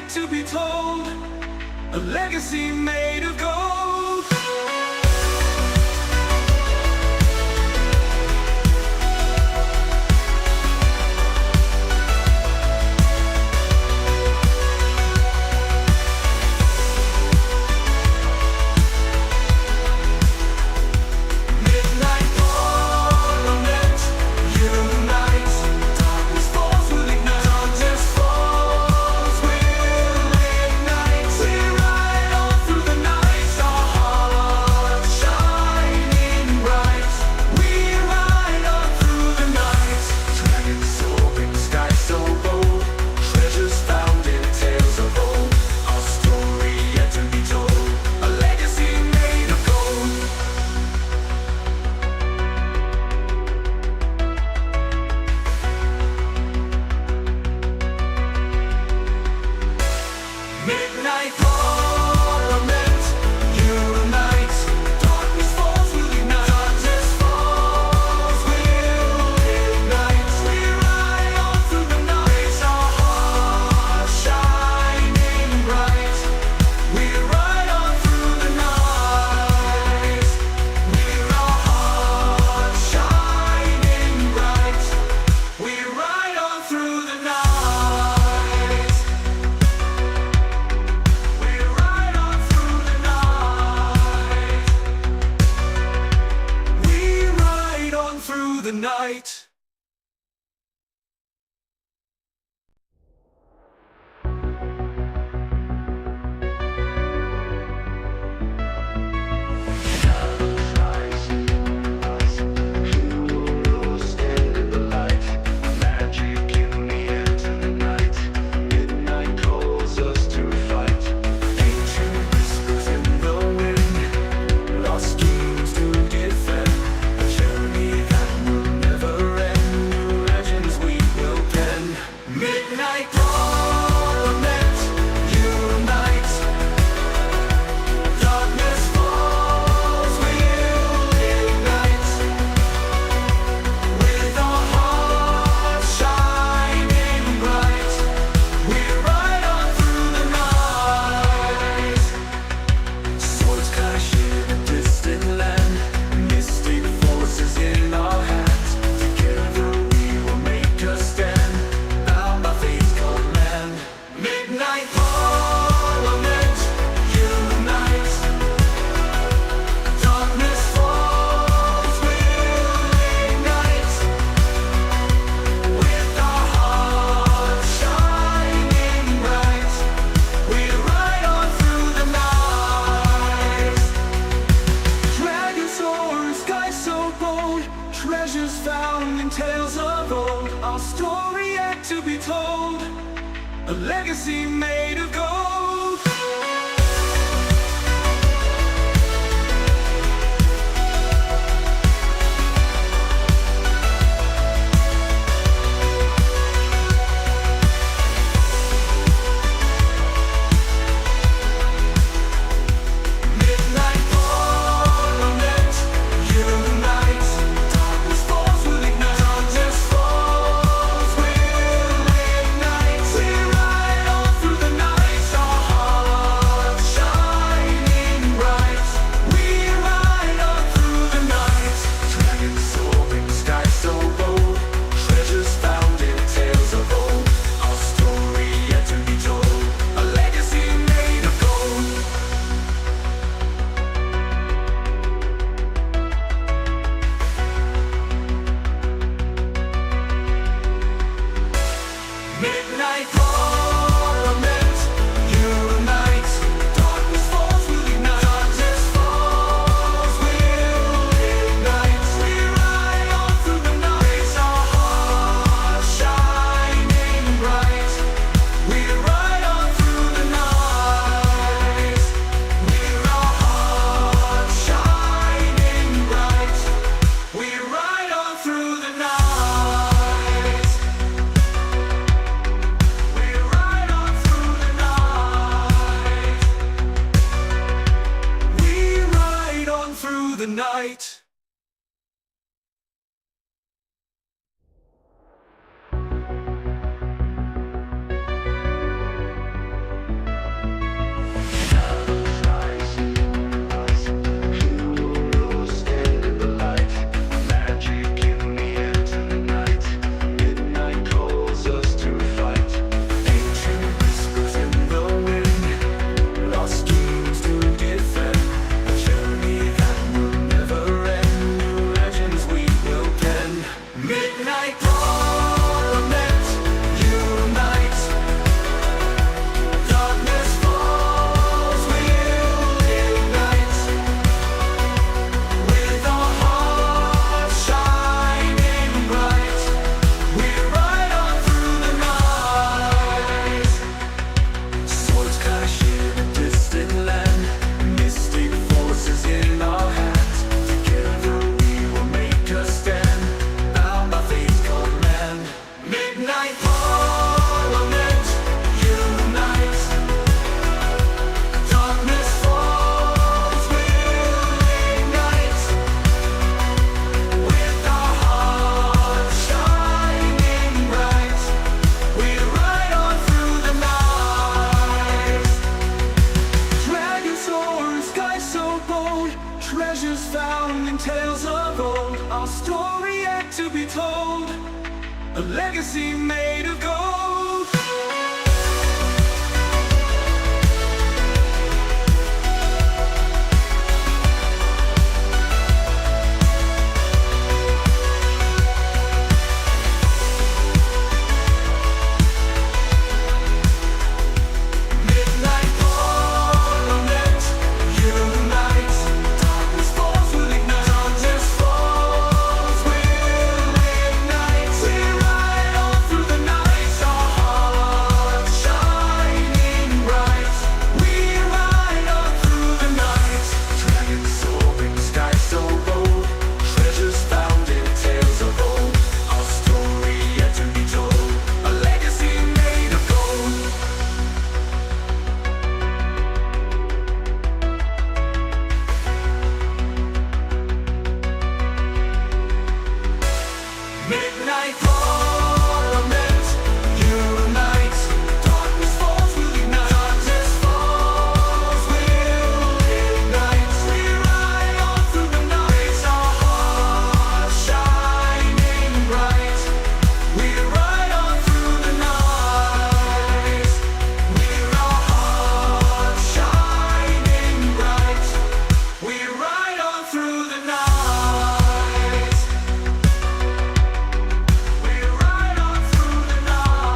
yet to be told, a legacy made of gold. Midnight Parliament, unite. Darkness falls will ignite. Darkness falls will ignite. We ride on through the night, our hearts shining bright. We ride on through the night. Dragons soaring, sky so bold. Treasures found in tales of old. Our story yet to be told. A legacy made of gold. Midnight Parliament, unite. Darkness falls will ignite. Darkness falls will ignite. We ride on through the night, our hearts shining bright. We ride on through the night, with our hearts shining bright. We ride on through the night. We ride on through the night. We ride on through the night. Magic in the air tonight. Midnight calls us to fight. Ancient whispers in the wind. Lost schemes to defend. A journey that will never end. New legends we will pen. Midnight Parliament, unite. Darkness falls will ignite. With our hearts shining bright, we ride on through the night. Swords clash in a distant land, mystic forces in our hands. Together we will make a stand, bound by fate's command. Midnight Parliament, unite. Darkness falls will ignite. With our hearts shining bright, we ride on through the night. Dragons soar in sky so bold. Treasures found in tales of old. Our story yet to be told. A legacy made of gold. Midnight Parliament, unite. Darkness falls will ignite. Darkness falls will ignite. We ride on through the night, our hearts shining bright. We ride on through the night. Dragons soaring, sky so bold. Treasures found in tales of old. Our story yet to be told. A legacy made of gold. Midnight Parliament, unite. Darkness falls will ignite. Darkness falls will ignite. We ride on through the night, our hearts shining bright. We ride on through the night, with our hearts shining bright. We ride on through the night. We ride on through the night. We ride on through the night. legacy made of gold. Midnight Parliament, unite. Darkness falls will ignite. Darkness falls will ignite. We ride on through the night, our hearts shining bright. We ride on through the night. Dragons soaring, sky so bold. Treasures found in tales of old. Our story yet to be told. A legacy made of gold. Midnight Parliament, unite. Darkness falls will ignite. Darkness falls will ignite. We ride on through the night, our hearts shining bright. We ride on through the night. We're our hearts shining bright. We ride on through the night. We ride on through the night.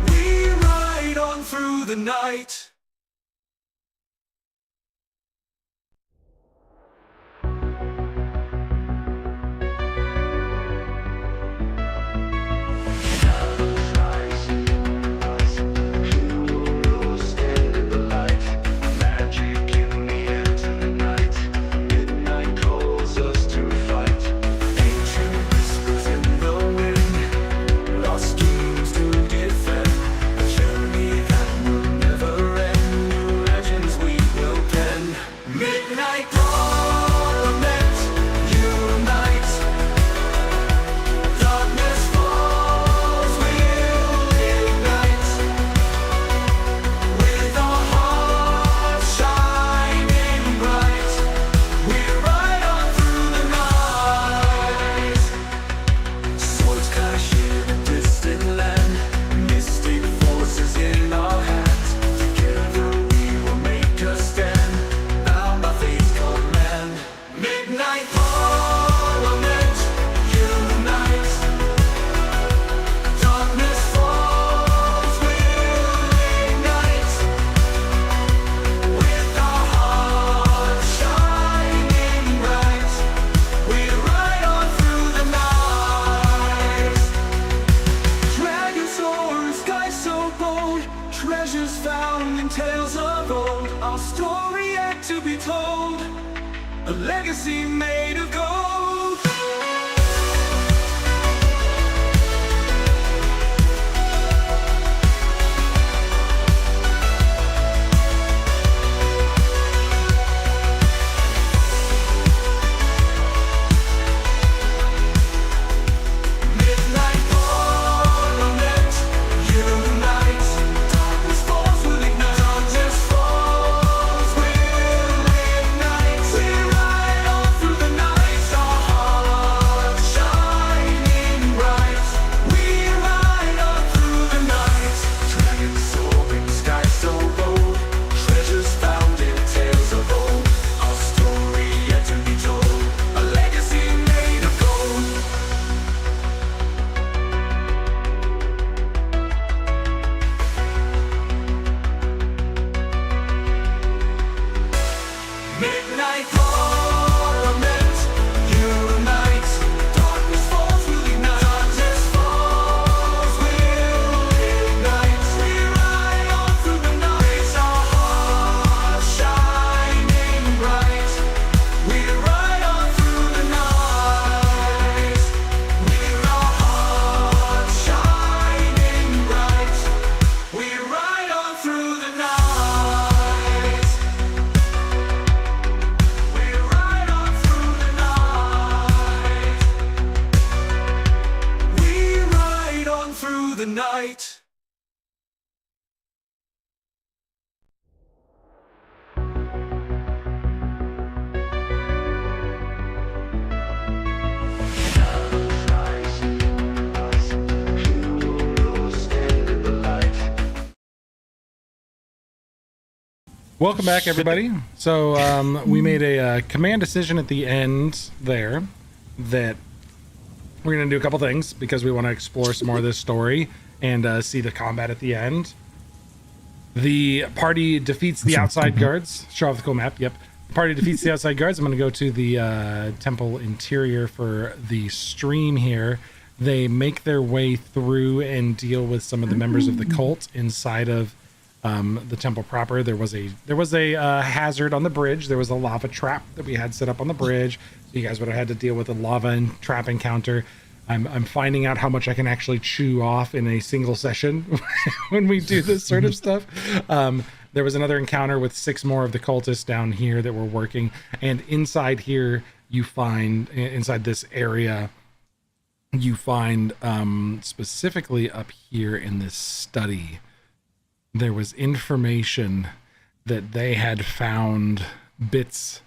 We ride on through the night. Magic in the air tonight. Midnight calls us to fight. Ancient whispers in the wind. Lost schemes to defend. A journey that will never end. New legends we will pen. Midnight Parliament, unite. Darkness falls will ignite. With our hearts shining bright, we ride on through the night. Swords clash in a distant land, mystic forces in our hands. Together we will make a stand, bound by fate's command. Midnight Parliament, unite. Darkness falls will ignite. With our hearts shining bright, we ride on through the night. Dragons soar in sky so bold. Treasures found in tales of old. Our story yet to be told. A legacy made of gold. Midnight Parliament, unite. Darkness falls will ignite. Darkness falls will ignite. We ride on through the night, our Welcome back, everybody. So we made a command decision at the end there that we're going to do a couple things because we want to explore some more of this story and see the combat at the end. The party defeats the outside guards. Show off the cool map. Yep. The party defeats the outside guards. I'm going to go to the temple interior for the stream here. They make their way through and deal with some of the members of the cult inside of the temple proper. There was a hazard on the bridge. There was a lava trap that we had set up on the bridge. So you guys would have had to deal with a lava and trap encounter. I'm finding out how much I can actually chew off in a single session when we do this sort of stuff. There was another encounter with 6 more of the cultists down here that were working. And inside here, you find, inside this area, you find specifically up here in this study, there was information that they had found bits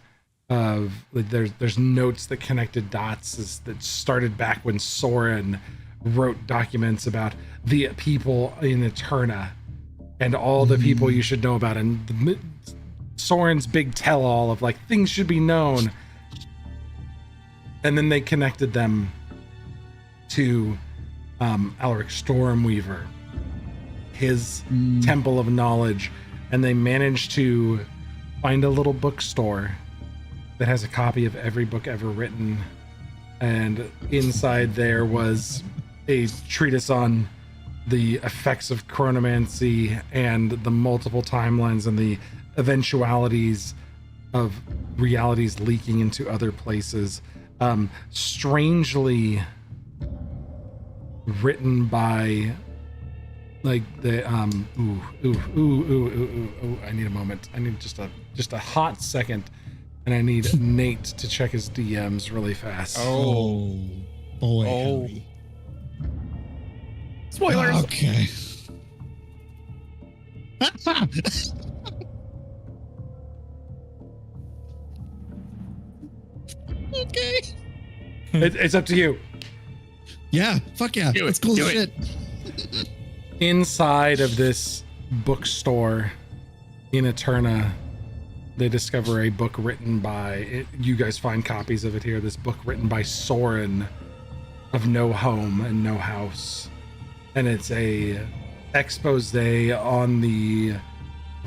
of, like, there's notes that connected dots that started back when Soren wrote documents about the people in Eterna and all the people you should know about, and Soren's big tell-all of like things should be known, and then they connected them to Alaric Stormweaver, his temple of knowledge, and they managed to find a little bookstore that has a copy of every book ever written, and inside there was a treatise on the effects of chronomancy and the multiple timelines and the eventualities of realities leaking into other places, strangely written by like the I need a moment. I need just a hot second, and I need Nate to check his DMs really fast. Oh boy, Henry. Spoilers. Okay. Okay. It's up to you. Yeah, fuck yeah. Do it, That's cool do as it. shit. Inside of this bookstore in Eterna, they discover a book written by, you guys find copies of it here, this book written by Soren of No Home and No House. And it's a expose on the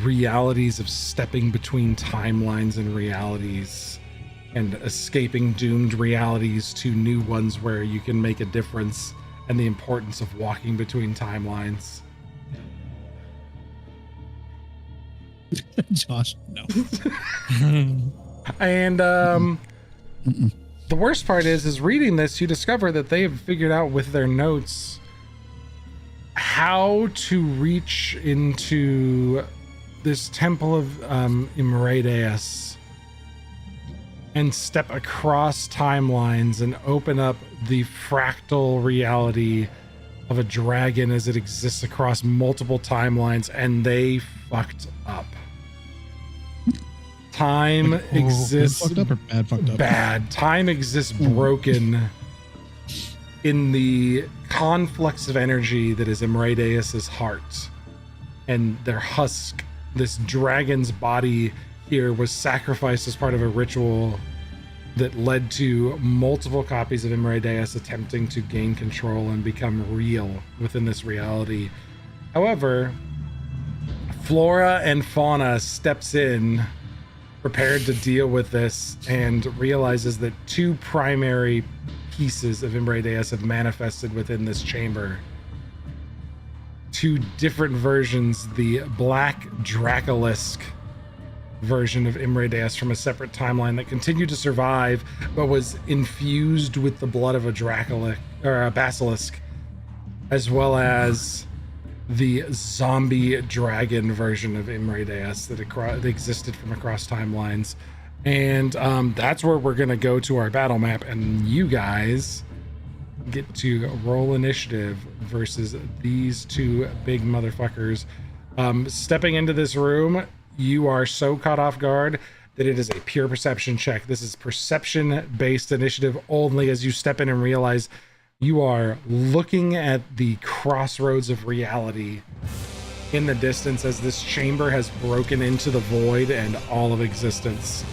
realities of stepping between timelines and realities and escaping doomed realities to new ones where you can make a difference, and the importance of walking between timelines. Josh, no. And the worst part is reading this, you discover that they have figured out with their notes how to reach into this temple of Imraideus and step across timelines and open up the fractal reality of a dragon as it exists across multiple timelines, and they fucked up. Time exists Fucked up or bad fucked up? bad. Time exists broken in the conflux of energy that is Imraideus's heart. And their husk, this dragon's body here, was sacrificed as part of a ritual that led to multiple copies of Imraideus attempting to gain control and become real within this reality. However, flora and fauna steps in, prepared to deal with this, and realizes that 2 primary pieces of Imraideus have manifested within this chamber. 2 different versions, the black Dracolisk version of Imraideus from a separate timeline that continued to survive, but was infused with the blood of a Dracolisk or a basilisk, as well as the zombie dragon version of Imraideus that existed from across timelines. And that's where we're gonna go to our battle map, and you guys get to roll initiative versus these 2 big motherfuckers. Stepping into this room, you are so caught off guard that it is a pure perception check. This is perception-based initiative only, as you step in and realize you are looking at the crossroads of reality in the distance as this chamber has broken into the void and all of existence.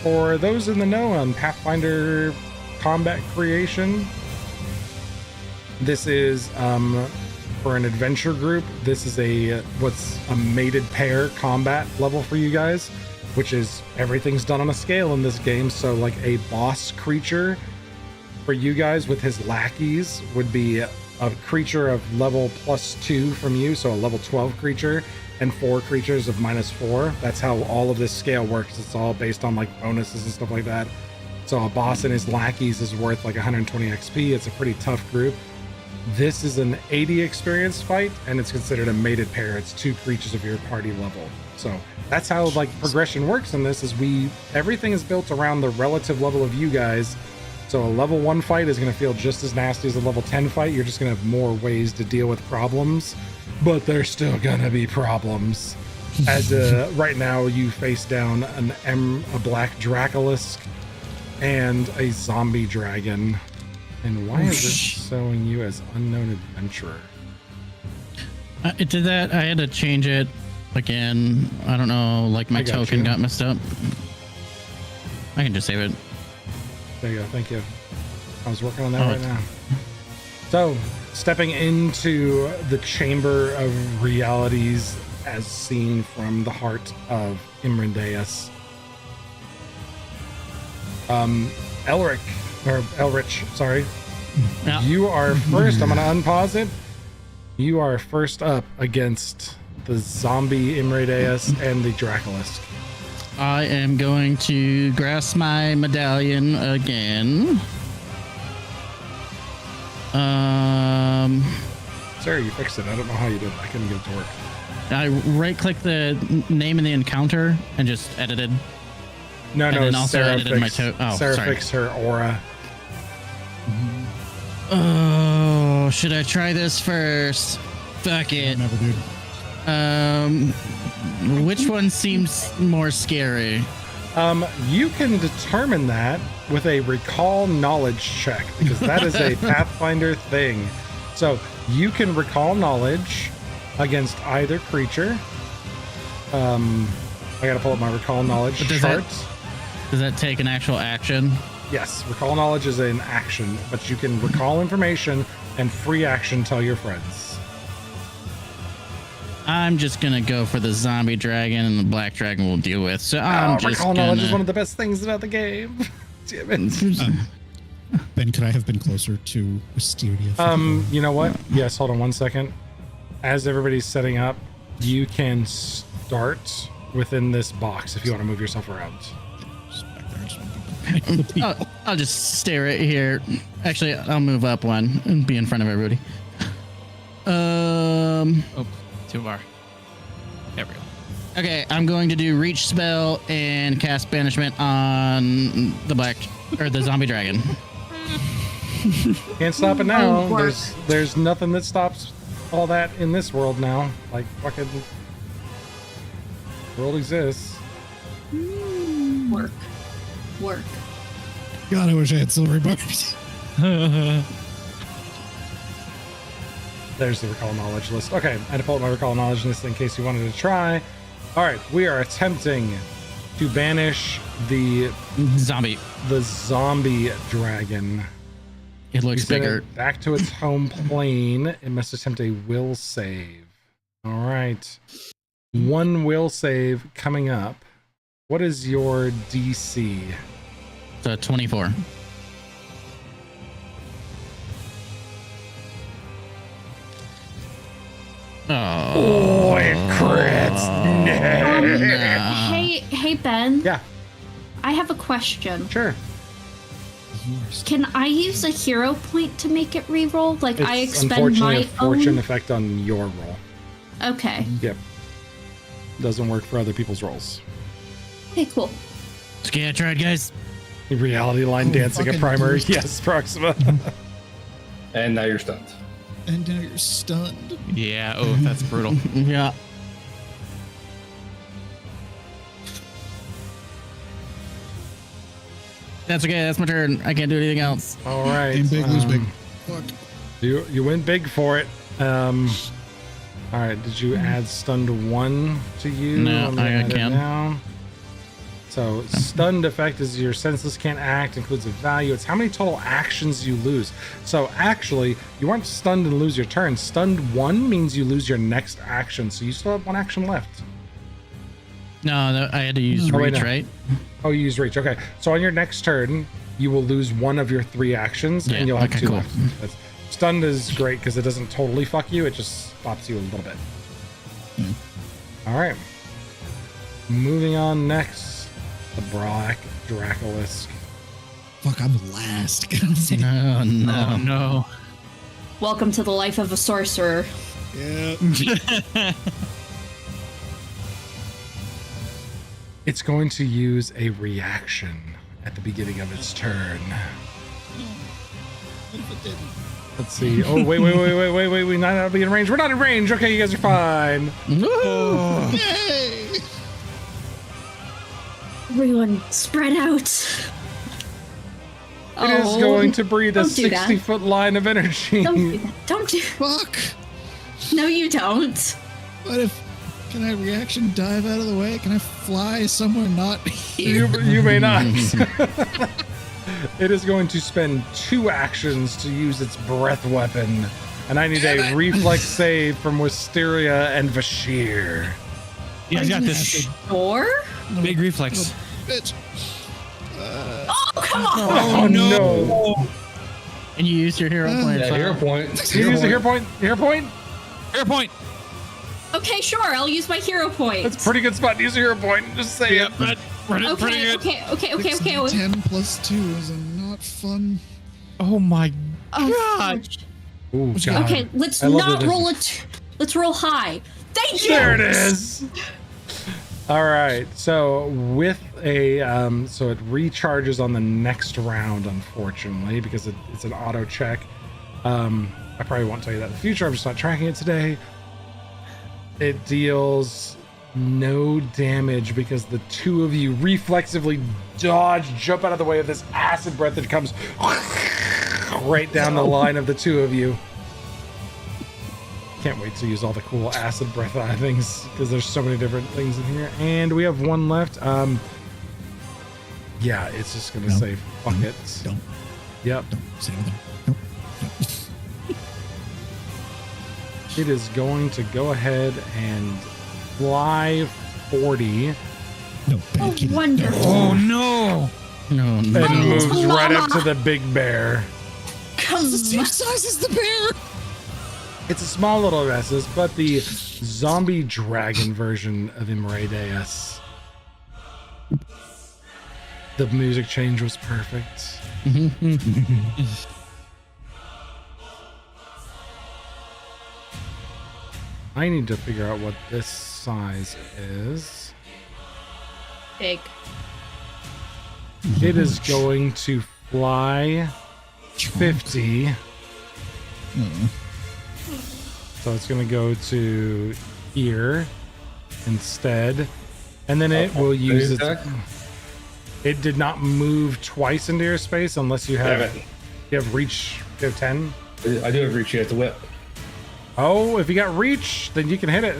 For those in the know on Pathfinder combat creation, this is for an adventure group. This is what's a mated pair combat level for you guys, which is everything's done on a scale in this game. So like a boss creature for you guys with his lackeys would be a creature of level +2 from you, so a level 12 creature, and 4 creatures of -4. That's how all of this scale works. It's all based on like bonuses and stuff like that. So a boss and his lackeys is worth like 120 XP. It's a pretty tough group. This is an 80 experience fight, and it's considered a mated pair. It's 2 creatures of your party level. So that's how like progression works in this. Is everything is built around the relative level of you guys. So a level 1 fight is going to feel just as nasty as a level 10 fight. You're just going to have more ways to deal with problems, but there's still going to be problems. As right now you face down a black Dracolisk and a zombie dragon. And why is it showing you as unknown adventurer? It did that. I had to change it again. I don't know, like my token got messed up. I can just save it. There you go. Thank you. I was working on that right now. So, stepping into the chamber of realities as seen from the heart of Imrandeus. Elrich, sorry. Yeah. You are first. I'm going to unpause it. You are first up against the zombie Imrandeus and the Dracolisk. I am going to grasp my medallion again. Sir, you fixed it. I don't know how you did it. I couldn't get it to work. I right-click the name in the encounter and just edited. No, And then also Sarah edited my fixed, sorry. fixed her aura. Oh, should I try this first? Fuck it. Never, dude. Which one seems more scary? You can determine that with a recall knowledge check, because that is a Pathfinder thing. So you can recall knowledge against either creature. I gotta pull up my recall knowledge chart. Does that take an actual action? Yes, recall knowledge is an action, but you can recall information and free action tell your friends. I'm just gonna go for the zombie dragon, and the black dragon we'll deal with. So I'm just recall gonna... knowledge is one of the best things about the game. Damn it. Ben, could I have been closer to Wisteria? You know what? Yes, hold on 1 second. As everybody's setting up, you can start within this box if you want to move yourself around. Just back there, I just want to panic the people. I'll just stay right here. Actually, I'll move up one and be in front of everybody. Oh, too far. There we go. Okay, I'm going to do reach spell and cast banishment on the the zombie dragon. Can't stop it now. Oh, work. There's nothing that stops all that in this world now. Like fucking world exists. Work. God, I wish I had silver bars. There's the recall knowledge list. Okay, I had to pull up my recall knowledge list in case you wanted to try. All right, we are attempting to banish the Zombie. zombie dragon. It looks Send bigger. it back to its home plane. It must attempt a will save. All right, 1 will save coming up. What is your DC? So 24. Oh, it crits. Hey Ben. Yeah, I have a question. sure. Can I use a hero point to make it reroll? Like It's I expend unfortunately my a fortune own. effect on your roll. Okay. Yep. Doesn't work for other people's rolls. Okay, cool. Okay, I tried, guys. Reality line dancing a fucking primary. boost. Yes, Proxima. And now you're stunned. And now you're stunned. Yeah. Oh, that's brutal. Yeah. That's okay. That's my turn. I can't do anything else. All right. Aim big, lose big. Fuck. You went big for it. All right, did you add stunned 1 to you? No, Let me I add it can. now. So stunned effect is your senseless can't act, includes a value. It's how many total actions you lose. So actually, you aren't stunned and lose your turn. Stunned 1 means you lose your next action, so you still have 1 action left. No, I had to use Oh, wait, reach, no. right? Oh, you use reach. Okay, so on your next turn, you will lose 1 of your 3 actions, Yeah, and you'll have okay, 2 cool. left. Stunned is great because it doesn't totally fuck you; it just stops you a little bit. All right. Moving on next, the Black Dracolisk. Fuck, I'm last. No, no. Oh no. Welcome to the life of a sorcerer. Yeah. It's going to use a reaction at the beginning of its turn. What if it didn't? Let's see. Oh, wait. We're not out of in range. We're not in range. Okay, you guys are fine. Yay! Everyone, spread out. It is going to breathe a don't do that. 60-foot line of energy. Don't do that. Don't do. Fuck! No, you don't. What if? Can I reaction dive out of the way? Can I fly somewhere not here? You may not. It is going to spend 2 actions to use its breath weapon. And I need a reflex save from Wisteria and Vashir. He's got this Or? big reflex. Bitch. Oh, come on. Oh, no. And you use your hero point. Yeah, so- hero point. You use a hero point? Hero point? Fair point. Okay, sure. I'll use my hero point. That's a pretty good spot to use a hero point. Just say it. But pretty Okay, good. okay. 10 plus 2 is a not fun. Oh my Oh, god. Ooh, God. okay, let's I love not that roll it. Let's roll high. Thank you. There it is. All right. So with a so it recharges on the next round, unfortunately, because it's an auto check. I probably won't tell you that in the future. I'm just not tracking it today. It deals no damage because the 2 of you reflexively dodge, jump out of the way of this acid breath that comes right down the line of the 2 of you. Can't wait to use all the cool acid breath things because there's so many different things in here. And we have 1 left. Yeah, it's just gonna say fuck it. Don't Yep. say anything. Nope. It is going to go ahead and fly 40 No, bad Oh, kitty. wonderful. Oh no. No, no. and moves Mama. right up to the big bear. Come It's the same size as the bear. It's a small little Ressus, but the zombie dragon version of Imredeus. The music change was perfect. I need to figure out what this size is. big. It is going to fly 50. So it's going to go to here instead. And then it will use its... attack? It did not move twice into your space unless you have... Damn it. You have reach... You have 10? I do have reach. You have to whip. Oh, if you got reach, then you can hit it.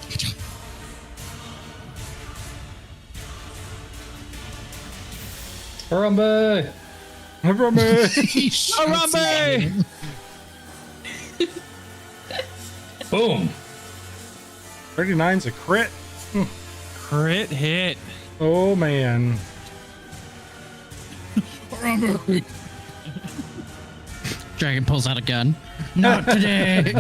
Good job. Harambe! He shoots at him. Boom! 39's a crit. Crit hit. Oh, man. Dragon pulls out a gun. Not today.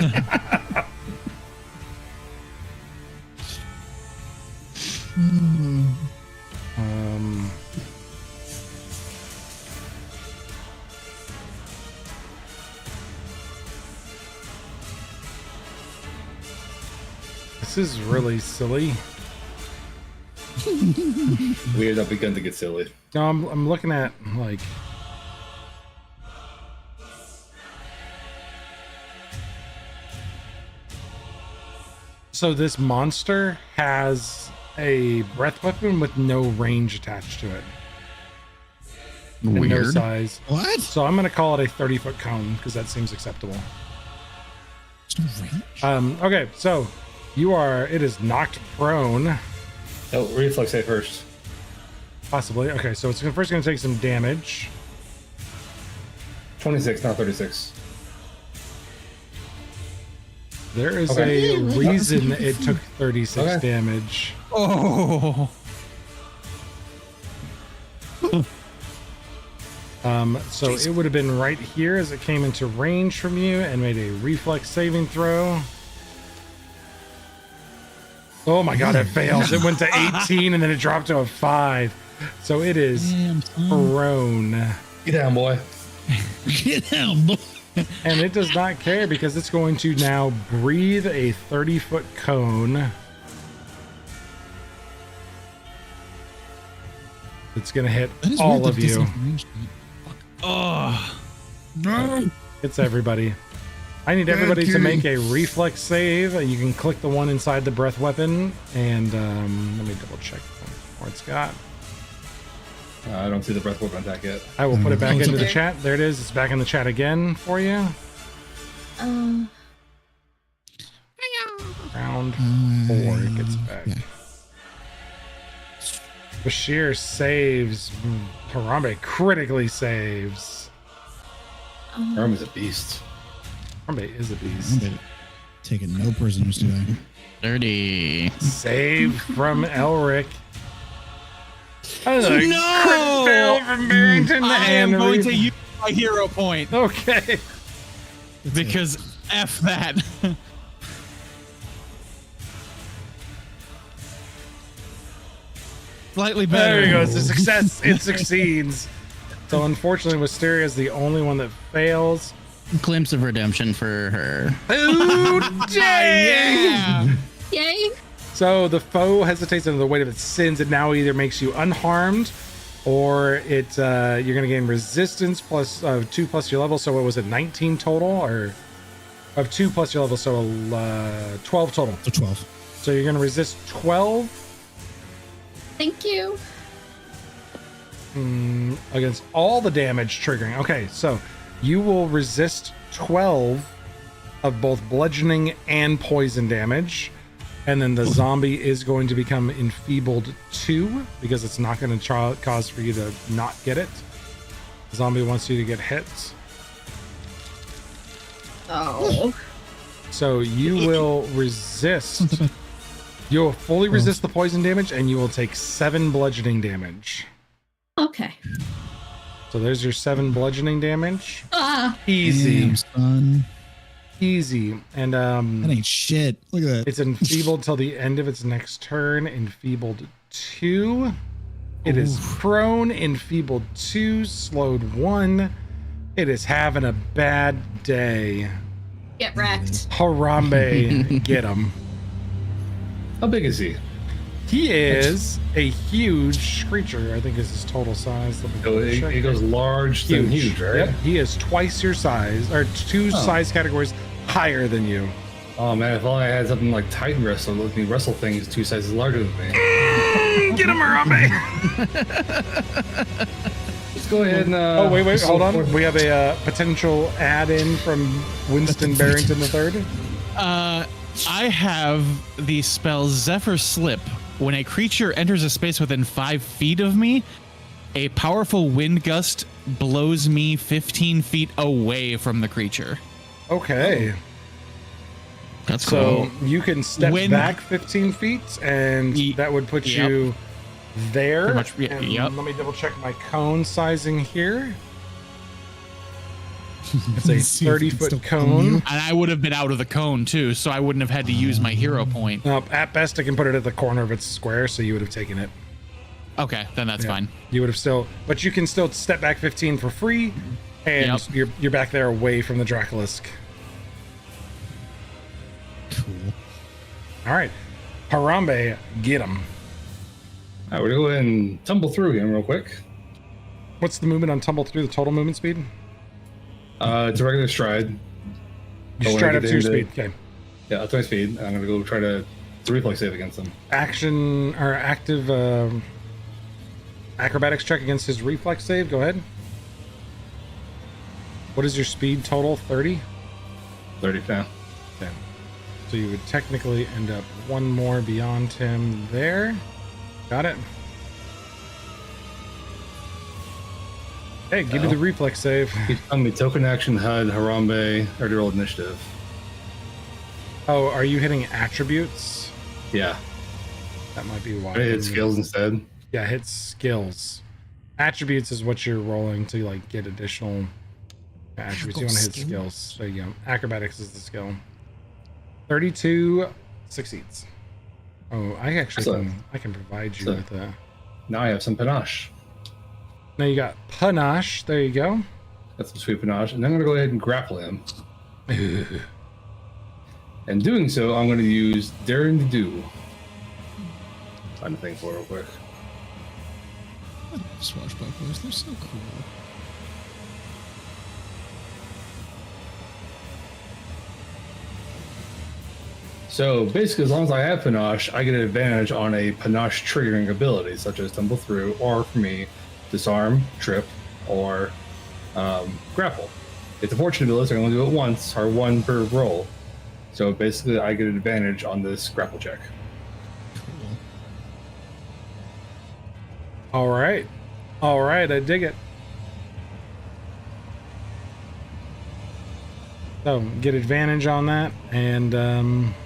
Um... This is really silly. We end up beginning to get silly. No, I'm looking at like so this monster has a breath weapon with no range attached to it. And no Weird. size. What? So I'm gonna call it a 30-foot cone because that seems acceptable. There's no range. Okay, so it is knocked prone. Oh, reflex save first. Possibly. Okay, so it's first going to take some damage. 26, not 36. There is Okay. a reason it took 36 Okay. damage. Oh. So it would have been right here as it came into range from you and made a reflex saving throw. Oh my god, it fails. It went to 18 and then it dropped to a 5. So it is Damn, son. prone. Get down, boy. Get down, boy. And it does not care because it's going to now breathe a 30-foot cone. It's going to hit That is all weird of that this you. information- Oh. No. It's everybody. I need everybody to make a reflex save. You can click the one inside the breath weapon, and let me double check what it's got. I don't see the breath weapon attack yet. I will put it back it's into the okay. chat. There it is. It's back in the chat again for you. Round 4, it gets back. Yeah. Bashir saves. Harambe critically saves. Arm is a beast. Harambe is a I'm beast. taking no prisoners today. 30. Save from Elric. Crit No! fail from Barrington I am and going Reeve. to use my hero point Okay. because F that. Slightly better. There he goes. It's a success. It succeeds. So unfortunately, Wisteria is the only one that fails. Glimpse of redemption for her. Ooh, dang! Yeah. Yay! So the foe hesitates under the weight of its sins. It now either makes you unharmed, or you're going to gain resistance plus 2 plus your level. So what was it, 19 total, or of 2 plus your level? So 12 total. So 12. So you're going to resist 12 Thank you. against all the damage triggering. Okay, so you will resist 12 of both bludgeoning and poison damage. And then the zombie is going to become enfeebled 2 because it's not going to cause for you to not get it. The zombie wants you to get hits. Oh. So you will resist. You'll fully resist the poison damage and you will take 7 bludgeoning damage. Okay. So there's your 7 bludgeoning damage. Ah. Easy. Damn, son. Easy. And That ain't shit. Look at that. it's enfeebled till the end of its next turn. Enfeebled 2. It is prone. Enfeebled 2. Slowed 1. It is having a bad day. Get wrecked. Harambe, get him. How big is he? He is a huge creature. I think is his total size. Let me So double check. it goes large, then huge, right? Yep. He is twice your size, or 2 size categories higher than you. Oh man, if only I had something like Titan Wrestle, let me wrestle things 2 sizes larger than me. Get him, Harambe! Let's go ahead and. Oh wait, hold on. We have a potential add-in from Winston Barrington III. I have the spell Zephyr Slip. When a creature enters a space within 5 feet of me, a powerful wind gust blows me 15 feet away from the creature. Okay, That's so cool. you can step When- back 15 feet, and that would put Yep. you there. Pretty much, yeah, And yep. Let me double check my cone sizing here. It's a See if it can 30-foot still cone. you. And I would have been out of the cone too, so I wouldn't have had to use my hero point. At best, I can put it at the corner of its square, so you would have taken it. Okay, then that's fine. You would have still, but you can still step back 15 for free, and Yep. you're back there away from the Dracolisk. Cool. All right, Harambe, get him. All right, we're gonna go ahead and tumble through him real quick. What's the movement on tumble through? The total movement speed? It's a regular stride. You Oh, when I stride get up to your into- speed. Okay. Yeah, that's my speed. I'm gonna go try to reflex save against him. Action or active acrobatics check against his reflex save. Go ahead. What is your speed total? 30. 30 now. Okay. So you would technically end up one more beyond him there. Got it. Hey, give me the reflex save. He's telling me token action, HUD, Harambe, or to roll initiative. Oh, are you hitting attributes? Yeah. That might be why. I hit skills instead. Yeah, hit skills. Attributes is what you're rolling to like get additional attributes. You want to hit skills. There you go. Acrobatics is the skill. 32 succeeds. Oh, I actually can provide you with a. Now I have some panache. Now you got panache. There you go. Got some sweet panache, and then I'm gonna go ahead and grapple him. And doing so, I'm gonna use Daring to Do. Trying to think for it real quick. I love swashbucklers. They're so cool. So basically, as long as I have panache, I get an advantage on a panache triggering ability, such as tumble through, or for me, disarm, trip, or grapple. It's a fortune ability, so I can only do it once, or one per roll. So basically, I get an advantage on this grapple check. Cool. All right. All right. I dig it. So get advantage on that and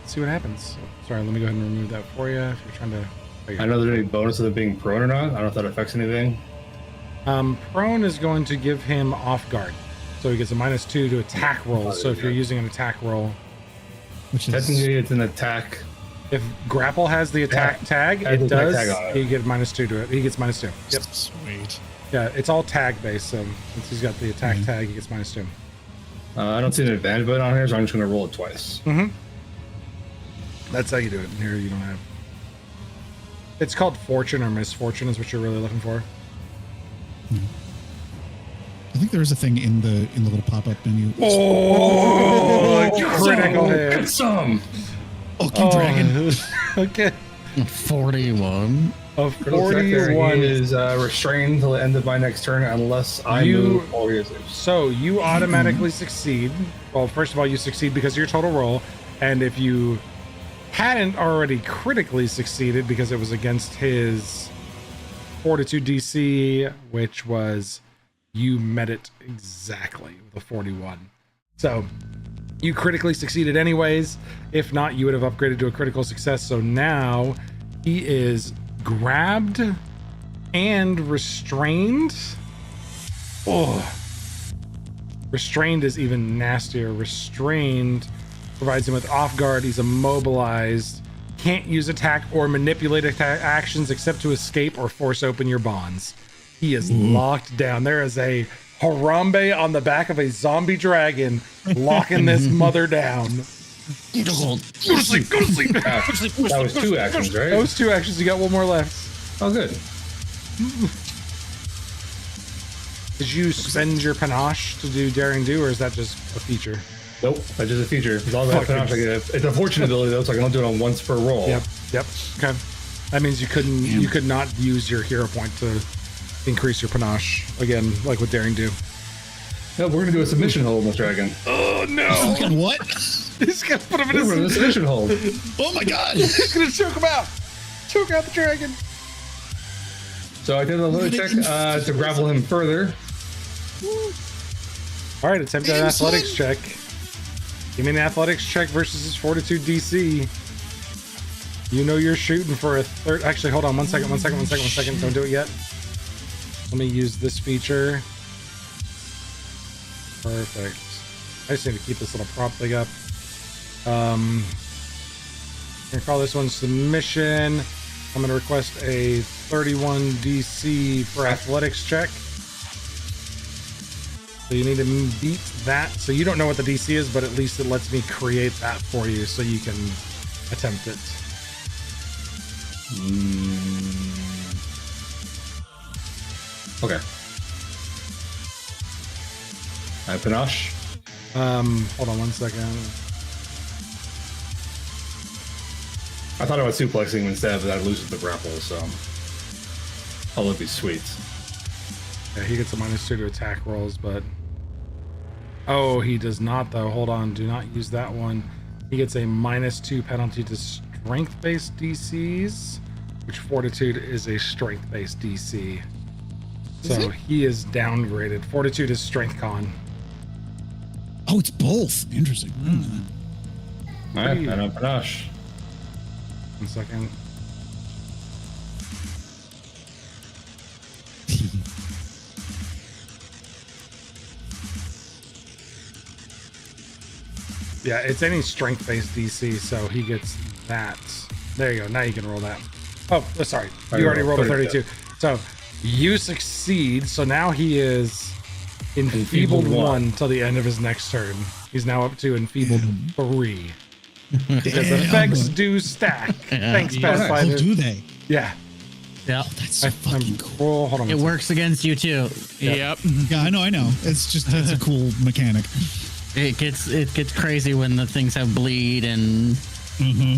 see what happens. Sorry, let me go ahead and remove that for you if you're trying to. I know there's any bonus of it being prone or not. I don't know if that affects anything. Prone is going to give him off guard. So he gets a -2 to attack roll. So if you're using an attack roll. Which is Technically, it's an attack. If grapple has the attack tag, has it the attack does. tag on it. He get -2 to it. He gets -2. Yep. sweet. Yeah, it's all tag based. So since he's got the attack tag, he gets -2. I don't see an advantage button on here, so I'm just going to roll it twice. That's how you do it. Here you don't have. It's called fortune or misfortune is what you're really looking for. I think there is a thing in the little pop-up menu. Oh, critical hit. Get some! Okay, dragon. Okay. 41. Of Critical check there. 41. He is restrained until the end of my next turn unless I move or he is loose. So you automatically succeed. Well, first of all, you succeed because of your total roll. And if you hadn't already critically succeeded because it was against his Fortitude DC, which was you met it exactly with a 41. So you critically succeeded anyways. If not, you would have upgraded to a critical success. So now he is grabbed and restrained. Oh, restrained is even nastier. Restrained provides him with off guard. He's immobilized, can't use attack or manipulate attack actions except to escape or force open your bonds. He is locked down. There is a Harambe on the back of a zombie dragon locking this mother down. Go to sleep. Go to sleep. That was 2 actions, right? Those 2 actions. You got one more left. Oh, good. Did you spend your panache to do daring do, or is that just a feature? Nope, that's just a feature. As long as I have panache, I get it. It's a fortune ability, though, so I can only do it on once per roll. Yep. Okay. That means you couldn't. You could not use your hero point to increase your panache again, like with daring do. No, we're going to do a submission hold on this dragon. Oh no! Fucking what? He's gonna put him in We're doing a submission hold. Oh my god! He's gonna choke him out. Choke out the dragon. So I did a little check to grapple him further. All right, attempt an athletics check. Give me an athletics check versus his fortitude DC. You know you're shooting for a third. Actually, hold on one second. Don't do it yet. Let me use this feature. Perfect. I just need to keep this little prop thing up. I'm gonna call this one submission. I'm gonna request a 31 DC for athletics check. So you need to beat that. So you don't know what the DC is, but at least it lets me create that for you so you can attempt it. Okay. I have panache. Hold on one second. I thought I was suplexing him instead, but I'd lose with the grapple, so. Oh, that'd be sweet. Yeah, he gets a -2 to attack rolls, but... Oh, he does not, though. Hold on. Do not use that one. He gets a -2 penalty to strength-based DCs, which Fortitude is a strength-based DC. So he is downgraded. Fortitude is strength con. Oh, it's both. Interesting. All right, and a panache. 1 second. Yeah, it's any strength-based DC, so he gets that. There you go. Now you can roll that. Oh, sorry. You already rolled a 32. So you succeed. So now he is enfeebled 1 till the end of his next turn. He's now up to enfeebled 3. Because effects do stack. Thanks, Oh, Pathfinder. do they? Yeah. Yeah. That's so I'm fucking cool. cool. Hold on. It works against you too. Yep. Yeah, I know. It's just it's a cool mechanic. It gets crazy when the things have bleed and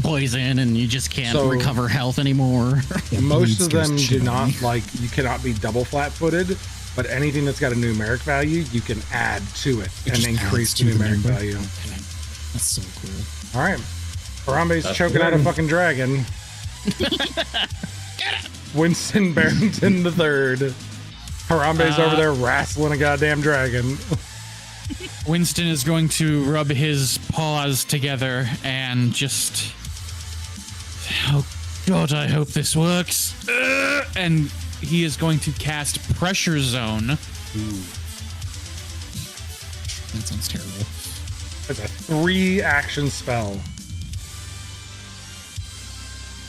poison, and you just can't So- recover health anymore. Most of bleed them scares do shit out of not, me. like, you cannot be double flat-footed, but anything that's got a numeric value, you can add to it It and just increase adds the to the numeric number. value. Okay. That's so cool. All right. Harambe's That's choking out a good. fucking dragon. Winston Barrington the Third. Harambe's over there wrestling a goddamn dragon. Winston is going to rub his paws together and just. Oh God, I hope this works. And he is going to cast Pressure Zone. That sounds terrible. It's a 3-action spell.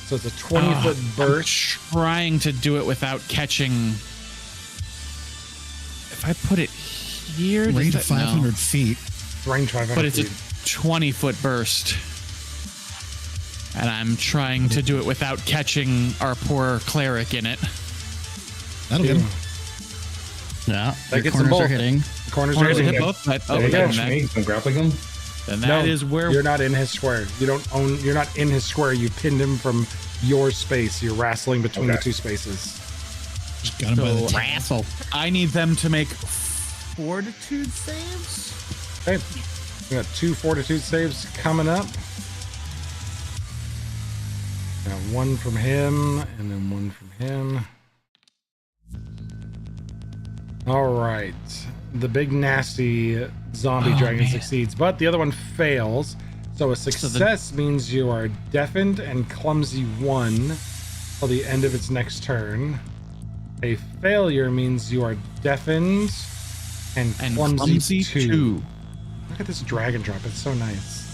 So it's a 20-foot burst. Trying to do it without catching. If I put it here, does Range that- of 500 no. feet. Range 500 But it's a feet. 20-foot burst. And I'm trying to do it without catching our poor cleric in it. That'll get him. Yeah, That your gets them corners are both. hitting. The corners Corners are hit hitting. both, but There you go. I'm grappling him. then No, that is where you're not in his square. You're not in his square. You pinned him from your space. You're wrestling between the Okay. 2 spaces. Just got him by the So- tail. Wrestle. I need them to make fortitude saves. Okay. We got 2 fortitude saves coming up. Got 1 from him, and then 1 from him. All right. The big nasty zombie dragon succeeds, but the other one fails. So a success means you are deafened and clumsy 1 till the end of its next turn. A failure means you are deafened and And clumsy, clumsy 2. Look at this drag and drop. It's so nice.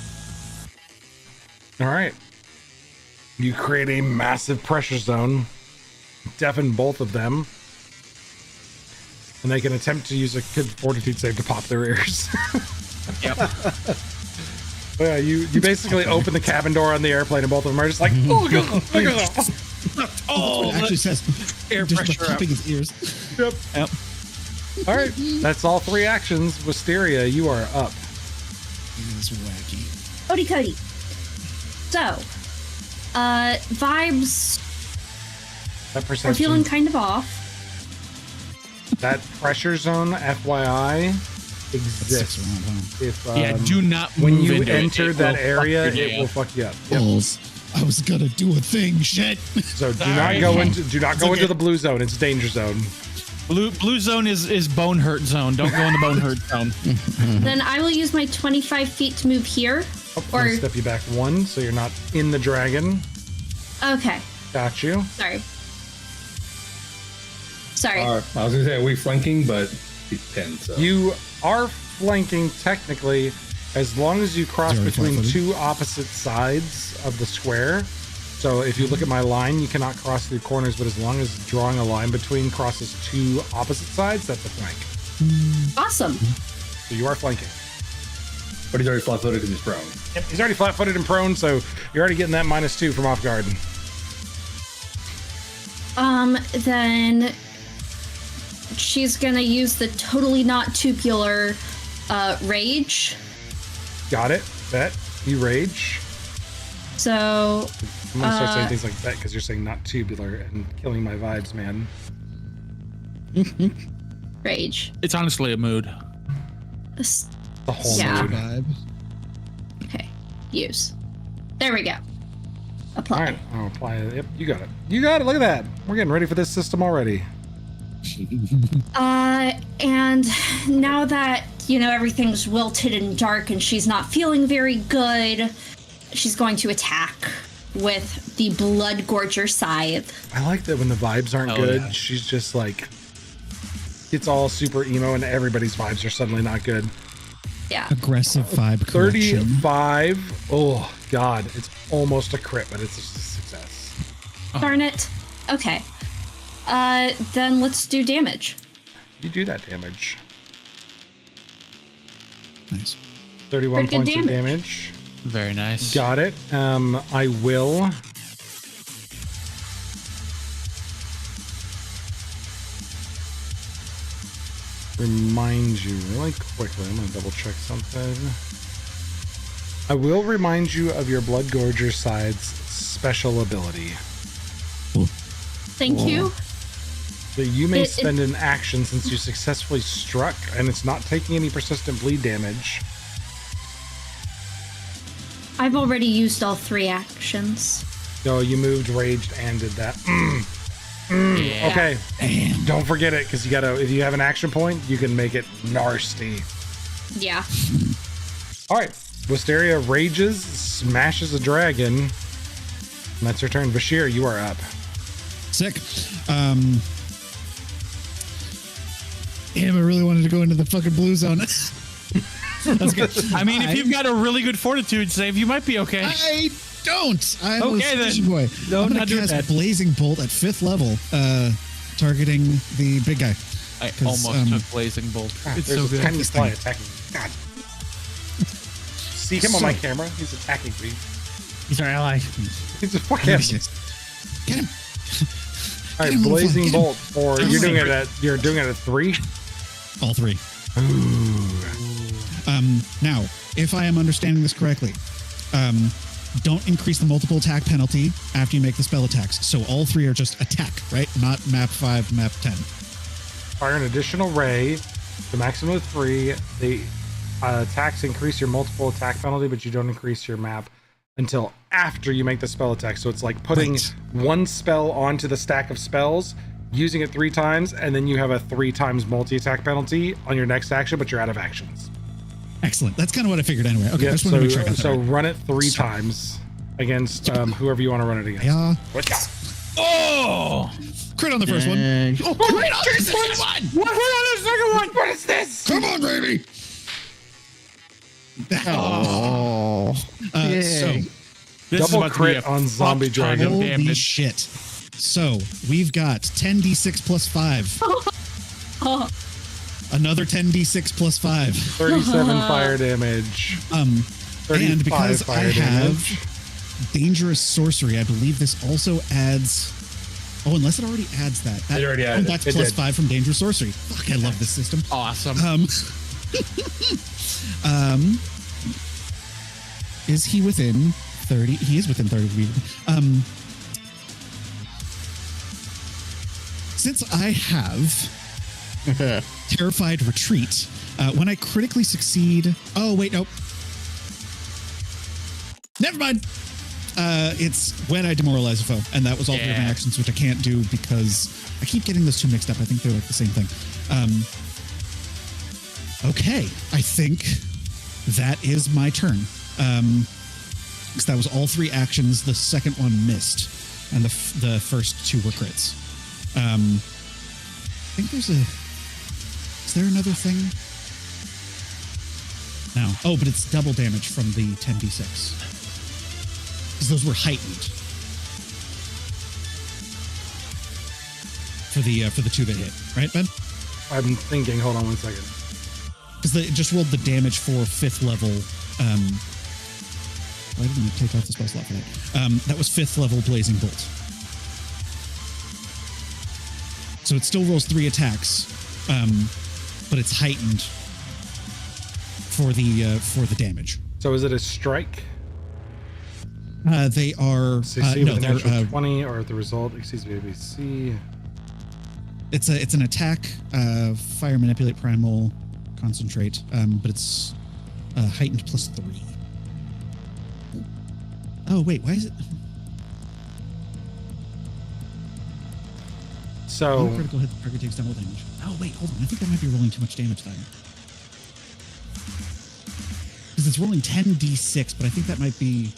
All right. You create a massive pressure zone, deafen both of them, and they can attempt to use a good fortitude save to pop their ears. Yep. Yeah, you basically open the cabin door on the airplane, and both of them are just like, oh, Oh, It actually says air just pressure by popping his ears. yep. Yep. All right, that's all 3 actions. Wisteria, you are up. This is wacky. Cody Cody. So, vibes That are perception, feeling kind of off. that pressure zone, FYI, That's 6 exists. around, huh? If yeah, do not when move you into it. enter It that will fuck area, your day it will up. fuck you up. Yep. Balls. I was gonna do a thing. Shit. So do Sorry. not go into okay. into the blue zone. It's danger zone. Blue zone is bone hurt zone. Don't go in the bone hurt zone. Then I will use my 25 feet to move here. Oh, I'm gonna Or, step you back 1, so you're not in the dragon. okay, Got you. sorry. Sorry. I was gonna say, are we flanking? But he's pinned. So You are flanking technically, as long as you cross Is there a between flat-footed? 2 opposite sides of the square. So if you look at my line, you cannot cross through corners, but as long as drawing a line between crosses 2 opposite sides, that's a flank. Awesome. So you are flanking. but he's already flat-footed because he's prone. Yep, he's already flat-footed and prone, so you're already getting that -2 from off guard. Then she's gonna use the totally not tubular rage. Got it. Bet. You rage. So I'm gonna start saying things like that because you're saying not tubular and killing my vibes, man. rage. It's honestly a mood. S- The whole Yeah. mood. Vibe. Okay. use. There we go. Apply. All right, I'll apply it. Yep, you got it. You got it. Look at that. We're getting ready for this system already. And now that, everything's wilted and dark and she's not feeling very good, she's going to attack with the Blood Gorger Scythe. I like that when the vibes aren't good, yeah. she's just like, gets all super emo and everybody's vibes are suddenly not good. Yeah. Aggressive vibe correction. 35. Oh, God. It's almost a crit, but it's just a success. Darn it. Okay. Then let's do damage. You do that damage. Nice. 31 Pretty good points of damage. Very nice. Got it. I will remind you really quickly. I'm gonna double check something. I will remind you of your Blood Gorger Side's special ability. Thank you. So you may It- spend an action since you successfully struck and it's not taking any persistent bleed damage. I've already used all 3 actions. So you moved, raged, and did that. Yeah. Okay. Don't forget it, because if you have an action point, you can make it nasty. Yeah. All right. Wisteria rages, smashes a dragon. And that's her turn. Bashir, you are up. Sick. Damn, I really wanted to go into the fucking blue zone. That's good. I mean, if you've got a really good fortitude save, you might be okay. I don't. I'm Okay, a then. squishy boy. No, I'm gonna not doing cast that. Blazing Bolt at 5th level, targeting the big guy. I 'Cause, almost took Blazing Bolt. It's There's so a good. tiny fly attacking me. God. See him on my camera? He's attacking me. He's our ally. He's a fuck him. Get him. All right, Get him, little blazing fly, get him. bolt. Or you're doing it at 3. All 3. Now, if I am understanding this correctly, don't increase the multiple attack penalty after you make the spell attacks. So all 3 are just attack, right? Not map 5, map 10. Fire an additional ray, the maximum of 3. The attacks increase your multiple attack penalty, but you don't increase your map until after you make the spell attack. So it's like putting Right. one spell onto the stack of spells, using it 3 times, and then you have a 3 times multi-attack penalty on your next action, but you're out of actions. Excellent. That's kind of what I figured anyway. Okay, Yeah, I just want to make sure I got that right. run it 3 So- times against whoever you want to run it against. Yeah. Oh! Crit on the first one. Oh, Crit on the second one. What on the second one? What is this? Come on, baby. Oh. So, This is Double about to be crit a on zombie fuck ton of dragon. holy damage. shit. So, we've got 10d6 plus 5. Oh, Another 10d6 plus 5. 37 fire damage. 35 And because I fire have damage. dangerous sorcery, I believe this also adds. Oh, unless it already adds that. It already added it. That's It plus did. 5 from dangerous sorcery. Fuck, I love this system. Awesome. Is he within 30? He is within 30 feet. Since I have Terrified Retreat, when I critically succeed. Oh, wait, nope. Never mind. It's when I demoralize a foe, and that was all 3 of my Yeah. actions, which I can't do because I keep getting those 2 mixed up. I think they're like the same thing. Okay, I think that is my turn. Because that was all 3 actions. The second one missed, and the first 2 were crits. I think there's a. Is there another thing? No. Oh, but it's double damage from the 10d6. Because those were heightened for the 2 that hit, right, Ben? I'm thinking, hold on 1 second. Because they just rolled the damage for 5th level. Why didn't I take off the spell slot for that? That was 5th level Blazing Bolt. So it still rolls 3 attacks, but it's heightened for the damage. So is it a strike? They are Succeed no, with a natural they're, 20, or the result exceeds the ABC. it's an attack, fire, manipulate, primal, concentrate, but it's heightened plus 3. Oh wait, why is it? So One critical hit, the target takes double damage. Oh wait, hold on. I think that might be rolling too much damage then. Because it's rolling 10d6, but I think that might be.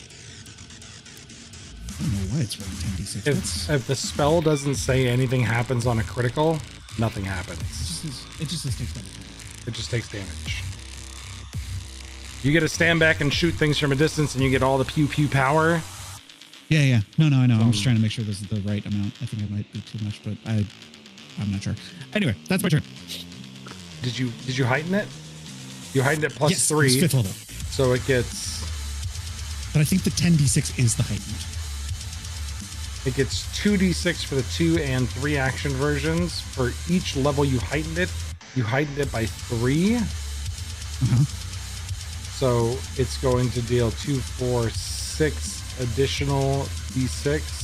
I don't know why it's rolling 10d6. if the spell doesn't say anything happens on a critical, nothing happens. It just says takes double damage. It just takes damage. You get to stand back and shoot things from a distance, and you get all the pew pew power. Yeah. No, I know. I'm just trying to make sure this is the right amount. I think it might be too much, but I'm not sure. Anyway, that's my turn. Did you heighten it? You heightened it plus Yes, 3, it's 5th level. so it gets But I think the 10d6 is the heightened. 2d6 for the 2 and 3 action versions. For each level you heightened it by 3. Uh-huh. So it's going to deal 2, 4, 6 additional d6.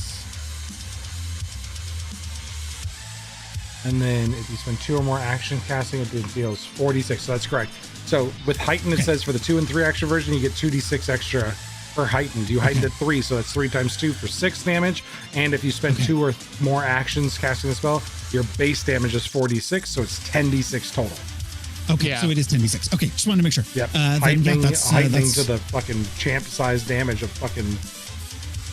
And then if you spend 2 or more action casting, it deals 46. So that's correct. So with heightened, it says for the 2 and 3 action version, you get 2d6 extra per heightened. You heightened at 3, so that's 3 times 2 for 6 damage. And if you spend 2 or more actions casting the spell, your base damage is 4d6, so it's 10d6 total. Okay, Yeah. so it is 10d6. Okay, just wanted to make sure. Yep. Heightening Heightening to the fucking champ size damage of fucking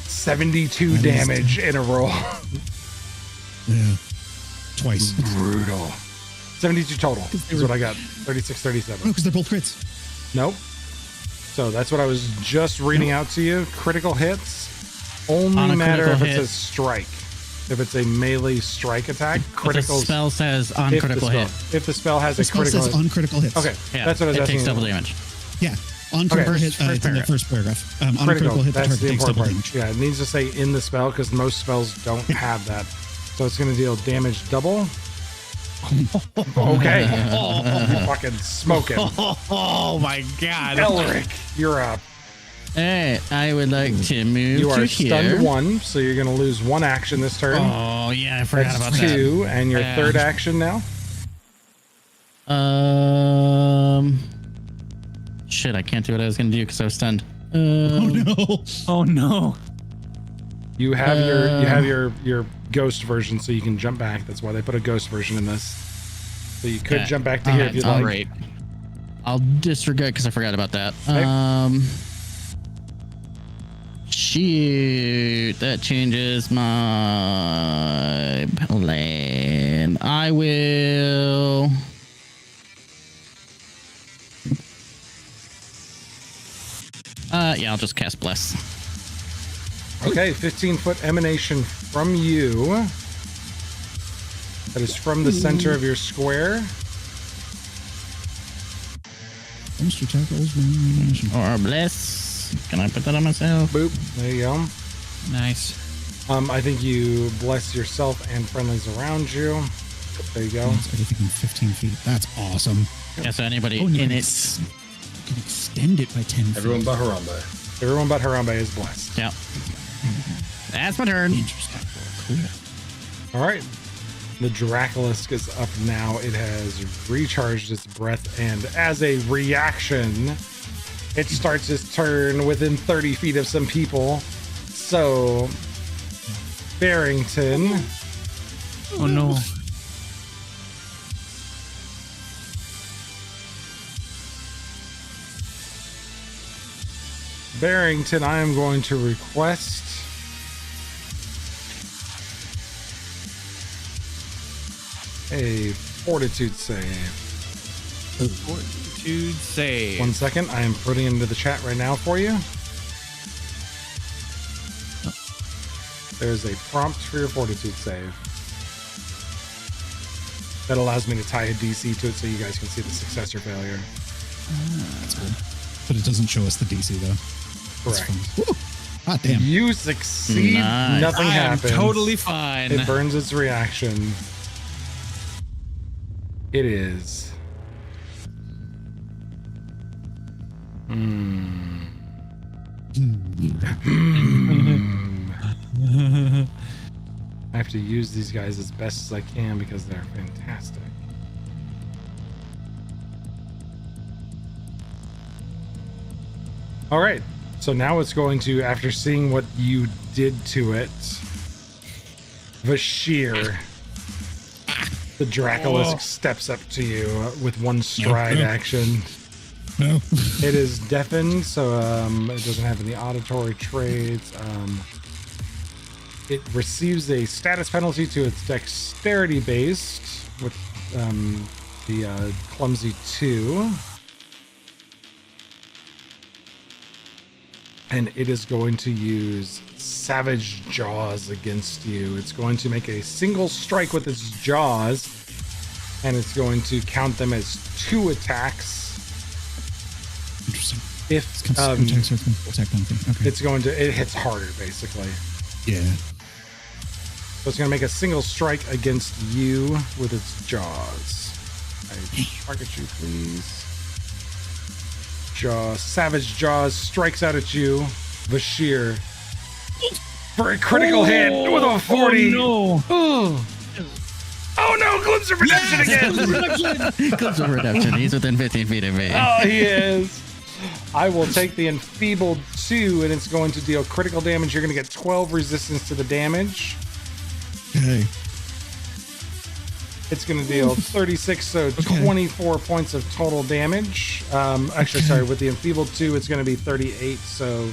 72 damage in a roll. Yeah. Twice. Brutal. 72 total is what I got. 36, 37. Oh, because they're both crits. Nope. So that's what I was just reading out to you. Critical hits only On a matter if critical it's hit. a strike. If it's a melee strike attack, If the critical spell says on critical hit. If the spell has The a spell critical says hit. on critical hits. Okay, Yeah, that's what I was it asking. takes double damage. Yeah. On critical hit, first it's in the paragraph. first paragraph. On critical hit, the that's target the takes important double part. damage. Yeah, it needs to say in the spell because most spells don't have that. So it's going to deal damage double. Okay. You fucking smoking. Oh my god. Elric, you're up. Alright, I would like to move You to are here. stunned 1, so you're going to lose 1 action this turn. Oh, yeah, I forgot That's about 2, and your Yeah. third action now. that. Shit, I can't do what I was gonna do because I was stunned. Oh no. Oh no. You have your ghost version, so you can jump back. That's why they put a ghost version in this. So you could Okay. jump back to here if you'd like. Alright. I'll disregard because I forgot about that. Okay. Shoot, that changes my plan. I will. Yeah, I'll just cast Bless. Okay, 15-foot emanation from you. That is from the center of your square. Monster tackles. Reanimation. Or Bless. Can I put that on myself? Boop. There you go. Nice. I think you bless yourself and friendlies around you. There you go. It's everything in 15 feet. That's awesome. Yeah, so anybody Oh, and you in can it. You can extend it by 10 feet. Everyone but Harambe. Everyone but Harambe is blessed. Yeah. That's my turn. Interesting. Cool. All right. The Dracolisk is up now. It has recharged its breath, and as a reaction, it starts its turn within 30 feet of some people. So, Barrington, Oh no. Barrington, I am going to request a Fortitude save. Fortitude save. 1 second. I am putting it into the chat right now for you. There's a prompt for your Fortitude save. That allows me to tie a DC to it so you guys can see the success or failure. That's cool. But it doesn't show us the DC though. That's Correct. fun. Woo! Hot damn. You succeed, Nice. nothing I am happens. totally fine. It burns its reaction. It is. I have to use these guys as best as I can because they're fantastic. All right. So now it's going to, after seeing what you did to it, Vashir, the Dracolisk, steps up to you with one stride action. No. It is deafened, so it doesn't have any auditory traits. It receives a status penalty to its dexterity based with the clumsy 2. And it is going to use Savage Jaws against you. It's going to make a single strike with its jaws, and it's going to count them as 2 attacks. Interesting. If Attack penalty. Okay. it's going to, it hits harder basically. Yeah. So it's going to make a single strike against you with its jaws. I target you, please. Jaws, Savage Jaws strikes out at you, Vashir, for a critical hit with a 40. Oh Oh no, Glimpse of Redemption again. Clips of redemption. He's within 15 feet of me. Oh, he is. I will take the Enfeebled 2, and it's going to deal critical damage. You're going to get 12 resistance to the damage. Okay. It's going to deal 36, so 24 points of total damage. Actually, sorry, with the Enfeebled 2, it's going to be 38, so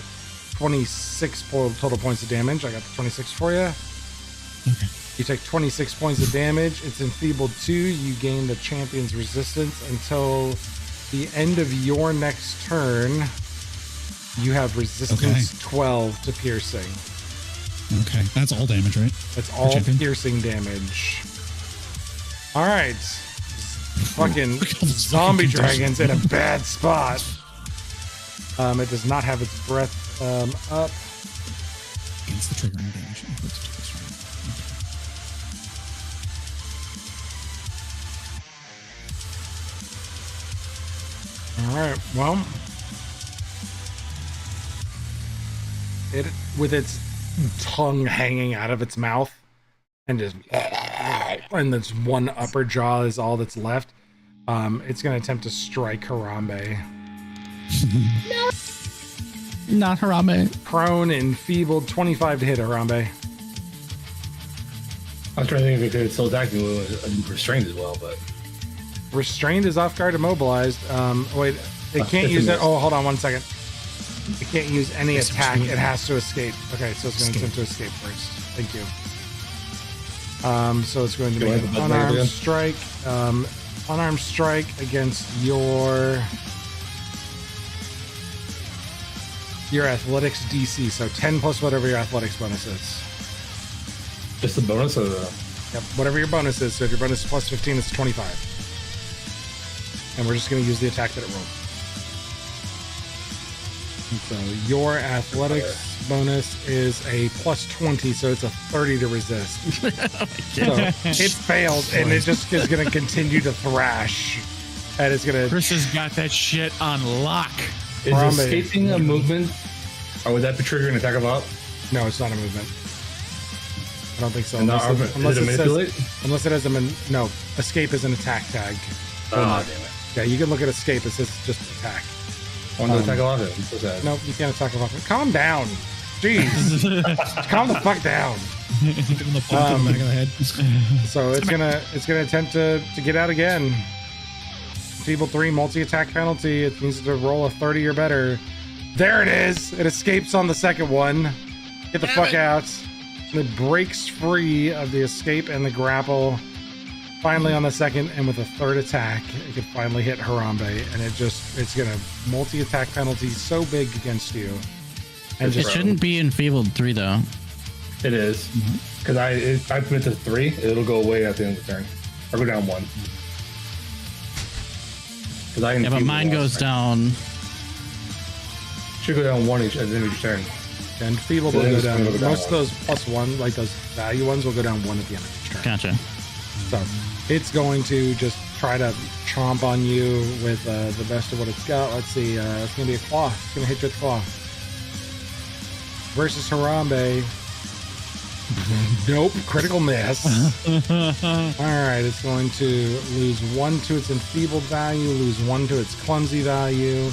26 total points of damage. I got the 26 for you. Okay. You take 26 points of damage. It's Enfeebled 2. You gain the champion's resistance until the end of your next turn. You have resistance 12 to piercing. Okay. That's all damage, right? That's all champion? piercing damage. All right. Fucking Look at all this zombie fucking dragons in a bad spot. It does not have its breath up. Against the triggering damage. All right. Well, it with its tongue hanging out of its mouth, and just and this one upper jaw is all that's left. It's going to attempt to strike Harambe. Not Harambe. Prone, enfeebled, 25 to hit Harambe. I was trying to think if it could still attack me with restrained as well, but Restrained is off guard, immobilized. Wait, it can't use it. Oh, hold on one second. It can't use any attack. It has to escape. Okay, so it's going to attempt to escape first. Thank you. So it's going to make an unarmed strike. Unarmed strike against your athletics DC. So 10 plus whatever your athletics bonus is. just the bonus of the. Yep, whatever your bonus is. So if your bonus is plus 15, it's 25. And we're just going to use the attack that it rolled. And so your athletics bonus is a plus 20, so it's a 30 to resist. So it fails, and it just is going to continue to thrash. And it's going to. Chris has got that shit on lock. Is Harambe. escaping a movement, or would that be triggering an attack of up? No, it's not a movement. I don't think so. And not- is it manipulate? Unless it has a. No, escape is an attack tag. Oh, damn it. Yeah, you can look at escape. It says just attack. I want to attack off it. So sad. Nope, you can't attack off. Calm down. Jeez. Calm the fuck down. Give him the punch in the back of the head. So it's gonna attempt to get out again. Feeble 3 multi-attack penalty. It needs to roll a 30 or better. There it is. It escapes on the second one. Get the fuck out. And it breaks free of the escape and the grapple. Finally on the second, and with a third attack, it can finally hit Harambe, and it's gonna multi-attack penalty so big against you. And It just shouldn't be enfeebled 3 though. It is. Because I put it to 3, it'll go away at the end of the turn. Or go down 1. Because I Yeah, but mine goes down. Should go down 1 each at the end of each turn. and feeble So will then go it's gonna down. go down Most of one. those +1, like those value ones, will go down 1 at the end of each turn. Gotcha. So it's going to just try to chomp on you with the best of what it's got. Let's see. It's going to be a claw. It's going to hit you with claw. Versus Harambe. Nope. Critical miss. All right. It's going to lose 1 to its enfeebled value, lose 1 to its clumsy value,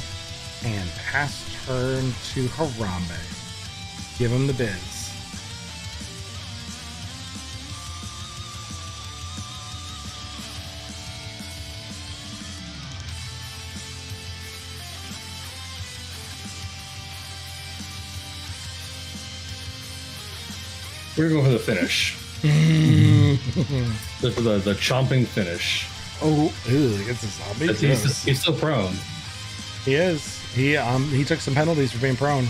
and pass turn to Harambe. Give him the biz. We're going for the finish. the chomping finish. Oh, ew, it's a zombie. He's still prone. He is. He took some penalties for being prone.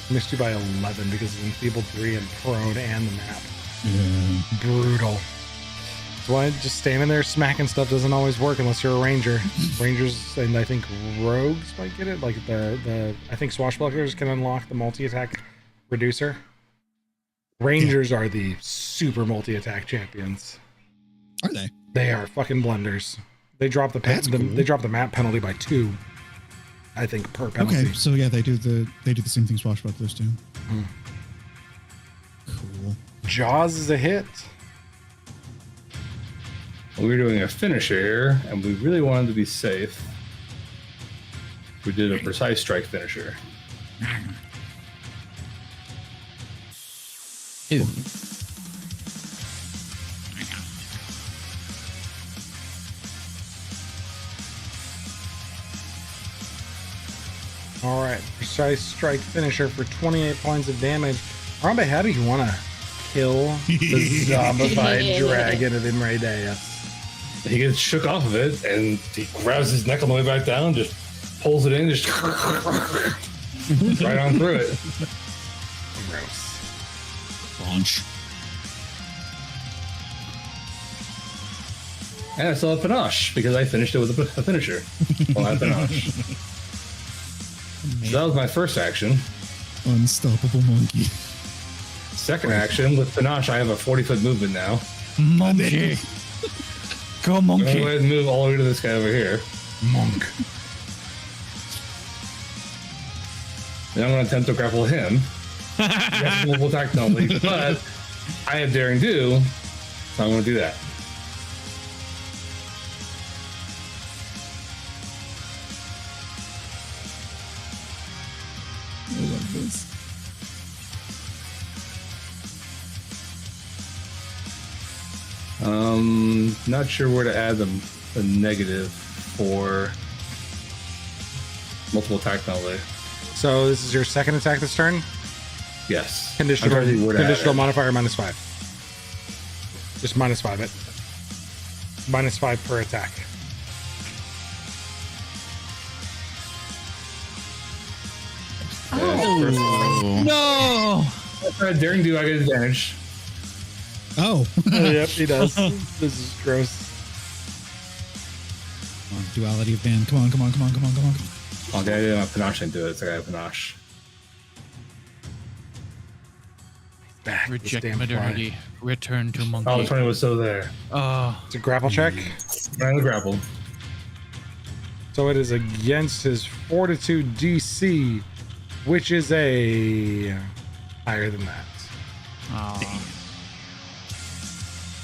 Missed you by 11 because of enfeebled 3 and prone and the map. Yeah. Brutal. That's why just standing there smacking stuff doesn't always work unless you're a ranger. Rangers and I think rogues might get it. Like I think swashbucklers can unlock the multi-attack reducer. Rangers are the super multi-attack champions. Are they? They are fucking blunders. They drop That's cool. they drop the map penalty by 2. I think per penalty. Okay, so yeah, they do the same thing swashbucklers do. Cool. Jaws is a hit. We were doing a finisher here, and we really wanted to be safe. We did a precise strike finisher. All right, precise strike finisher for 28 points of damage. Harambe, how do you want to kill the zombified dragon of Imredeus? He gets shook off of it, and he grabs his neck on the way back down, just pulls it in, just right on through it. Gross. Launch. And I still have panache because I finished it with a finisher. Well, I have panache. So that was my first action. Unstoppable monkey. Second action with panache, I have a 40-foot movement now. Monkey. Go I'm going monkey. to move all the way to this guy over here. Monk. And I'm going to attempt to grapple him. Yes, multiple attack penalty, but I have daring do, so I'm going to do that. I love this. Not sure where to add the negative for multiple attack penalty. So this is your second attack this turn? Yes. Conditional, I'm trying to think where to add conditional it. modifier -5. Just -5 it. -5 per attack. Oh. No. Daring do, I get advantage. Oh. Yep, he does. This is gross. Come on, duality of band. Come on. Okay, I didn't have panache into it, so I got panache. Back, this Reject damn fly. modernity. Return to monkey. Oh, the 20 was still there. Oh. It's a grapple check. Right on the grapple. So it is against his fortitude DC, which is a higher than that. Oh.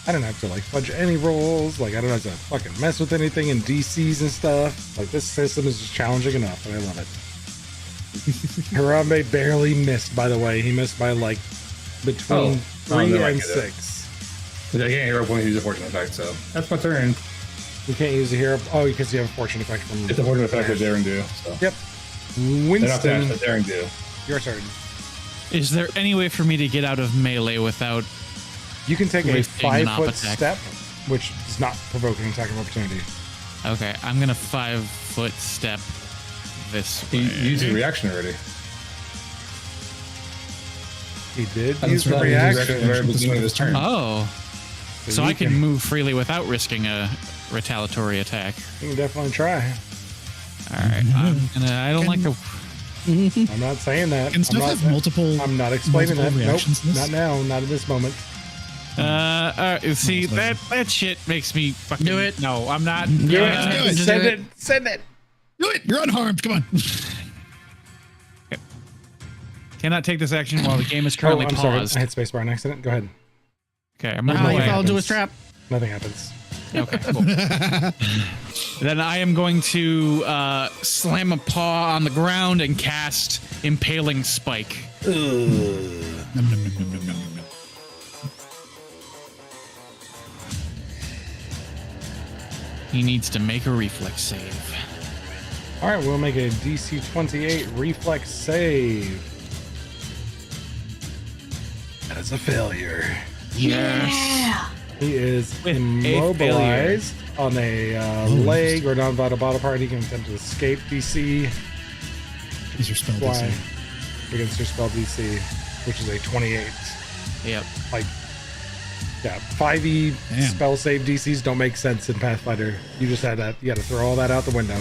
I don't have to like fudge any rolls. Like I don't have to fucking mess with anything in DCs and stuff. Like this system is just challenging enough, and I love it. Harambe barely missed, by the way. He missed by like between 3 then I and get it. 6. I can't hero point use a fortune effect, so that's my turn. You can't use a hero. Oh, because you have a fortune effect from. It's a fortune effect with daring do. So. Yep. They're not Winston, fast, but daring do. your turn. Is there any way for me to get out of melee without? You can take a Wasting an 5-foot attack. step, which does not provoke an attack of opportunity. Okay, I'm gonna 5-foot step this He way. used his reaction already. He did That's use the right, he used his reaction. at the very beginning of his turn. Oh, so you I can move freely without risking a retaliatory attack. You can definitely try. All right, I don't like the. I'm not saying that. Can stuff I'm not, have multiple? I'm not explaining that. multiple Nope, reactions in this? not now. Not at this moment. See Almost that shit makes me fucking Do it. No, I'm not. Do Yeah, it. just Send do it. Send it. Do it. You're unharmed. Come on. Cannot take this action while the game is Oh, currently I'm sorry. paused. I hit spacebar on accident. Go ahead. Okay, I'm moving Ah, you away. fell into a happens. trap. Nothing happens. Okay, cool. Then I am going to slam a paw on the ground and cast Impaling Spike. Nom, nom, nom, nom, nom, nom, nom. He needs to make a reflex save. All right, we'll make a DC 28 reflex save. That is a failure. Yeah. He is With a immobilized on a leg or non-vital bottom part. He can attempt to escape DC. Is your spell Why? DC? Against your spell DC, which is a 28. Yep. Like, yeah, 5e Damn. spell save DCs don't make sense in Pathfinder. You just had that. You got to throw all that out the window.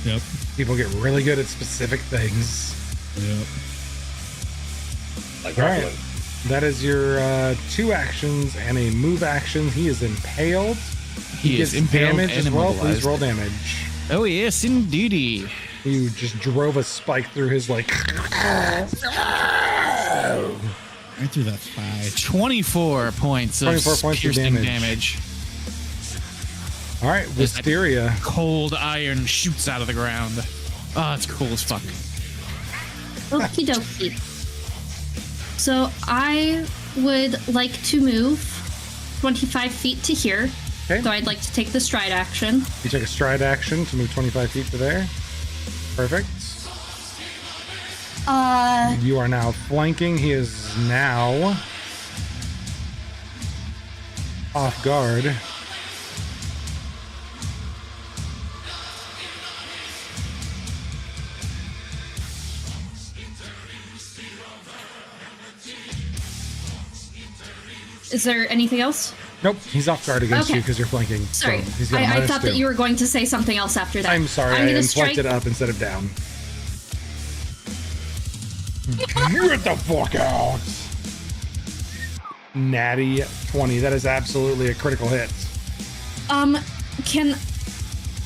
Yep. People get really good at specific things. Yep. Like All right. grappling. That is your 2 actions and a move action. He is impaled. He is gets impaled damage and as well. immobilized. Please roll damage. Oh yes, indeedy. You just drove a spike through his like. Right through that thigh. 24 points of 24 points of piercing damage. damage. All right, Wisteria. Cold iron shoots out of the ground. Oh, it's cool as fuck. Okie dokie. So I would like to move 25 feet to here. Okay. So I'd like to take the stride action. You take a stride action to move 25 feet to there. Perfect. You are now flanking. He is now off guard. Is there anything else? Nope, he's off guard against Okay. you because you're flanking. Sorry, So he's got a I minus thought that 2. you were going to say something else after that. I'm sorry, I'm I gonna inflected strike. up instead of down. Get the fuck out! Natty 20. That is absolutely a critical hit. Can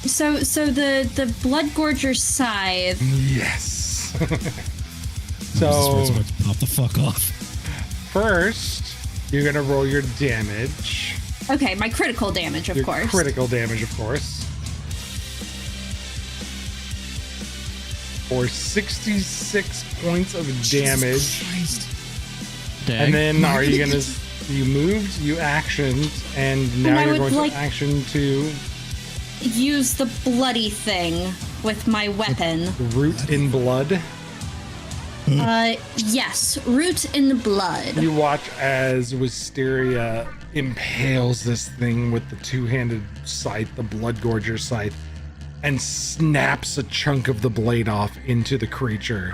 so the blood gorger scythe. Yes. This So sword's about to pop the fuck off. first, you're gonna roll your damage. Okay, my critical damage, of Your course. critical damage, of course. For 66 points of damage. And then are you gonna? You moved, you actioned, and now I you're would going like- to action to Use the bloody thing with my weapon. root in blood. Yes, root in the blood. You watch as Wisteria impales this thing with the 2-handed scythe, the blood gorger scythe, and snaps a chunk of the blade off into the creature.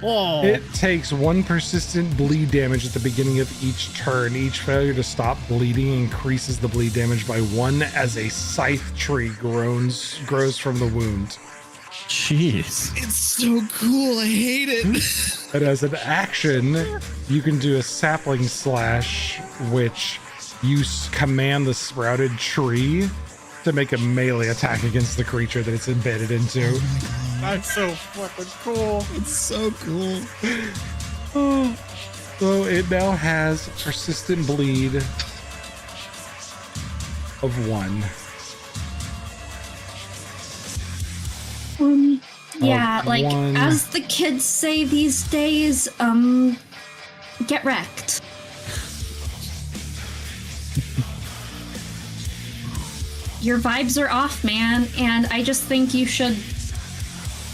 It takes 1 persistent bleed damage at the beginning of each turn. Each failure to stop bleeding increases the bleed damage by 1 as a scythe tree grows from the wound. Jeez. It's so cool. I hate it. And as an action, you can do a sapling slash, which you command the sprouted tree to make a melee attack against the creature that it's embedded into. That's so fucking cool. It's so cool. So it now has persistent bleed of 1. Yeah, like one. as the kids say these days, get wrecked. Your vibes are off, man, and I just think you should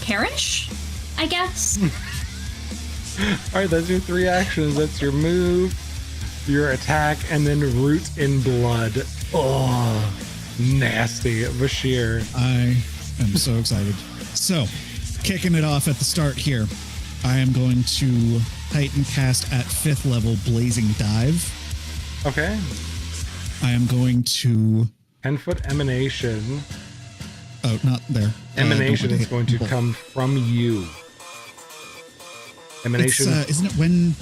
perish, I guess. All right, that's your 3 actions. That's your move, your attack, and then root in blood. Oh, nasty. Bashir. I am so excited. So, kicking it off at the start here, I am going to Titan cast at 5th level Blazing Dive. Okay. I am going to 10-foot emanation. Oh, not there. Emanation Don't is going to hit. come from you. Emanation. Isn't it when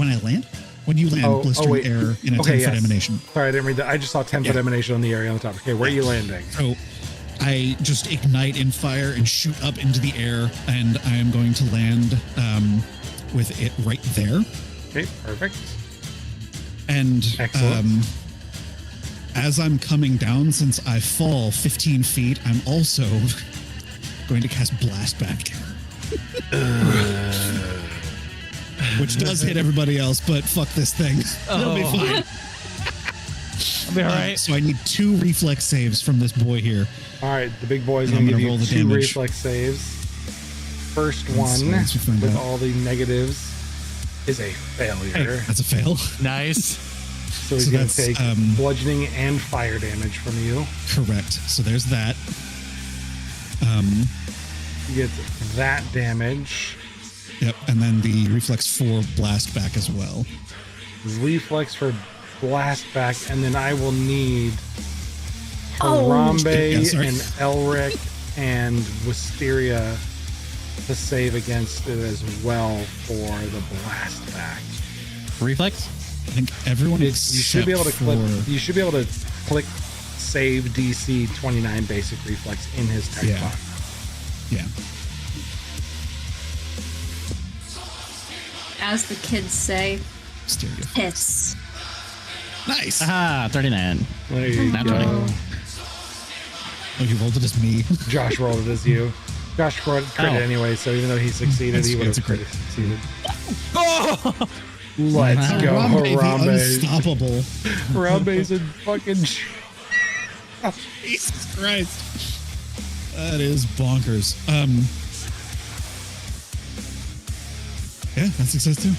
I land? When you land, blistering wait. air in a Okay, 10-foot yes. emanation. Sorry, I didn't read that. I just saw 10-foot Yeah. emanation on the area on the top. Okay, where are you landing? So I just ignite in fire and shoot up into the air, and I am going to land with it right there. Okay, perfect. And Excellent. as I'm coming down, since I fall 15 feet, I'm also going to cast Blast Back. Which does hit everybody else, but fuck this thing. It'll be fine. I'll be all right. So I need 2 reflex saves from this boy here. All right, the big boy is And going I'm to give gonna you roll the 2 damage. reflex saves. First Let's one see, let's find with out. all the negatives is a failure. That's a fail. Nice. So he's So going to that's, take bludgeoning and fire damage from you. Correct. So there's that. He gets that damage. Yep. And then the reflex 4 blast back as well. Reflex for blast back, and then I will need Oh. Harambe Yeah, sorry. and Elric and Wisteria to save against it as well for the blast back. Reflex? I think everyone You should be able to except click. for- You should be able to click save DC 29 basic reflex in his tech Yeah. box. Yeah. As the kids say, Stereo. piss. Nice. Aha, 39. There you Not go. 20. Oh, you rolled it as me. Josh rolled it as you. Josh crit Oh. anyway, so even though he succeeded, he would It's have a crit. succeeded. Let's go, Harambe, the Harambe. unstoppable. Harambe's in fucking. Jesus Christ. That is bonkers. Yeah, that's success too.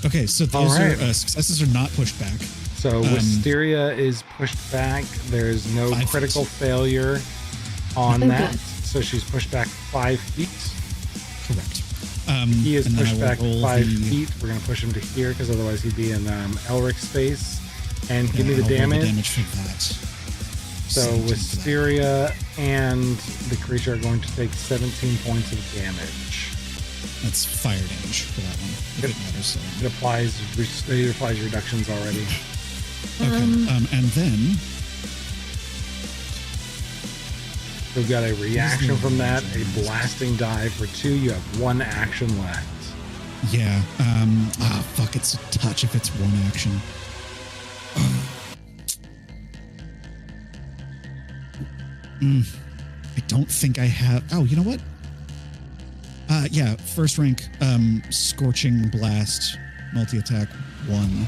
Okay, so those All right. are successes are not pushed back. So Wisteria is pushed back. There's no 5 critical feet. failure on Oh, that. good. So she's pushed back 5 feet. Correct. He is and then I pushed will back roll 5 the- feet. We're going to push him to here because otherwise he'd be in Elric's space. And give me Yeah, the I'll roll damage. damage for that. So 17 for that. Wisteria and the creature are going to take 17 points of damage. That's fire damage for that one. If Yep. it matters. So. It applies reductions already. Okay. And then We've got a reaction from that, a blasting dive for 2. You have 1 action left. yeah. Fuck. It's a touch if it's 1 action. I don't think I have. Oh, you know what? Yeah. First rank. Scorching blast. Multi attack 1.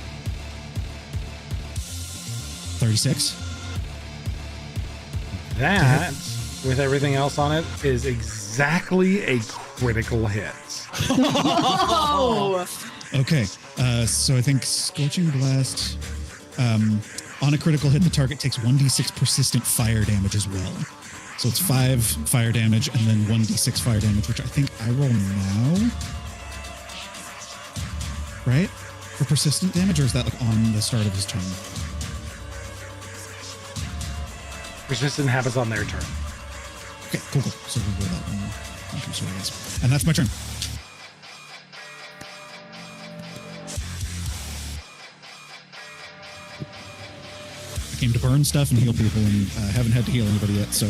36. That, with everything else on it, is exactly a critical hit. Okay, so I think Scorching Blast, on a critical hit, the target takes 1d6 persistent fire damage as well. So it's 5 fire damage and then 1d6 fire damage, which I think I roll now. Right? For persistent damage, or is that like on the start of his turn? Persistent happens on their turn. Okay, cool. So we roll that one. Okay, so I guess. And that's my turn. I came to burn stuff and heal people, and haven't had to heal anybody yet. So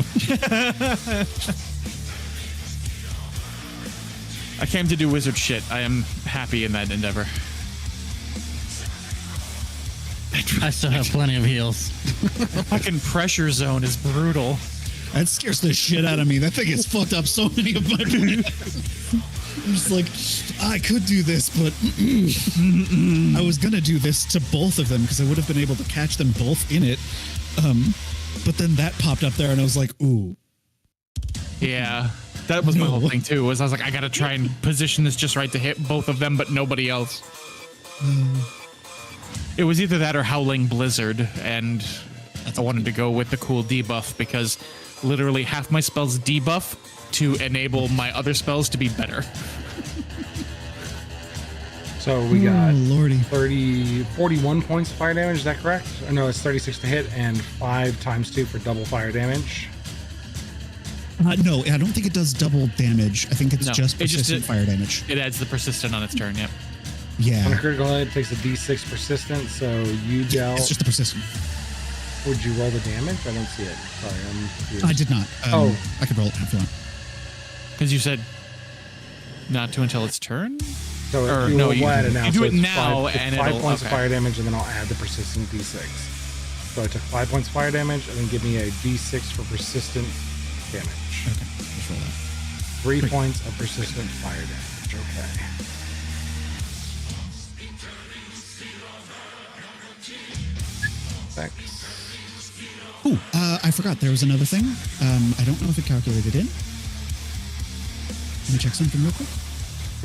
I came to do wizard shit. I am happy in that endeavor. I still have plenty of heals. Fucking pressure zone is brutal. that scares the shit out of me. That thing has fucked up so many of my plans. I'm just like, I could do this, but I was gonna do this to both of them because I would have been able to catch them both in it. But then that popped up there, and I was like, ooh. Yeah. That was my No. whole thing too, was I was like, I gotta try and position this just right to hit both of them, but nobody else. It was either that or Howling Blizzard, and I wanted to go with the cool debuff because literally half my spells debuff to enable my other spells to be better. So we got Lordy. 41 points of fire damage, is that correct? Or no, it's 36 to hit and 5 times 2 for double fire damage. No, I don't think it does double damage. I think it's No, just it just persistent did- fire damage. It adds the persistent on its turn, yep. On a Yeah, critical hit, it takes a d6 persistent, so you dealt. it's just the persistent. Would you roll the damage? I don't see it. Sorry, I'm confused. I did not. Oh. I could roll it if you want. Because you said not to until its turn? So or you no, will you- add it now. you do so it it's now it's and 5 it'll- points of okay. fire damage, and then I'll add the persistent d6. So I took 5 points fire damage, and then give me a d6 for persistent damage. Okay, let's roll that. 3 points of persistent fire damage. Okay. Thanks. Oh, I forgot there was another thing. I don't know if it calculated in. Let me check something real quick.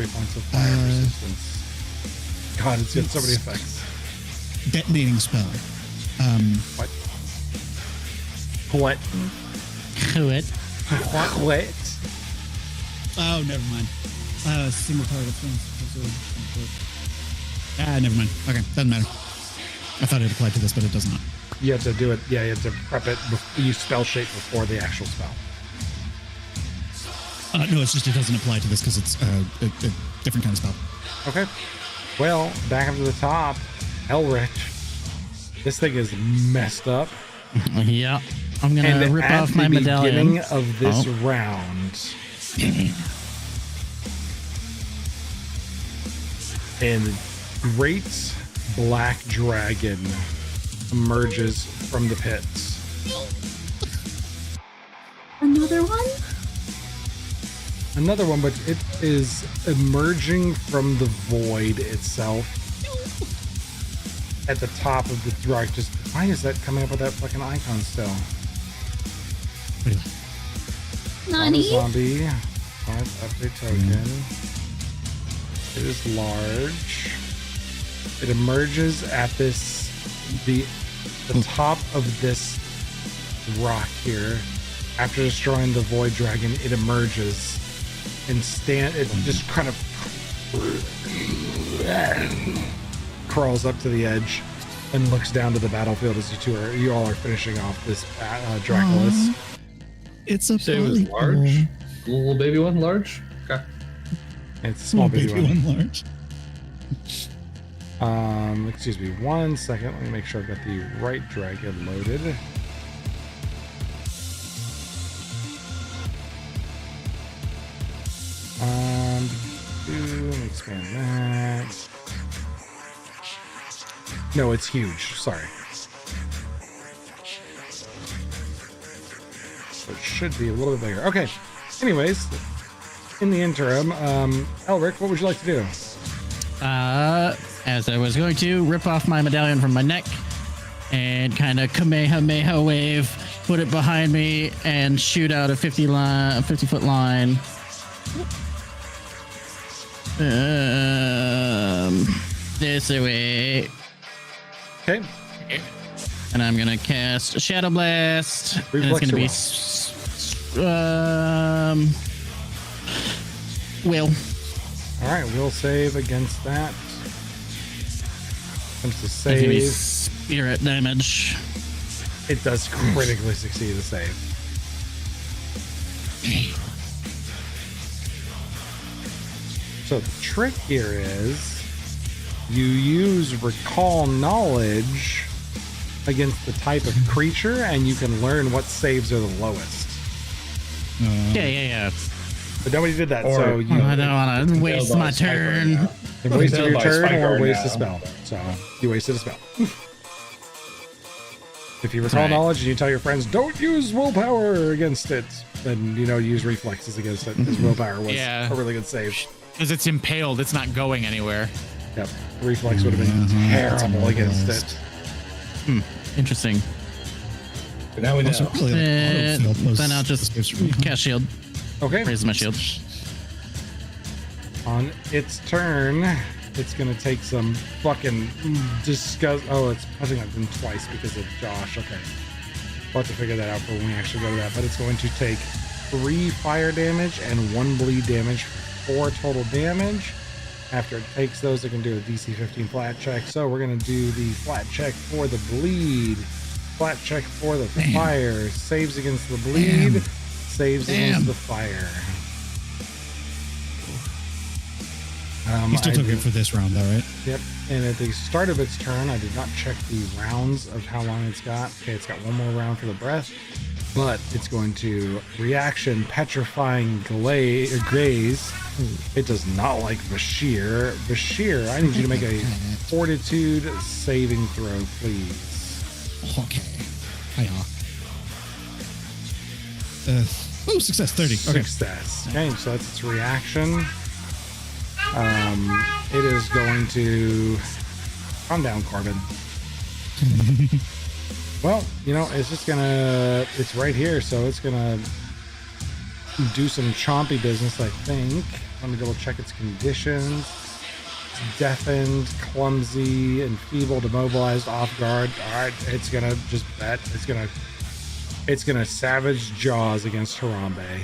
3 points of fire resistance. God, it's got so many effects. Detonating spell. What? What? Quit. What? Oh, never mind. Single target. Never mind. Okay, doesn't matter. I thought it applied to this, but it does not. You have to do it. Yeah, you have to prep it. You spell shape before the actual spell. No, it's just it doesn't apply to this because it's a different kind of spell. Okay. Well, back up to the top. Elrich. This thing is messed up. Yeah. I'm going to And rip at off my the medallion. beginning of this round, and great black dragon emerges from the pits. Another one? Another one, but it is emerging from the void itself. At the top of the rock, just why is that coming up with that fucking icon still? On a Nani? zombie. Update token. It is large. It emerges at the top of this rock here. After destroying the void dragon, it emerges and it just kind of crawls up to the edge and looks down to the battlefield as you all are finishing off this Draculus. It's a Say it was large? Little baby one, large? Okay. It's a small baby one. large. Excuse me 1 second. Let me make sure I've got the right dragon loaded. Let me expand that. No, it's huge. Sorry. So it should be a little bit bigger. Okay. Anyways, in the interim, Elric, what would you like to do? As I was going to rip off my medallion from my neck and kind of Kamehameha wave, put it behind me, and shoot out a 50-foot line. This way. Okay. And I'm gonna cast Shadow Blast. And it's gonna be Will. All right, we'll save against that. Comes to It's gonna be save. spirit damage. It does critically succeed the save. So the trick here is you use recall knowledge against the type of creature, and you can learn what saves are the lowest. Yeah. But nobody did that, Or- so you I don't want to waste my turn. you wasted Tell your by turn Spike or right waste a now. spell. So you wasted a spell. If you recall Right. knowledge and you tell your friends, don't use willpower against it, then, use reflexes against it, because willpower was Yeah. a really good save. Because it's impaled, it's not going anywhere. Yep. Reflex would have been terrible against it. Interesting. But now we know. Also, probably like autofill posts Then I'll just saves from recon. cast shield. Okay. Raise my shield. On its turn, it's going to take some fucking disgust. Oh, it's punching at them twice because of Josh. Okay. We'll have to figure that out for when we actually go to that. But it's going to take 3 fire damage and 1 bleed damage for 4 total damage. After it takes those, it can do a DC 15 flat check. So we're going to do the flat check for the bleed, flat check for the fire, saves against the bleed, saves against the fire. You still I took did- it for this round, though, right? Yep. And at the start of its turn, I did not check the rounds of how long it's got. Okay, it's got 1 more round for the breath, but it's going to reaction petrifying gaze. It does not like Bashir. Bashir, I need you to make a fortitude saving throw, please. Okay. Hiya. Success 30. Okay. Success. Okay, so that's its reaction. It is going to calm down, Corbin. Well, you know, it's just gonna. It's right here, so it's gonna do some chompy business, I think. Let me double check its conditions. It's deafened, clumsy, enfeebled, immobilized, off guard. All right, it's gonna just bet. It's gonna savage jaws against Harambe.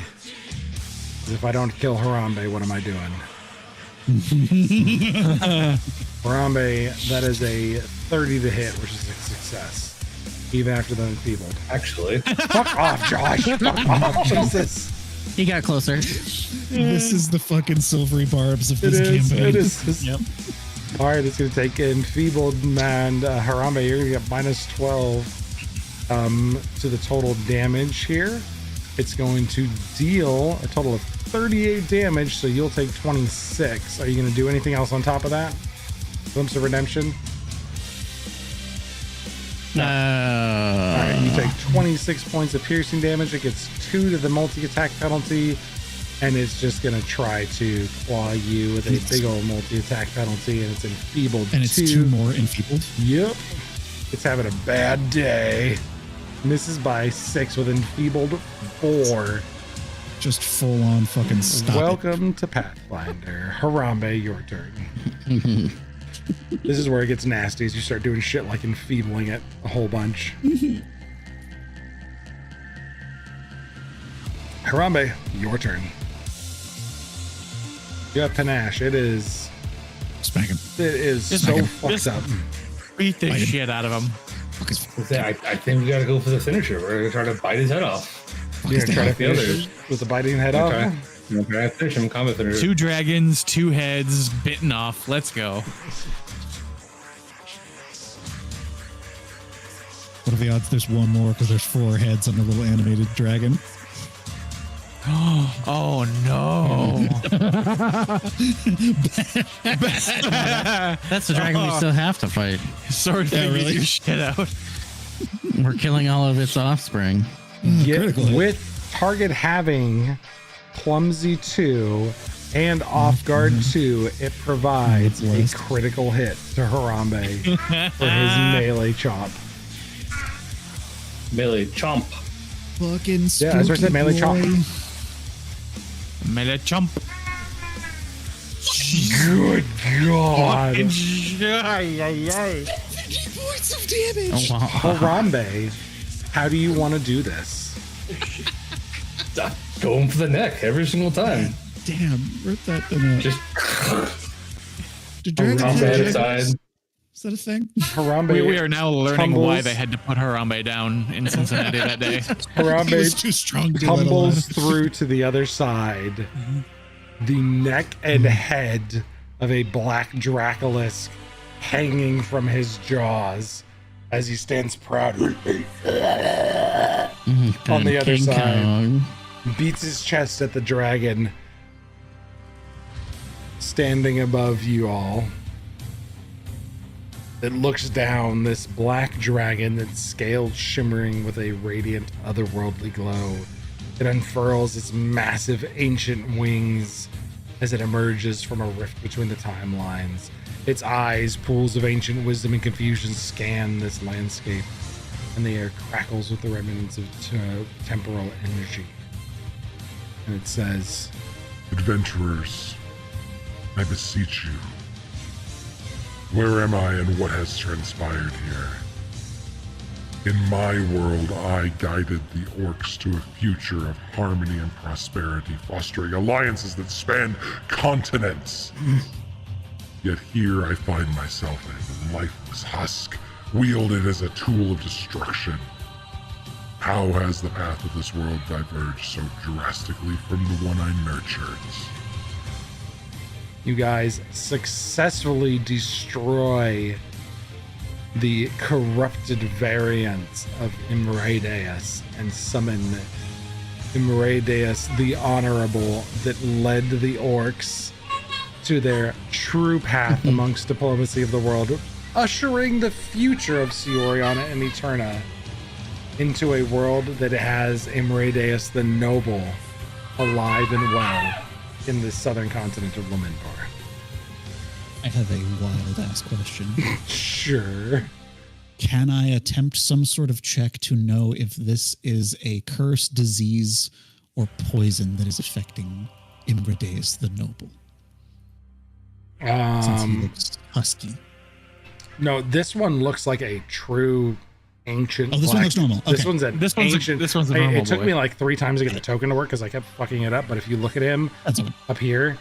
If I don't kill Harambe, what am I doing? Harambe, that is a 30 to hit, which is a success, even after the enfeebled. Actually, Fuck off, Josh. Fuck off. Jesus. He got closer. This is the fucking silvery barbs of this campaign. It is. Yep. All right, it's going to take enfeebled, and Harambe, you're going to get minus 12 to the total damage here. It's going to deal a total of 38 damage, so you'll take 26. Are you going to do anything else on top of that? Glimpse of Redemption? All right, you take 26 points of piercing damage. It gets 2 to the multi-attack penalty, and it's just going to try to claw you with a big old multi-attack penalty, and it's enfeebled. And it's 2 more enfeebled. Yep. It's having a bad day. Misses by 6 with enfeebled 4. Just full on fucking stop. Welcome to Pathfinder. Harambe, your turn. This is where it gets nasty as you start doing shit like enfeebling it a whole bunch. Harambe, your turn. You have panache. It is. Smack him. It is so fucked up. Beat the shit out of him. Fuck his I think we gotta go for the finisher. We're gonna try to bite his head off. You're gonna try to The finish others. it with the biting head off. Okay. We're gonna finish him. Combat finisher. 2 dragons, 2 heads, bitten off. Let's go. What are the odds there's one more because there's 4 heads on the little animated dragon? Oh no. That's the dragon we still have to fight. Sword Yeah, figures really? your shit out. We're killing all of its offspring. Critical hit. With target having clumsy 2 and off guard 2, it provides a Blessed. critical hit to Harambe for his melee chomp. Melee chomp. Fucking Yeah, that's what I said, melee boy. chomp. Melee chump. Good God. 50 points of damage. Oh, wow. Harambe, how do you want to do this? Going for the neck every single time. Damn, rip that thing out. Just Did dragons top have head dragons? aside. Is that a thing? Harambe, We are now learning why tumbles- they had to put Harambe down in Cincinnati that day. He was Harambe too strong to let tumbles alone. through to the other side. The neck and head of a black Draculus hanging from his jaws as he stands proudly on the other King side. Kong. Beats his chest at the dragon standing above you all. It looks down, this black dragon, its scales shimmering with a radiant otherworldly glow. It unfurls its massive ancient wings as it emerges from a rift between the timelines. Its eyes, pools of ancient wisdom and confusion, scan this landscape, and the air crackles with the remnants of temporal energy. And it says, Adventurers, I beseech you. Where am I and what has transpired here? In my world, I guided the orcs to a future of harmony and prosperity, fostering alliances that span continents. Yet here I find myself a lifeless husk, wielded as a tool of destruction. How has the path of this world diverged so drastically from the one I nurtured? you guys successfully destroy the corrupted variant of Imraideus and summon Imraideus the Honorable that led the orcs to their true path amongst diplomacy of the world ushering the future of Cyorion and Eterna into a world that has Marauding the Noble alive and well in the southern continent of Lamentor. I have a wild-ass question. Sure. Can I attempt some sort of check to know if this is a curse, disease, or poison that is affecting Imbradeus the Noble? Since he looks husky. No, this one looks like a true ancient. Oh, this one looks normal. This Okay. one's an This one's a- ancient. this one's a normal It took boy. me like 3 times to get the token to work because I kept fucking it up. But if you look at him That's okay. up here,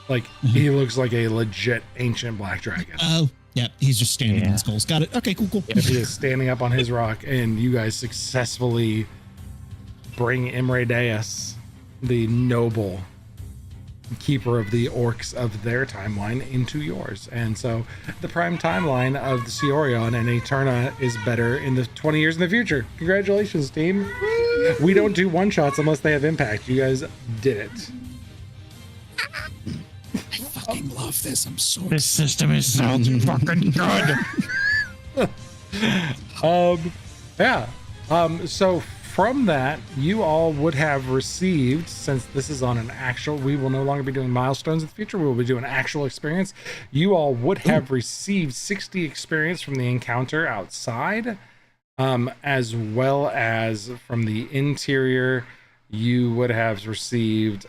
like he looks like a legit ancient black dragon. Oh, yeah. He's just standing on skulls. Got it. Okay, cool. If he is standing up on his rock, and you guys successfully bring Imradeus, the noble keeper of the orcs of their timeline, into yours. And so the prime timeline of the Cyorion and Eterna is better in the 20 years in the future. Congratulations, team. We don't do one-shots unless they have impact. You guys did it. I fucking love this. I'm so This system is so fucking good. Yeah. So from that, you all would have received, since this is on an actual, we will no longer be doing milestones in the future, we will be doing actual experience. You all would have received 60 experience from the encounter outside, as well as from the interior. You would have received,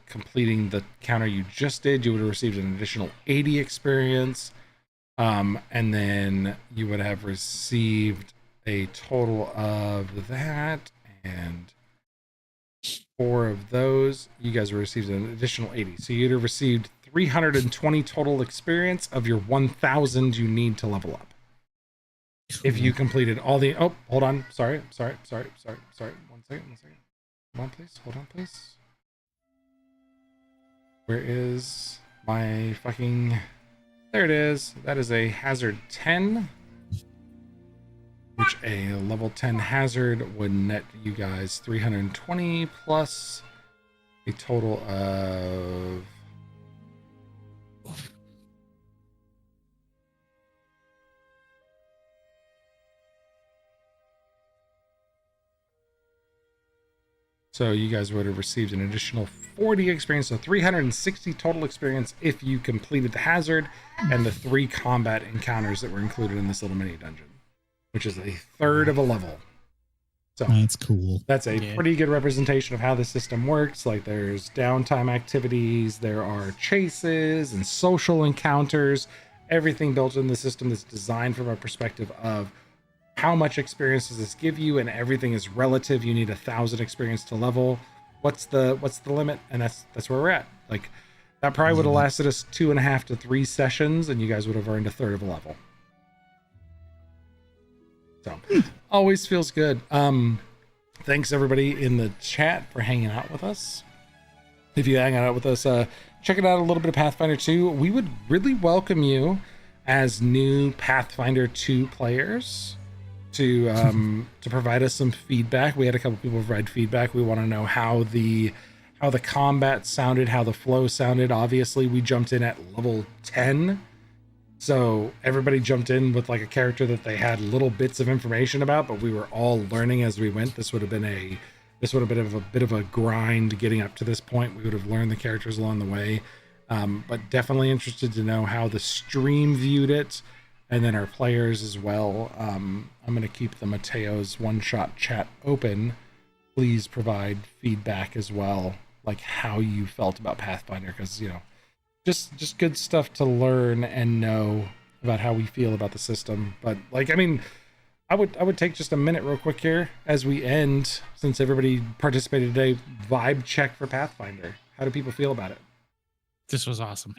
completing the counter you just did, you would have received an additional 80 experience. And then you would have received a total of that, and 4 of those. You guys received an additional 80. So you'd have received 320 total experience of your 1,000 you need to level up. If you completed all the, oh, hold on. Sorry. 1 second. Hold on, please. Where is my fucking, there it is. That is a hazard 10. Which a level 10 hazard would net you guys 320 plus a total of so you guys would have received an additional 40 experience, so 360 total experience if you completed the hazard and the 3 combat encounters that were included in this little mini dungeon, which is a third of a level. So That's cool. that's a pretty good representation of how the system works. Like, there's downtime activities, there are chases and social encounters, everything built in the system that's designed from a perspective of how much experience does this give you, and everything is relative. You need 1,000 experience to level. What's the limit? And that's where we're at. Like, that probably would have lasted us 2.5 to 3 sessions, and you guys would have earned a third of a level. So always feels good. Thanks everybody in the chat for hanging out with us. If you hang out with us, checking out a little bit of Pathfinder 2, we would really welcome you as new Pathfinder 2 players to provide us some feedback. We had a couple people provide feedback. We want to know how the combat sounded, how the flow sounded. Obviously, we jumped in at level 10. So everybody jumped in with like a character that they had little bits of information about, but we were all learning as we went. This would have been a bit of a grind getting up to this point. We would have learned the characters along the way, but definitely interested to know how the stream viewed it, and then our players as well. I'm going to keep the Mateo's one-shot chat open. Please provide feedback as well, like how you felt about Pathfinder, because just good stuff to learn and know about how we feel about the system. But like, I mean, I would take just a minute real quick here as we end, since everybody participated today. Vibe check for Pathfinder. How do people feel about it? This was awesome.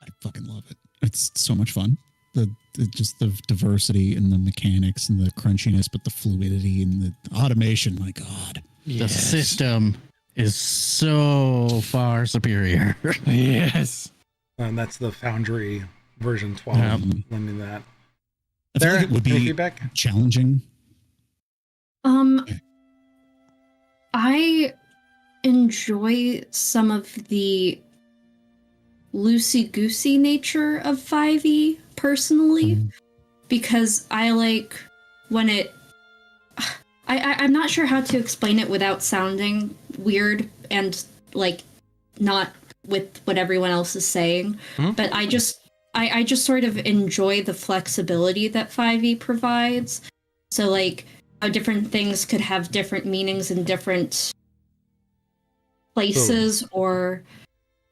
I fucking love it. It's so much fun. Just the diversity and the mechanics and the crunchiness, but the fluidity and the automation. My God, The system is so far superior. Yes. And that's the Foundry version 12. Yep. Learning that. I feel like it would Any be feedback? challenging. I enjoy some of the loosey-goosey nature of 5e personally, because I like when it. I'm not sure how to explain it without sounding weird and like not with what everyone else is saying, but I just sort of enjoy the flexibility that 5e provides. So like how different things could have different meanings in different places, or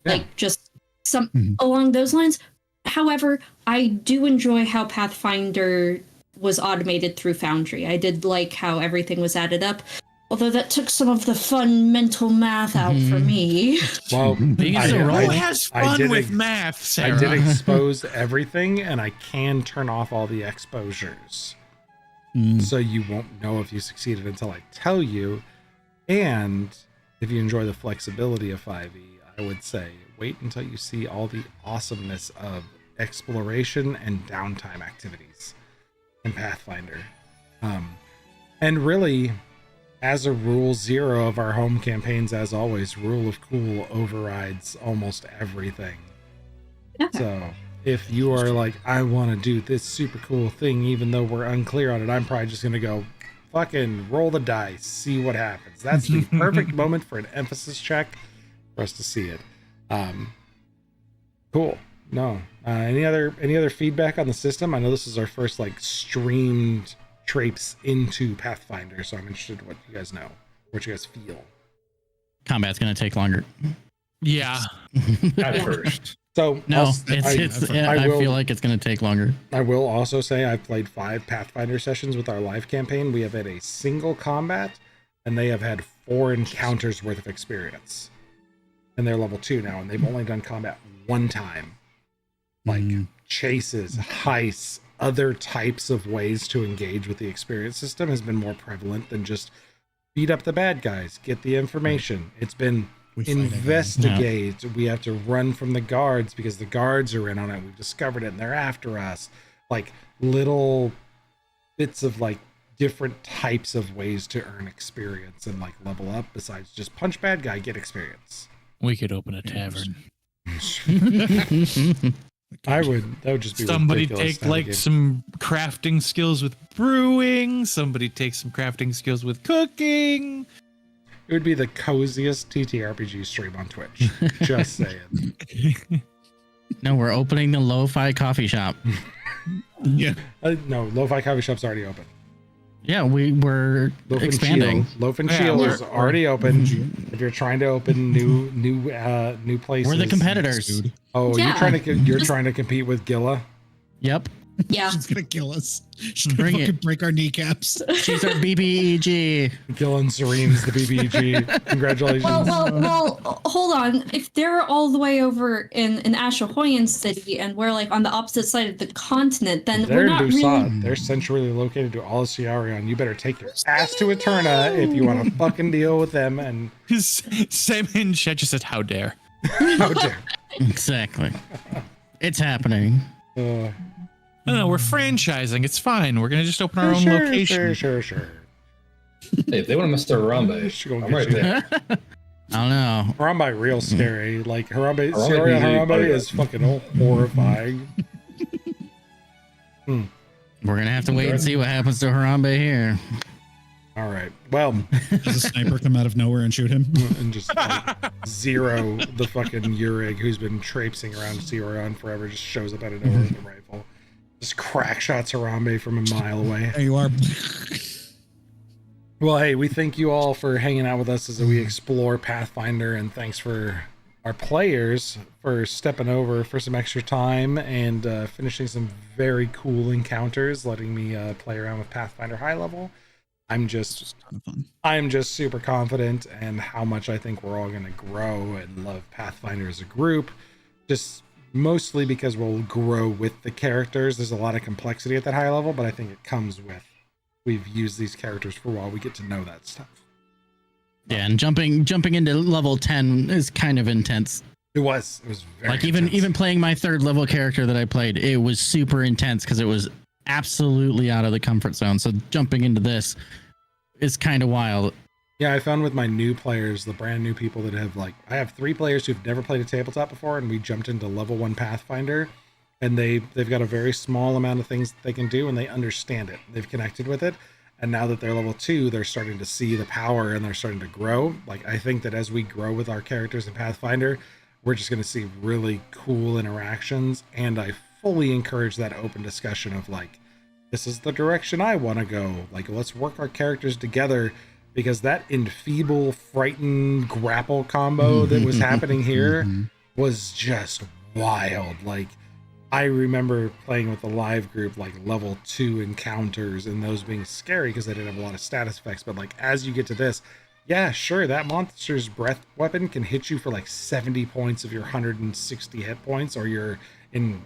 like just some along those lines. However, I do enjoy how Pathfinder was automated through Foundry. I did like how everything was added up, although that took some of the fun mental math out for me. Well, Who has fun with math, Sarah? I did expose everything, and I can turn off all the exposures. So you won't know if you succeeded until I tell you. And if you enjoy the flexibility of 5e, I would say wait until you see all the awesomeness of exploration and downtime activities in Pathfinder. And really, as a rule 0 of our home campaigns, as always, rule of cool overrides almost everything. Okay. So if you are like, I want to do this super cool thing, even though we're unclear on it, I'm probably just going to go fucking roll the dice, see what happens. That's the perfect moment for an emphasis check for us to see it. Cool. No. Any other feedback on the system? I know this is our first like streamed traipse into Pathfinder, so I'm interested in what you guys know, what you guys feel. Combat's gonna take longer. Yeah. At first. So No, I feel like it's gonna take longer. I will also say I've played 5 Pathfinder sessions with our live campaign. We have had a single combat, and they have had 4 encounters worth of experience. And they're level 2 now, and they've only done combat one time. Like chases, heists, other types of ways to engage with the experience system has been more prevalent than just beat up the bad guys, get the information. It's been investigate. We have to run from the guards because the guards are in on it. We've discovered it and they're after us. Like little bits of like different types of ways to earn experience and like level up besides just punch bad guy, get experience. We could open a tavern. That would just be Somebody ridiculous take like some crafting skills with brewing. Somebody take some crafting skills with cooking. It would be the coziest TTRPG stream on Twitch. Just saying. No, we're opening the lo-fi coffee shop. Yeah. No, Lo-Fi Coffee Shop's already open. Yeah, we're Loaf expanding. And Chill. Loaf and Chill is already open. If you're trying to open new places, We're the competitors. Oh, Yeah. you're trying to compete with Gilla. Yep. Yeah. She's gonna kill us. She's gonna Bring fucking it. break our kneecaps. She's our BBEG. Gilla and Serene's the BBG. Congratulations. Well, hold on. If they're all the way over in Ashahoyan City and we're like on the opposite side of the continent, then They're we're in not Dusad. really. They're centrally located to all of Cyorion. You better take your ass to Eterna if you want to fucking deal with them. And Sam in chat just said, "How dare." how dare. Exactly. It's happening. No, we're franchising. It's fine. We're gonna just open our own location. Sure. Hey, if they want to mess with Harambe, She gonna I'm get right you. there. I don't know. Harambe real scary. Like Cyorion Harambe Harambe easy, is fucking horrifying. We're gonna have to wait and see what happens to Harambe here. All right. Well, Does a sniper come out of nowhere and shoot him? and just like, zero the fucking Urig who's been traipsing around Cyorion forever just shows up out of nowhere with a rifle. Just crack shots Harambe from a mile away. There you are. Well, hey, we thank you all for hanging out with us as we explore Pathfinder, and thanks for our players for stepping over for some extra time and finishing some very cool encounters, letting me play around with Pathfinder high level. I'm just Ton of fun. I'm just super confident and how much I think we're all going to grow and love Pathfinder as a group. Just mostly because we'll grow with the characters. There's a lot of complexity at that high level, but I think it comes with we've used these characters for a while. We get to know that stuff. Yeah, and jumping into level 10 is kind of intense. It was very Like intense. even playing my 3rd level character that I played, it was super intense because it was absolutely out of the comfort zone. So jumping into this is kind of wild. Yeah, I found with my new players, the brand new people that have like, I have 3 players who've never played a tabletop before, and we jumped into level 1 Pathfinder, and they've got a very small amount of things that they can do, and they understand it. They've connected with it, and now that they're level 2, they're starting to see the power and they're starting to grow. Like, I think that as we grow with our characters in Pathfinder, we're just going to see really cool interactions, and I fully encourage that open discussion of like, this is the direction I want to go. Like, let's work our characters together, because that enfeeble, frightened grapple combo that was happening here was just wild. Like, I remember playing with the live group, like level 2 encounters, and those being scary because they didn't have a lot of status effects. But like, as you get to this, yeah, sure, that monster's breath weapon can hit you for like 70 points of your 160 hit points, or you're in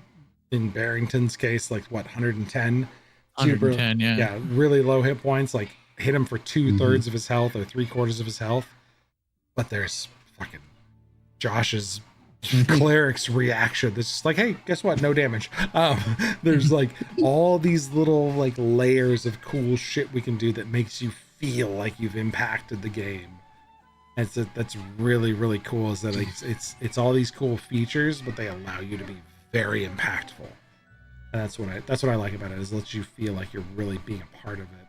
Barrington's case, like what, 110? 110, yeah. Yeah, really low hit points. Like, hit him for 2/3 of his health or 3/4 of his health. But there's fucking Josh's cleric's reaction that's just like, hey, guess what, no damage. There's like all these little like layers of cool shit we can do that makes you feel like you've impacted the game. And that's really, really cool, is that it's all these cool features, but they allow you to be very impactful. And that's what I like about it, is it lets you feel like you're really being a part of it,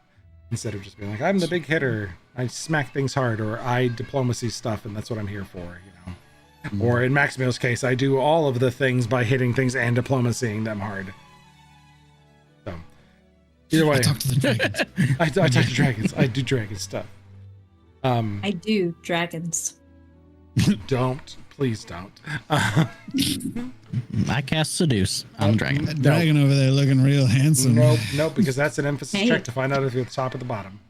instead of just being like, I'm the big hitter, I smack things hard, or I diplomacy stuff and that's what I'm here for, you know. Or in Maximil's case, I do all of the things by hitting things and diplomacying them hard. So either way, I talk to the dragons. I talk to dragons. I do dragon stuff. I do dragons. Please don't. I cast seduce on dragon. That dragon over there looking real handsome. Nope, because that's an emphasis Hey. check to find out if you're at the top or the bottom.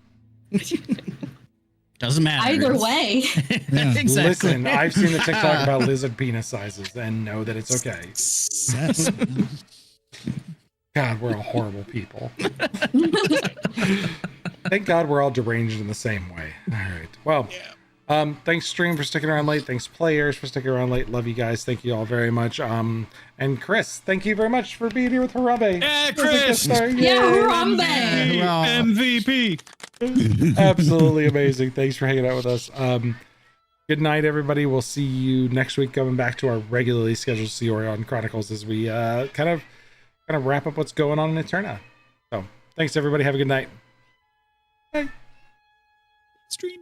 Doesn't matter. Either way. Yeah. Exactly. Listen, I've seen the TikTok about lizard penis sizes and know that it's okay. Success, man. God, we're all horrible people. Thank God we're all deranged in the same way. All right. Well, thanks stream for sticking around late. Thanks players for sticking around late. Love you guys. Thank you all very much. And Chris, thank you very much for being here with Harambe. Yeah, Chris! Yeah, Harambe! MVP. Absolutely amazing. Thanks for hanging out with us. Good night, everybody. We'll see you next week, coming back to our regularly scheduled Cyorion Chronicles as we kind of wrap up what's going on in Eterna. So thanks, everybody. Have a good night. Bye. Stream.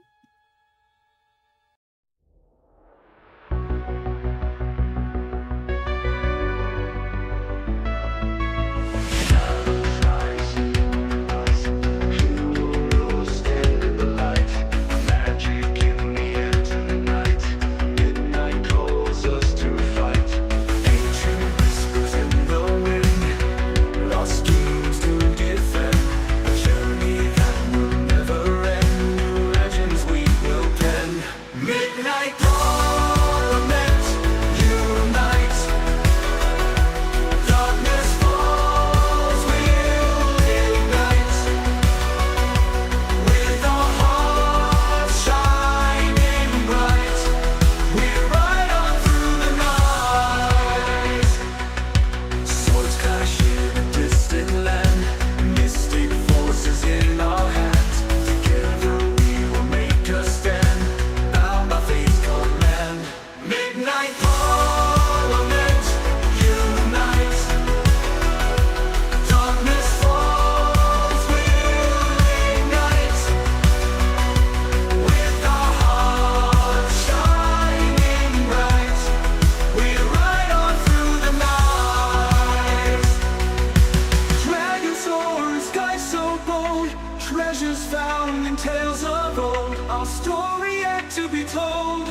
Treasures found in tales of old, our story yet to be told,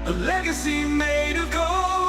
a legacy made of gold.